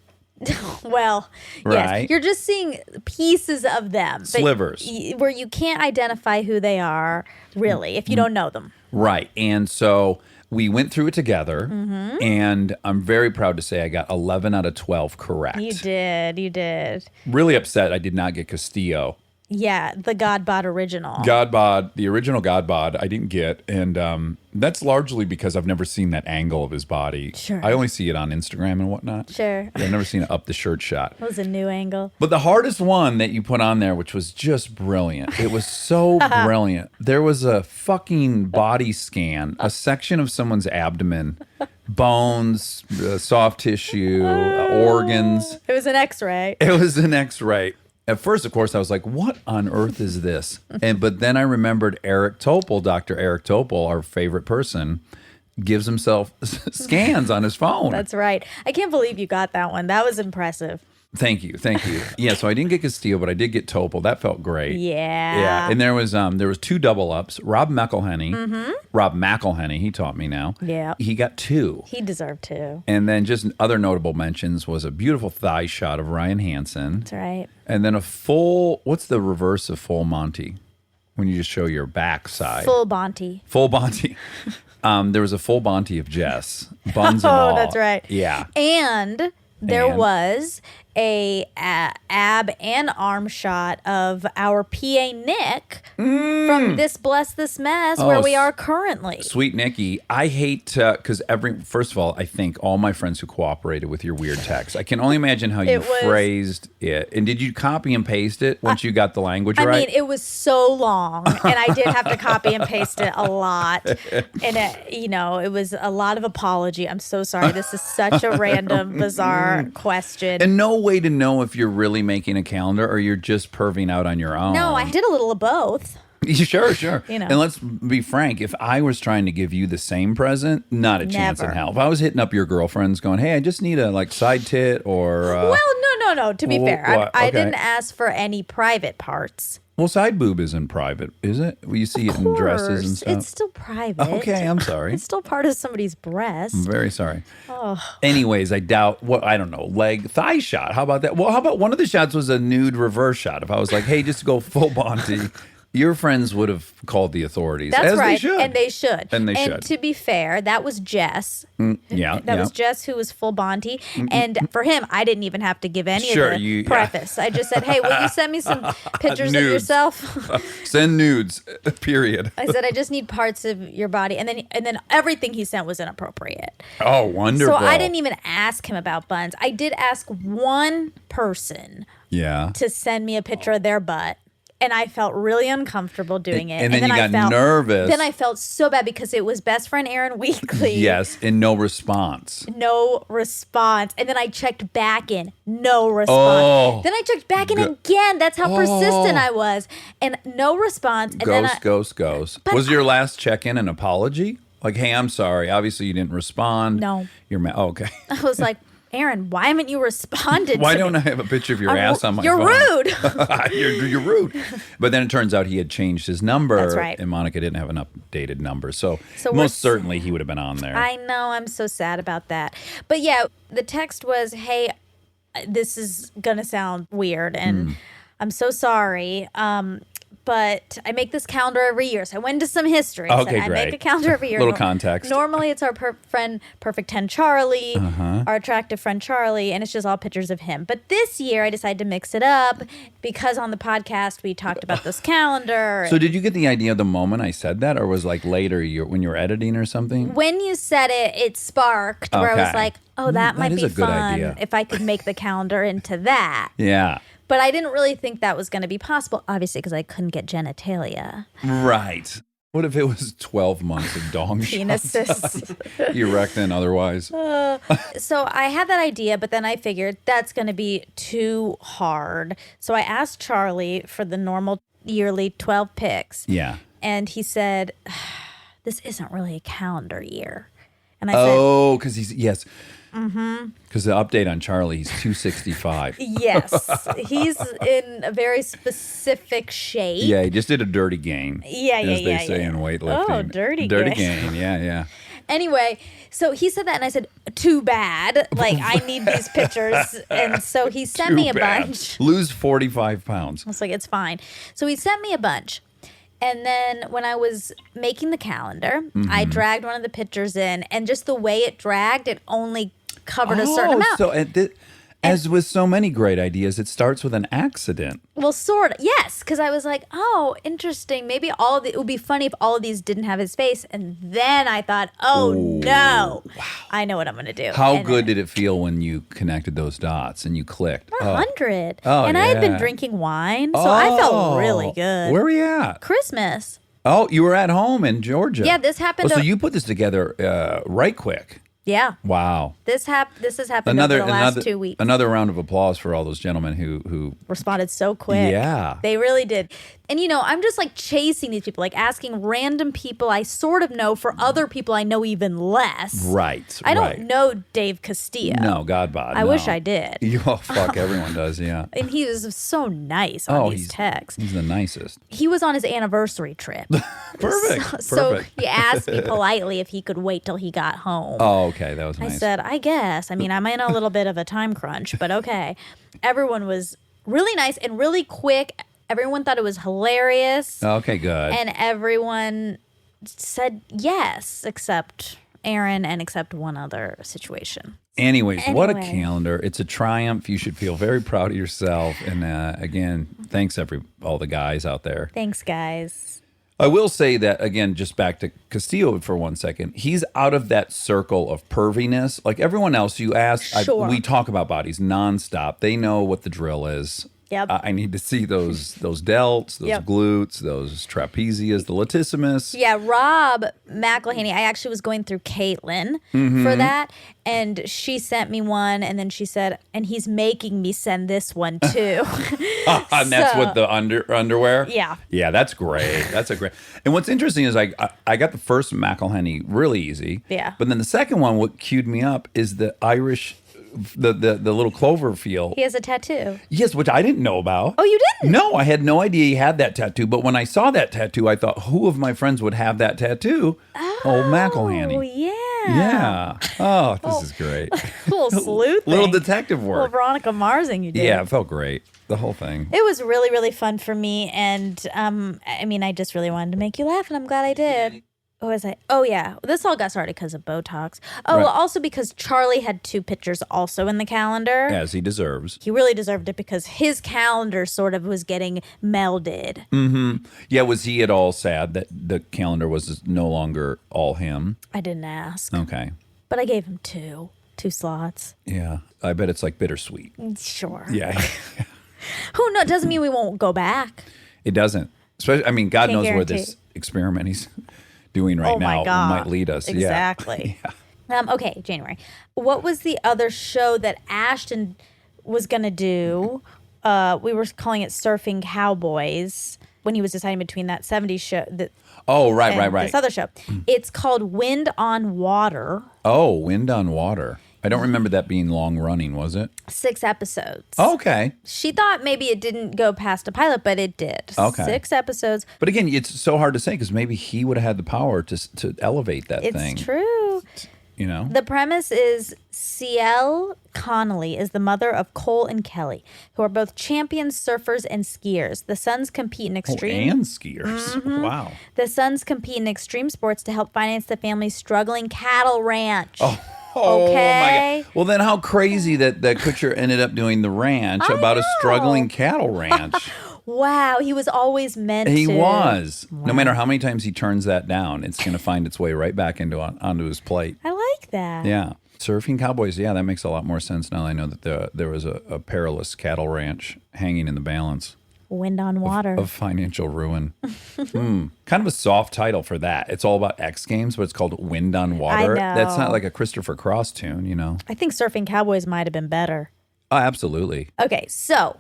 Well, Right. yes. You're just seeing pieces of them. but Slivers. Where you can't identify who they are, really, if you don't know them. Right. And so we went through it together. Mm-hmm. And I'm very proud to say I got 11 out of 12 correct. You did. Really upset I did not get Castillo. Yeah, the Godbot original. Godbod, the original Godbod, I didn't get. And that's largely because I've never seen that angle of his body. Sure. I only see it on Instagram and whatnot. Sure. I've never seen it up the shirt shot. That was a new angle. But the hardest one that you put on there, which was just brilliant. It was so brilliant. There was a fucking body scan, a section of someone's abdomen, bones, soft tissue, organs. It was an X-ray. It was an X-ray. At first, of course, I was like, what on earth is this? But then I remembered Eric Topol, Dr. Eric Topol, our favorite person, gives himself scans on his phone. That's right. I can't believe you got that one. That was impressive. Thank you. Yeah, so I didn't get Castillo, but I did get Topol. That felt great. Yeah. And there was 2 double ups. Rob McElhenney, he taught me now. Yeah. He got 2. He deserved to. And then just other notable mentions was a beautiful thigh shot of Ryan Hansen. That's right. And then a full, what's the reverse of full Monty? When you just show your backside. Full Bonte. Full Bonte. There was a full Bonte of Jess. Buns and all. Oh, that's right. Yeah. And there And? was a ab and arm shot of our PA Nick from This Bless This Mess, where we are currently. Sweet Nikki, I hate because first of all, I thank all my friends who cooperated with your weird text. I can only imagine how you phrased it. And did you copy and paste it once you got the language right? I mean, it was so long, and I did have to copy and paste it a lot. And it was a lot of apology. I'm so sorry. This is such a random, bizarre question. And no way to know if you're really making a calendar or you're just perving out on your own. No, I did a little of both. Sure. You know. And let's be frank, if I was trying to give you the same present, not a chance in Never. hell. If I was hitting up your girlfriends going, hey, I just need a side tit or... Well, no. To be fair, what? I Okay. didn't ask for any private parts. Well, side boob isn't private, is it? Well, you see it in dresses and stuff. It's still private. Okay, I'm sorry. It's still part of somebody's breast. I'm very sorry. Anyways, I doubt I don't know, thigh shot. How about that? Well, how about one of the shots was a nude reverse shot? If I was like, hey, just go full Bonte, your friends would have called the authorities. That's as right. They should. And they should. And they And should. to be fair, that was Jess. That was Jess who was full Bonte. And for him, I didn't even have to give any of the preface. I just said, hey, will you send me some pictures of Nudes. yourself? Send nudes, period. I said, I just need parts of your body. And then everything he sent was inappropriate. Oh, wonderful. So I didn't even ask him about buns. I did ask one person to send me a picture of their butt. And I felt really uncomfortable doing it. And then you I got felt nervous. Then I felt so bad because it was best friend Aaron Weekly. Yes, and no response. No response. And then I checked back in. No response. Oh. Then I checked back in again. That's how persistent I was. And no response. And Ghost. Was your last check-in an apology? Like, hey, I'm sorry. Obviously, you didn't respond. No. You're okay. I was like, Aaron, why haven't you responded Why to don't me? I have a picture of your ass on my You're phone? rude. You're rude. But then it turns out he had changed his number. That's right. And Monica didn't have an updated number. So we're most certainly he would have been on there. I know. I'm so sad about that. But yeah, the text was, hey, this is going to sound weird. And I'm so sorry. But I make this calendar every year. So I went into some history. Okay, I great. make a calendar every year. Little context. Normally it's our friend, Perfect 10 Charlie, our attractive friend Charlie, and it's just all pictures of him. But this year I decided to mix it up because on the podcast we talked about this calendar. So did you get the idea the moment I said that, or was like later when you were editing or something? When you said it, it sparked where I was Okay. like, oh, that might is be a good fun idea. if I could make the calendar into that. Yeah. But I didn't really think that was going to be possible, obviously, because I couldn't get genitalia. Right. What if it was 12 months of dong shots? Penises. Erect and otherwise. So I had that idea, but then I figured that's going to be too hard. So I asked Charlie for the normal yearly 12 pics. Yeah. And he said, this isn't really a calendar year. And I Oh, because yes. Because the update on Charlie, he's 265. said, yes, he's in a very specific shape. Yeah, he just did a dirty gain. Yeah, as they say in weightlifting. Oh, dirty gain. Yeah. Anyway, so he said that, and I said, too bad. Like, I need these pictures. And so he sent me a bunch. Lose 45 pounds. I was like, it's fine. So he sent me a bunch. And then when I was making the calendar, I dragged one of the pictures in, and just the way it dragged, it only covered a certain amount. So as with so many great ideas, it starts with an accident. Well, sort of. Yes, because I was like, oh, interesting. Maybe it would be funny if all of these didn't have his face. And then I thought, oh, no. Wow. I know what I'm going to do. How good did it feel when you connected those dots and you clicked? 100. Oh, and I had been yeah. drinking wine, so I felt really good. Where were you at? Christmas. Oh, you were at home in Georgia. Yeah, this happened. So you put this together right quick. Yeah. Wow. This has happened over the last 2 weeks. Another round of applause for all those gentlemen who Responded so quick. Yeah. They really did. And, I'm just like chasing these people, like asking random people I sort of know for other people I know even less. Right. I don't know Dave Castillo. No, God, bod. I no. wish I did. Oh, fuck. Everyone does, yeah. And he was so nice on these texts. He's the nicest. He was on his anniversary trip. Perfect. So he asked me politely if he could wait till he got home. Oh, okay. That was I nice. said, I guess. I mean, I'm in a little bit of a time crunch, but okay. Everyone was really nice and really quick. Everyone thought it was hilarious. Okay, good. And everyone said yes, except Aaron and except one other situation. Anyways, what a Anyway. calendar. It's a triumph. You should feel very proud of yourself. And again, thanks all the guys out there. Thanks, guys. I will say that, again, just back to Castillo for 1 second. He's out of that circle of perviness. Like everyone else, you ask, Sure. we talk about bodies nonstop. They know what the drill is. Yep. I need to see those delts, those Yep. glutes, those trapezius, the latissimus. Yeah, Rob McElhaney, I actually was going through Caitlin Mm-hmm. for that, and she sent me one, and then she said, and he's making me send this one too. And that's So- what the underwear? Yeah. Yeah, that's great. That's a great. And what's interesting is I got the first McElhenney really easy. Yeah. But then the second one, what cued me up is the Irish, the little clover feel. He has a tattoo. Yes, which I didn't know about. Oh, you didn't? No, I had no idea he had that tattoo. But when I saw that tattoo, I thought, who of my friends would have that tattoo? Old McElhenney. Oh, yeah. Yeah. Oh, this is great. Little sleuth Little thing. detective Little work. Veronica Marsing you did. Yeah, it felt great. The whole thing. It was really, really fun for me. And I mean, I just really wanted to make you laugh, and I'm glad I did. What was I? Oh, yeah. This all got started because of Botox. Oh, Right. well, also because Charlie had 2 pictures also in the calendar. As he deserves. He really deserved it because his calendar sort of was getting melded. Mm-hmm. Yeah, was he at all sad that the calendar was no longer all him? I didn't ask, Okay. but I gave him 2 slots. Yeah. I bet it's like bittersweet. Sure. Yeah. Who knows? Doesn't mean we won't go back. It doesn't. Especially, I mean, God Can't knows where guarantee. this experiment he's doing right Oh my now God. might lead us. Exactly. Yeah. Okay, January. What was the other show that Ashton was going to do? We were calling it Surfing Cowboys when he was deciding between that 70s show Oh, right, and right, right. this other show. It's called Wind on Water. Oh, Wind on Water. I don't remember that being long running, was it? 6 episodes. Okay. She thought maybe it didn't go past a pilot, but it did. Okay. 6 episodes. But again, it's so hard to say because maybe he would have had the power to elevate that thing. It's true. You know? The premise is Ciel Connolly is the mother of Cole and Kelly, who are both champion surfers and skiers. The sons compete in Oh, extreme. and skiers. Wow. The sons compete in extreme sports to help finance the family's struggling cattle ranch. Oh Okay. my God. Well, then how crazy that Kutcher ended up doing the ranch about a struggling cattle ranch. Wow, he was always meant He to. was. No matter how many times he turns that down, it's going to find its way right back onto his plate. I like that. Yeah. Surfing Cowboys. Yeah, that makes a lot more sense now that I know that there was a perilous cattle ranch hanging in the balance Wind on Water. of financial ruin. Kind of a soft title for that. It's all about X Games, but it's called Wind on Water. know. That's not like a Christopher Cross tune, you know? I think Surfing Cowboys might have been better. Oh, absolutely. Okay, so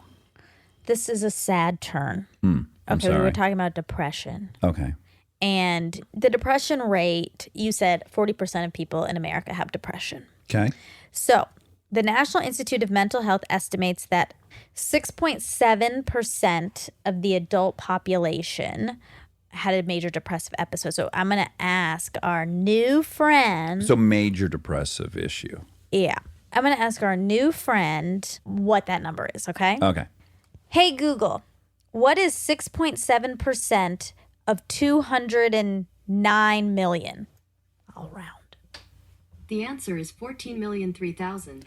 this is a sad turn. I'm Okay, we sorry. were talking about depression. Okay. And the depression rate, you said 40% of people in America have depression. Okay. So, the National Institute of Mental Health estimates that 6.7% of the adult population had a major depressive episode. So, I'm going to ask our new friend. So major depressive issue. Yeah. I'm going to ask our new friend what that number is, okay? Okay. Hey, Google, what is 6.7% of 209 million? All round. The answer is 14,003,000.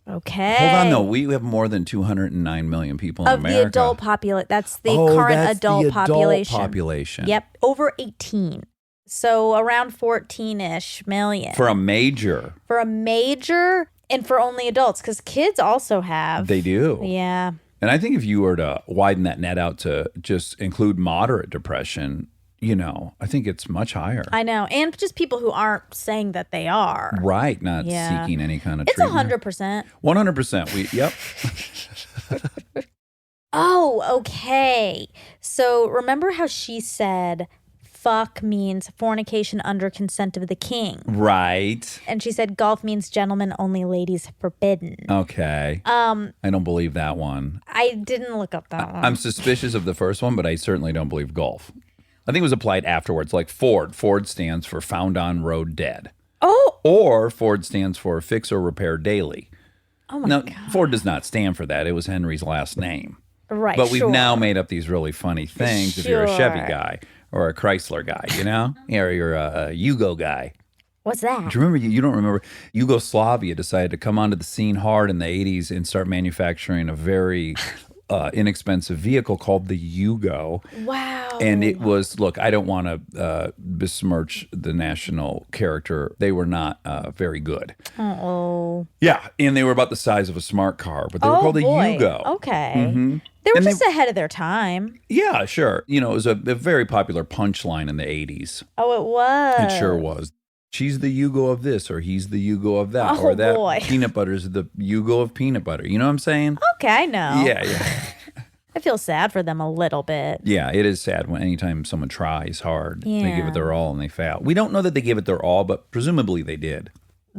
Okay. Hold on, though. We have more than 209 million people in Of America. the adult population. That's the Oh, current that's the adult adult population. population. Yep. Over 18. So around 14-ish million. For a major. For a major and for only adults. Because kids also have. They do. Yeah. And I think if you were to widen that net out to just include moderate depression, I think it's much higher. I know. And just people who aren't saying that they are. Right, not Yeah. seeking any kind of It's treatment. 100%. 100%. Yep. Oh, okay. So remember how she said fuck means fornication under consent of the king? Right. And she said golf means gentlemen only, ladies forbidden. Okay. I don't believe that one. I didn't look up that one. I'm suspicious of the first one, but I certainly don't believe golf. I think it was applied afterwards, like Ford. Ford stands for found on road dead. Oh. Or Ford stands for fix or repair daily. Oh my Now, God. Ford does not stand for that. It was Henry's last name. Right. But we've sure. now made up these really funny things if you're a Chevy Sure. guy or a Chrysler guy, or you're a Yugo guy. What's that? Do you remember? You don't remember? Yugoslavia decided to come onto the scene hard in the 80s and start manufacturing a very inexpensive vehicle called the Yugo. Wow. And it was, look, I don't want to besmirch the national character. They were not very good. Oh. Yeah, and they were about the size of a smart car, but they were called a Yugo. Okay. Mhm. They were And just ahead of their time. Yeah, sure. It was a very popular punchline in the 80s. Oh, it was. It sure was. She's the Yugo of this, or he's the Yugo of that, Oh, or that boy. peanut butter's the Yugo of peanut butter. You know what I'm saying? Okay, I know. Yeah. I feel sad for them a little bit. Yeah, it is sad when anytime someone tries hard, they give Yeah. it their all and they fail. We don't know that they gave it their all, but presumably they did.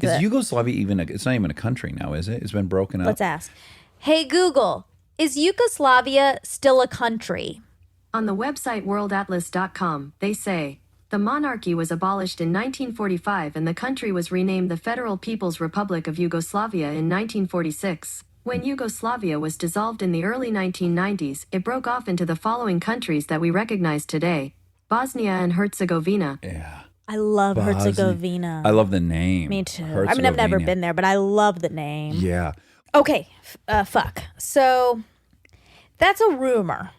Is Yugoslavia even it's not even a country now, is it? It's been broken up. Let's ask. Hey, Google, is Yugoslavia still a country? On the website worldatlas.com, they say, the monarchy was abolished in 1945 and the country was renamed the Federal People's Republic of Yugoslavia in 1946. When Yugoslavia was dissolved in the early 1990s, it broke off into the following countries that we recognize today: Bosnia and Herzegovina, Yeah. I love Bosnia. Herzegovina. I love the name. Me too. I mean, I've never Herzegovina. been there, but I love the name. Yeah. Okay, fuck. So that's a rumor.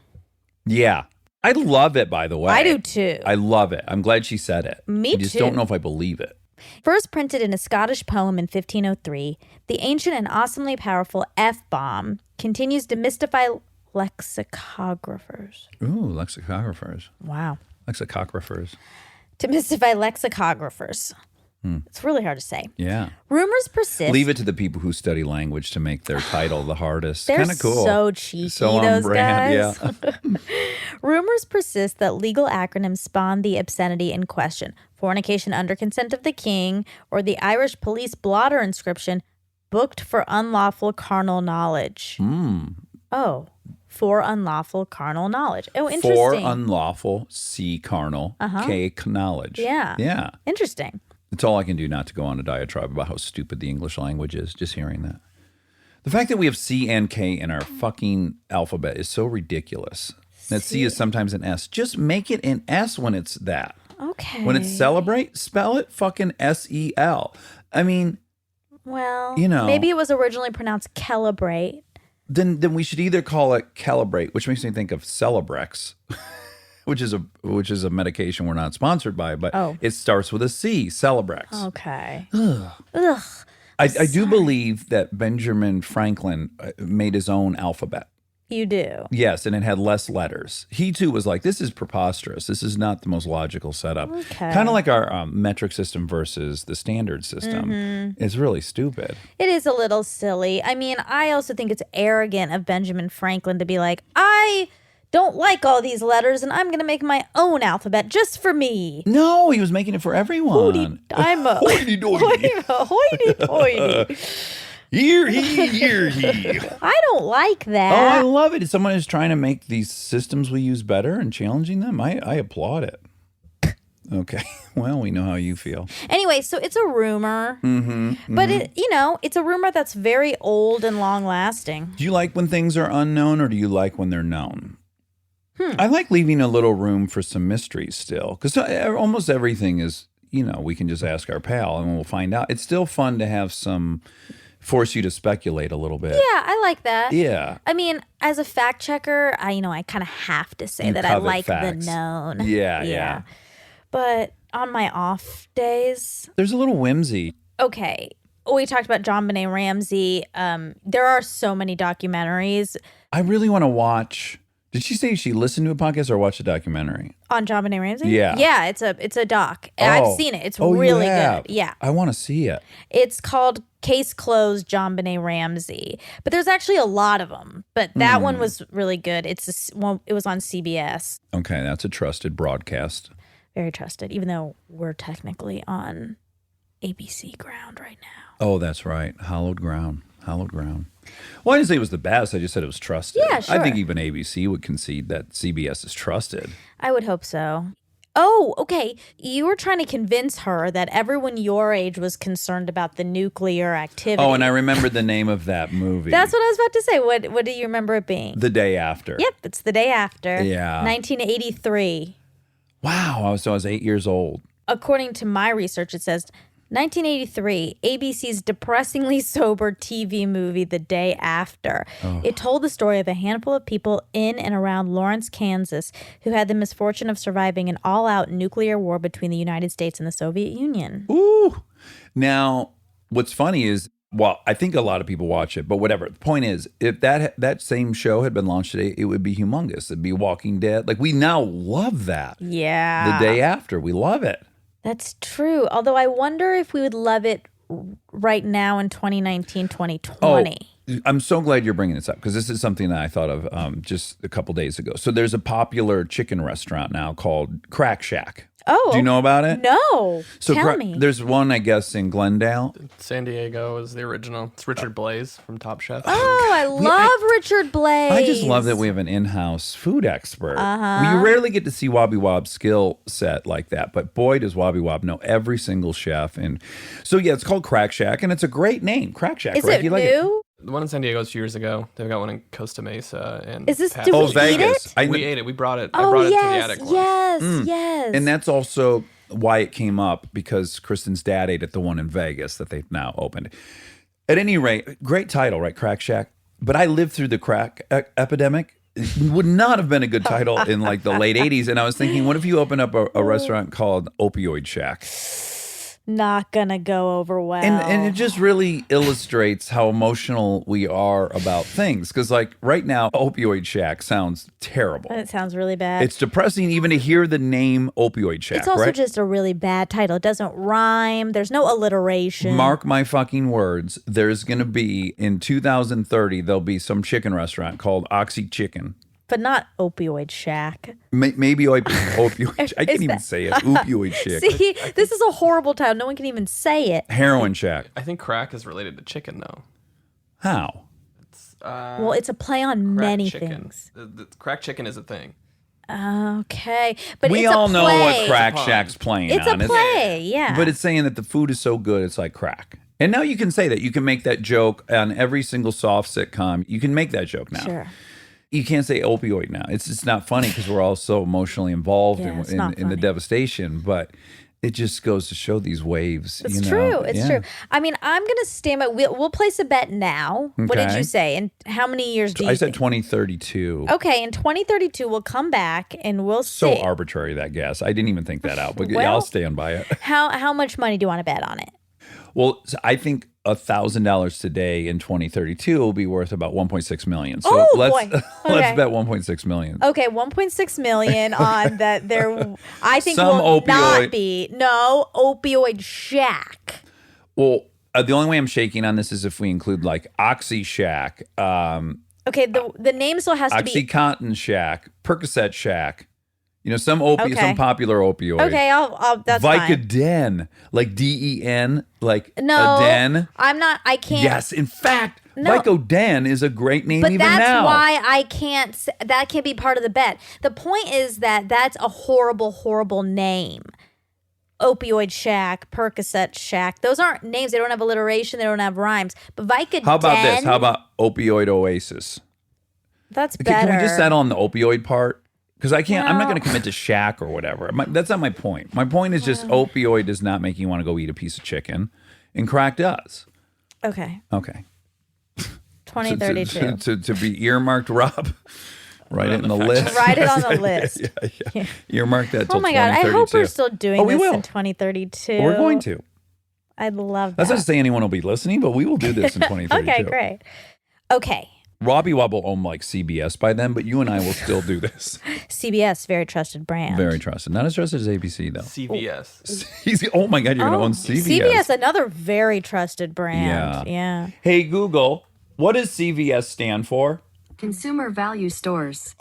Yeah. I love it, by the way. I do too. I love it. I'm glad she said it. Me I just too. don't know if I believe it. First printed in a Scottish poem in 1503, the ancient and awesomely powerful F-bomb continues to mystify lexicographers. Ooh, lexicographers. Wow. Lexicographers. To mystify lexicographers. It's really hard to say. Yeah. Rumors persist. Leave it to the people who study language to make their title the hardest. They're Kind of cool. so cheeky, So on those brand, guys. yeah. Rumors persist that legal acronyms spawn the obscenity in question. Fornication under consent of the king, or the Irish police blotter inscription, booked for unlawful carnal knowledge. Oh, for unlawful carnal knowledge. Oh, interesting. For unlawful, C carnal, K knowledge. Yeah. Yeah. Interesting. It's all I can do not to go on a diatribe about how stupid the English language is, just hearing that. The fact that we have C and K in our fucking alphabet is so ridiculous. That C is sometimes an S. Just make it an S when it's that. Okay. When it's celebrate, spell it fucking SEL. I mean, Well, You know. maybe it was originally pronounced calibrate. then we should either call it calibrate, which makes me think of Celebrex, which is a medication we're not sponsored by, but it starts with a C, Celebrex. Okay. Ugh. I do believe that Benjamin Franklin made his own alphabet. You do. Yes, and it had less letters. He too was like, this is preposterous. This is not the most logical setup. Okay. Kind of like our metric system versus the standard system. It's really stupid. It is a little silly. I mean, I also think it's arrogant of Benjamin Franklin to be like, I don't like all these letters and I'm going to make my own alphabet just for me. No, he was making it for everyone. I'm a Hoity-toity. hoity-toity. Hear he, hear he. I don't like Oh, I that. love it. If someone is trying to make these systems we use better and challenging them, I applaud it. Okay. Well, we know how you feel. Anyway, so it's a rumor. But it's a rumor that's very old and long lasting. Do you like when things are unknown or do you like when they're known? I like leaving a little room for some mysteries still, because almost everything is, we can just ask our pal and we'll find out. It's still fun to have force you to speculate a little bit. Yeah, I like that. Yeah. I mean, as a fact checker, I kind of have to say You that I covet like facts. the known. Yeah. But on my off days, There's a little whimsy. okay. We talked about John Benet Ramsey. There are so many documentaries. I really want to watch. Did she say she listened to a podcast or watched a documentary? On John Benet Ramsey? Yeah. Yeah, it's a doc. I've seen it. It's really good. Yeah. I want to see it. It's called Case Closed, John Benet Ramsey. But there's actually a lot of them. But that one was really good. It was on CBS. Okay, that's a trusted broadcast. Very trusted, even though we're technically on ABC ground right now. Oh, that's right. Hallowed ground. Hallowed ground. Well, I didn't say it was the best. I just said it was trusted. Yeah, sure. I think even ABC would concede that CBS is trusted. I would hope so. Oh, okay. You were trying to convince her that everyone your age was concerned about the nuclear activity. Oh, and I remembered the name of that movie. That's what I was about to say. What do you remember it being? The Day After. Yep, it's The Day After. Yeah. 1983. Wow. I was 8 years old. According to my research, it says 1983, ABC's depressingly sober TV movie, The Day After. Oh. It told the story of a handful of people in and around Lawrence, Kansas, who had the misfortune of surviving an all-out nuclear war between the United States and the Soviet Union. Ooh. Now, what's funny is, well, I think a lot of people watch it, but whatever. The point is, if that same show had been launched today, it would be humongous. It'd be Walking Dead. Like, we now love that. Yeah. The Day After. We love it. That's true. Although I wonder if we would love it right now in 2019, 2020. Oh, I'm so glad you're bringing this up because this is something that I thought of just a couple days ago. So there's a popular chicken restaurant now called Crack Shack. Oh. Do you know about it? No. So Tell me. There's one, I guess, in Glendale. San Diego is the original. It's Richard Blaze from Top Chef. Oh, I love Richard Blaze. I just love that we have an in-house food expert. We rarely get to see Wobby Wob's skill set like that, but boy, does Wobby Wob know every single chef. And so, yeah, it's called Crack Shack, and it's a great name, Crack Shack. Is right? it You like new? The one in San Diego is years ago. They've got one in Costa Mesa. And Is this- Pat- do we Oh, eat Vegas. it? We ate it. We brought it. I Oh, brought it to the yes, attic once. yes. And that's also why it came up, because Kristen's dad ate at the one in Vegas that they've now opened. At any rate, great title, right? Crack Shack. But I lived through the crack epidemic. It would not have been a good title in like the late 80s. And I was thinking, what if you open up a restaurant called Opioid Shack? Not gonna go over well. And it just really illustrates how emotional we are about things. Because like right now, Opioid Shack sounds terrible. It sounds really bad. It's depressing even to hear the name Opioid Shack, It's also right? just a really bad title. It doesn't rhyme. There's no alliteration. Mark my fucking words. There's going to be, in 2030, there'll be some chicken restaurant called Oxy Chicken. But not Opioid Shack. Maybe opioid. I can't even say it. Opioid Shack. See, this is a horrible title. No one can even say it. Heroin Shack. I think crack is related to chicken, though. How? Well, it's a play on Crack many chicken. things. The crack chicken is a thing. Okay. But We it's all a know play. what Crack It's a Shack's playing It's on. a play, yeah. But it's saying that the food is so good, it's like crack. And now you can say that. You can make that joke on every single soft sitcom. You can make that joke now. Sure. You can't say opioid now. It's not funny because we're all so emotionally involved Yeah, it's in not the funny. devastation. But it just goes to show these waves. It's you know? true. It's Yeah. true. I mean, I'm going to stand by. We'll place a bet now. What did Okay. you say? And how many years do you I said think? 2032. Okay, in 2032, we'll come back and we'll So see. arbitrary, that guess. I didn't even think that out, but Well- I'll stand by it. How much money do you want to bet on it? Well, so I think $1,000 today in 2032 will be worth about 1.6 million. So Oh, let's boy. let's Okay. bet 1.6 million. Okay, 1.6 million on that. There, I think Some will opioid- not be Opioid Shack. Well, the only way I'm shaking on this is if we include like Oxy Shack, Okay, the name still has to be. OxyContin Shack, Percocet Shack. You know, some Okay. some popular opioid. Okay, I'll that's fine. Vicodin, like DEN, like No, a den. I'm not. I can't. Yes, in fact, No. Vicodin is a great name But even that's now. why I can't. That can't be part of the bet. The point is that that's a horrible, horrible name. Opioid Shack, Percocet Shack. Those aren't names. They don't have alliteration. They don't have rhymes. But Vicodin. How about this? How about Opioid Oasis? That's Can better? we just settle on the opioid part? Because I can't. I'm not Well- going to commit to Shack or whatever. That's not my point. My point is just opioid does not make you want to go eat a piece of chicken, and crack does. Okay. Okay. 2032. To be earmarked, Rob. Write it in the list. Write it on the list. Yeah. Earmark that till Oh my God. I 2032. hope we're still doing Oh, we this will. in 2032. We're going to. I'd love That's that. not to say anyone will be listening, but we will do this in 2032. Okay, great. Okay. Robbie Webb will own like CBS by then, but you and I will still do this. CBS, very trusted brand. Very trusted. Not as trusted as ABC, though. CVS. Oh my God, you're going to own CBS. CBS, another very trusted brand. Yeah. Hey, Google, what does CVS stand for? Consumer Value Stores.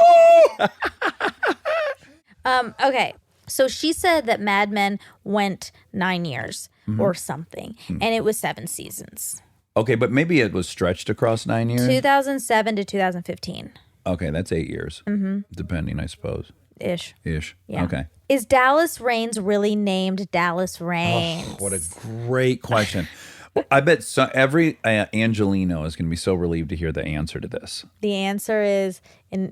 Okay. So she said that Mad Men went 9 years or something, and it was 7 seasons. Okay, but maybe it was stretched across 9 years? 2007 to 2015. Okay, that's 8 years. Depending, I suppose. Ish. Yeah. Okay. Is Dallas Raines really named Dallas Raines? Oh, what a great question. I bet every Angelino is going to be so relieved to hear the answer to this. The answer is,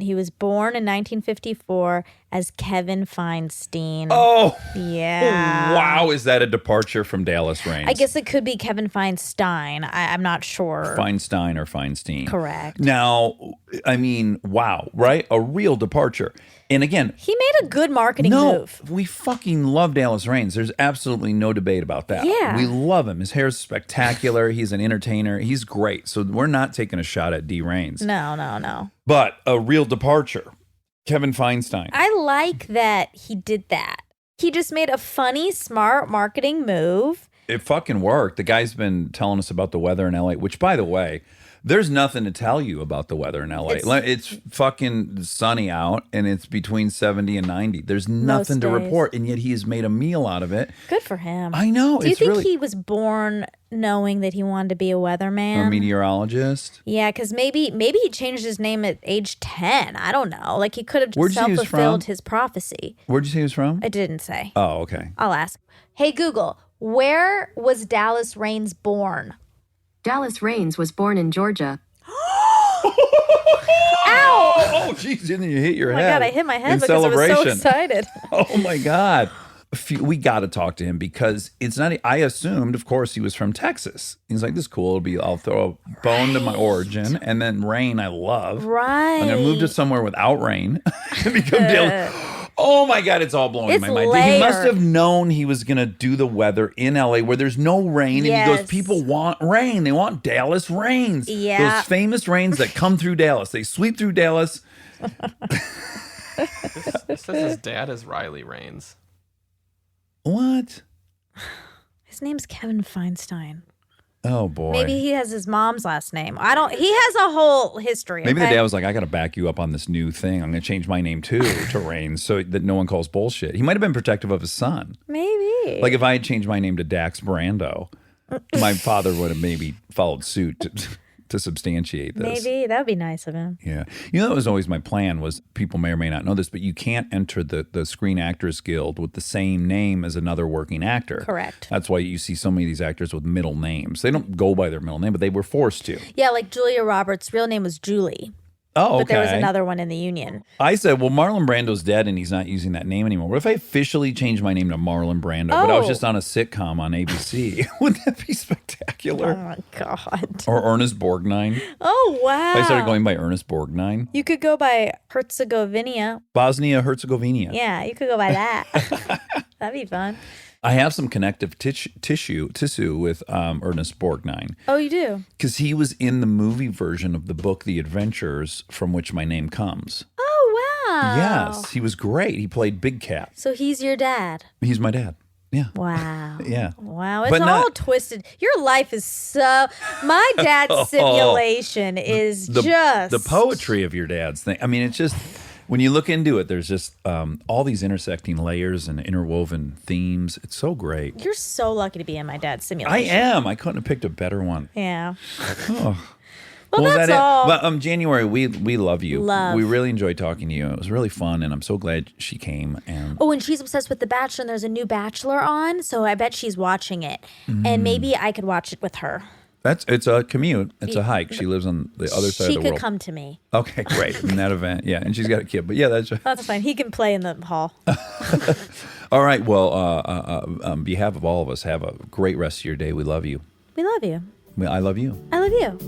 he was born in 1954 as Kevin Feinstein. Oh, yeah. Wow, is that a departure from Dallas Raines? I guess it could be Kevin Feinstein. I'm not sure. Feinstein or Feinstein. Correct. Now, I mean, wow, right? A real departure. And again, he made a good marketing move. We fucking love Dallas Raines. There's absolutely no debate about that. Yeah. We love him. His hair's spectacular. He's an entertainer. He's great. So we're not taking a shot at D. Raines. No. But a real departure. Kevin Feinstein. I like that he did that. He just made a funny, smart marketing move. It fucking worked. The guy's been telling us about the weather in LA, which, by the way, there's nothing to tell you about the weather in LA. It's fucking sunny out, and it's between 70 and 90. There's nothing to report, and yet he has made a meal out of it. Good for him. I know. Do you think he was born knowing that he wanted to be a weatherman? A meteorologist? Yeah, because maybe he changed his name at age 10. I don't know. Like, he could have Where'd you say he was self-fulfilled from? his prophecy. Where'd you say he was from? It didn't say. Oh, okay. I'll ask. Hey, Google, where was Dallas Raines born? Dallas Raines was born in Georgia. Ow! Oh, jeez, didn't you hit your Oh my head? God, I hit my head in because I was so celebration. excited. Oh my God. We got to talk to him because it's not, I assumed, of course, he was from Texas. He's like, this is cool. I'll throw a bone to my origin. And then rain, I love. Right. I'm going to move to somewhere without rain and become Dallas. Oh my God, it's all blowing It's my mind. layered. He must have known he was going to do the weather in LA where there's no rain. Yes. And he goes, people want rain. They want Dallas rains. Yeah. Those famous rains that come through Dallas. They sweep through Dallas. It says his dad is Riley Raines. What? His name's Kevin Feinstein. Oh boy. Maybe he has his mom's last name. He has a whole history. Maybe okay? the dad was like, I got to back you up on this new thing. I'm going to change my name too to Raines so that no one calls bullshit. He might have been protective of his son. Maybe. Like if I had changed my name to Dax Brando, my father would have maybe followed suit to substantiate this. Maybe. That would be nice of him. Yeah. You know, that was always my plan was people may or may not know this, but you can't enter the Screen Actors Guild with the same name as another working actor. Correct. That's why you see so many of these actors with middle names. They don't go by their middle name, but they were forced to. Yeah, like Julia Roberts' real name was Julie. Oh, okay. But there was another one in the union. I said, well, Marlon Brando's dead and he's not using that name anymore. What if I officially changed my name to Marlon Brando, but I was just on a sitcom on ABC? Wouldn't that be spectacular? Oh, my God. Or Ernest Borgnine. Oh, wow. I started going by Ernest Borgnine. You could go by Herzegovina. Bosnia-Herzegovina. Yeah, you could go by that. That'd be fun. I have some connective tissue with Ernest Borgnine. Oh, you do? Because he was in the movie version of the book The Adventures from which my name comes. Oh, wow. Yes, he was great. He played Big Cat. So he's your dad. He's my dad. Yeah. Wow. Yeah. Wow. It's But all not- twisted. Your life is so. My dad's simulation is just. The poetry of your dad's thing. I mean, it's just, when you look into it, there's just all these intersecting layers and interwoven themes. It's so great. You're so lucky to be in my dad's I simulation. am. I couldn't have picked a better one. Yeah. Oh. Well, is that's that all. It? But January, we love you. Love. We really enjoyed talking to you. It was really fun, and I'm so glad she came. And Oh, and she's obsessed with The Bachelor, and there's a new Bachelor on, so I bet she's watching it. And maybe I could watch it with her. it's a commute. It's a hike. She lives on the other side of the She could world. come to me. Okay, great. In that event, yeah, and she's got a kid. But yeah, that's That's fine. He can play in the hall. all right. Well, on behalf of all of us, have a great rest of your day. We love you. We love you. I love you. I love you.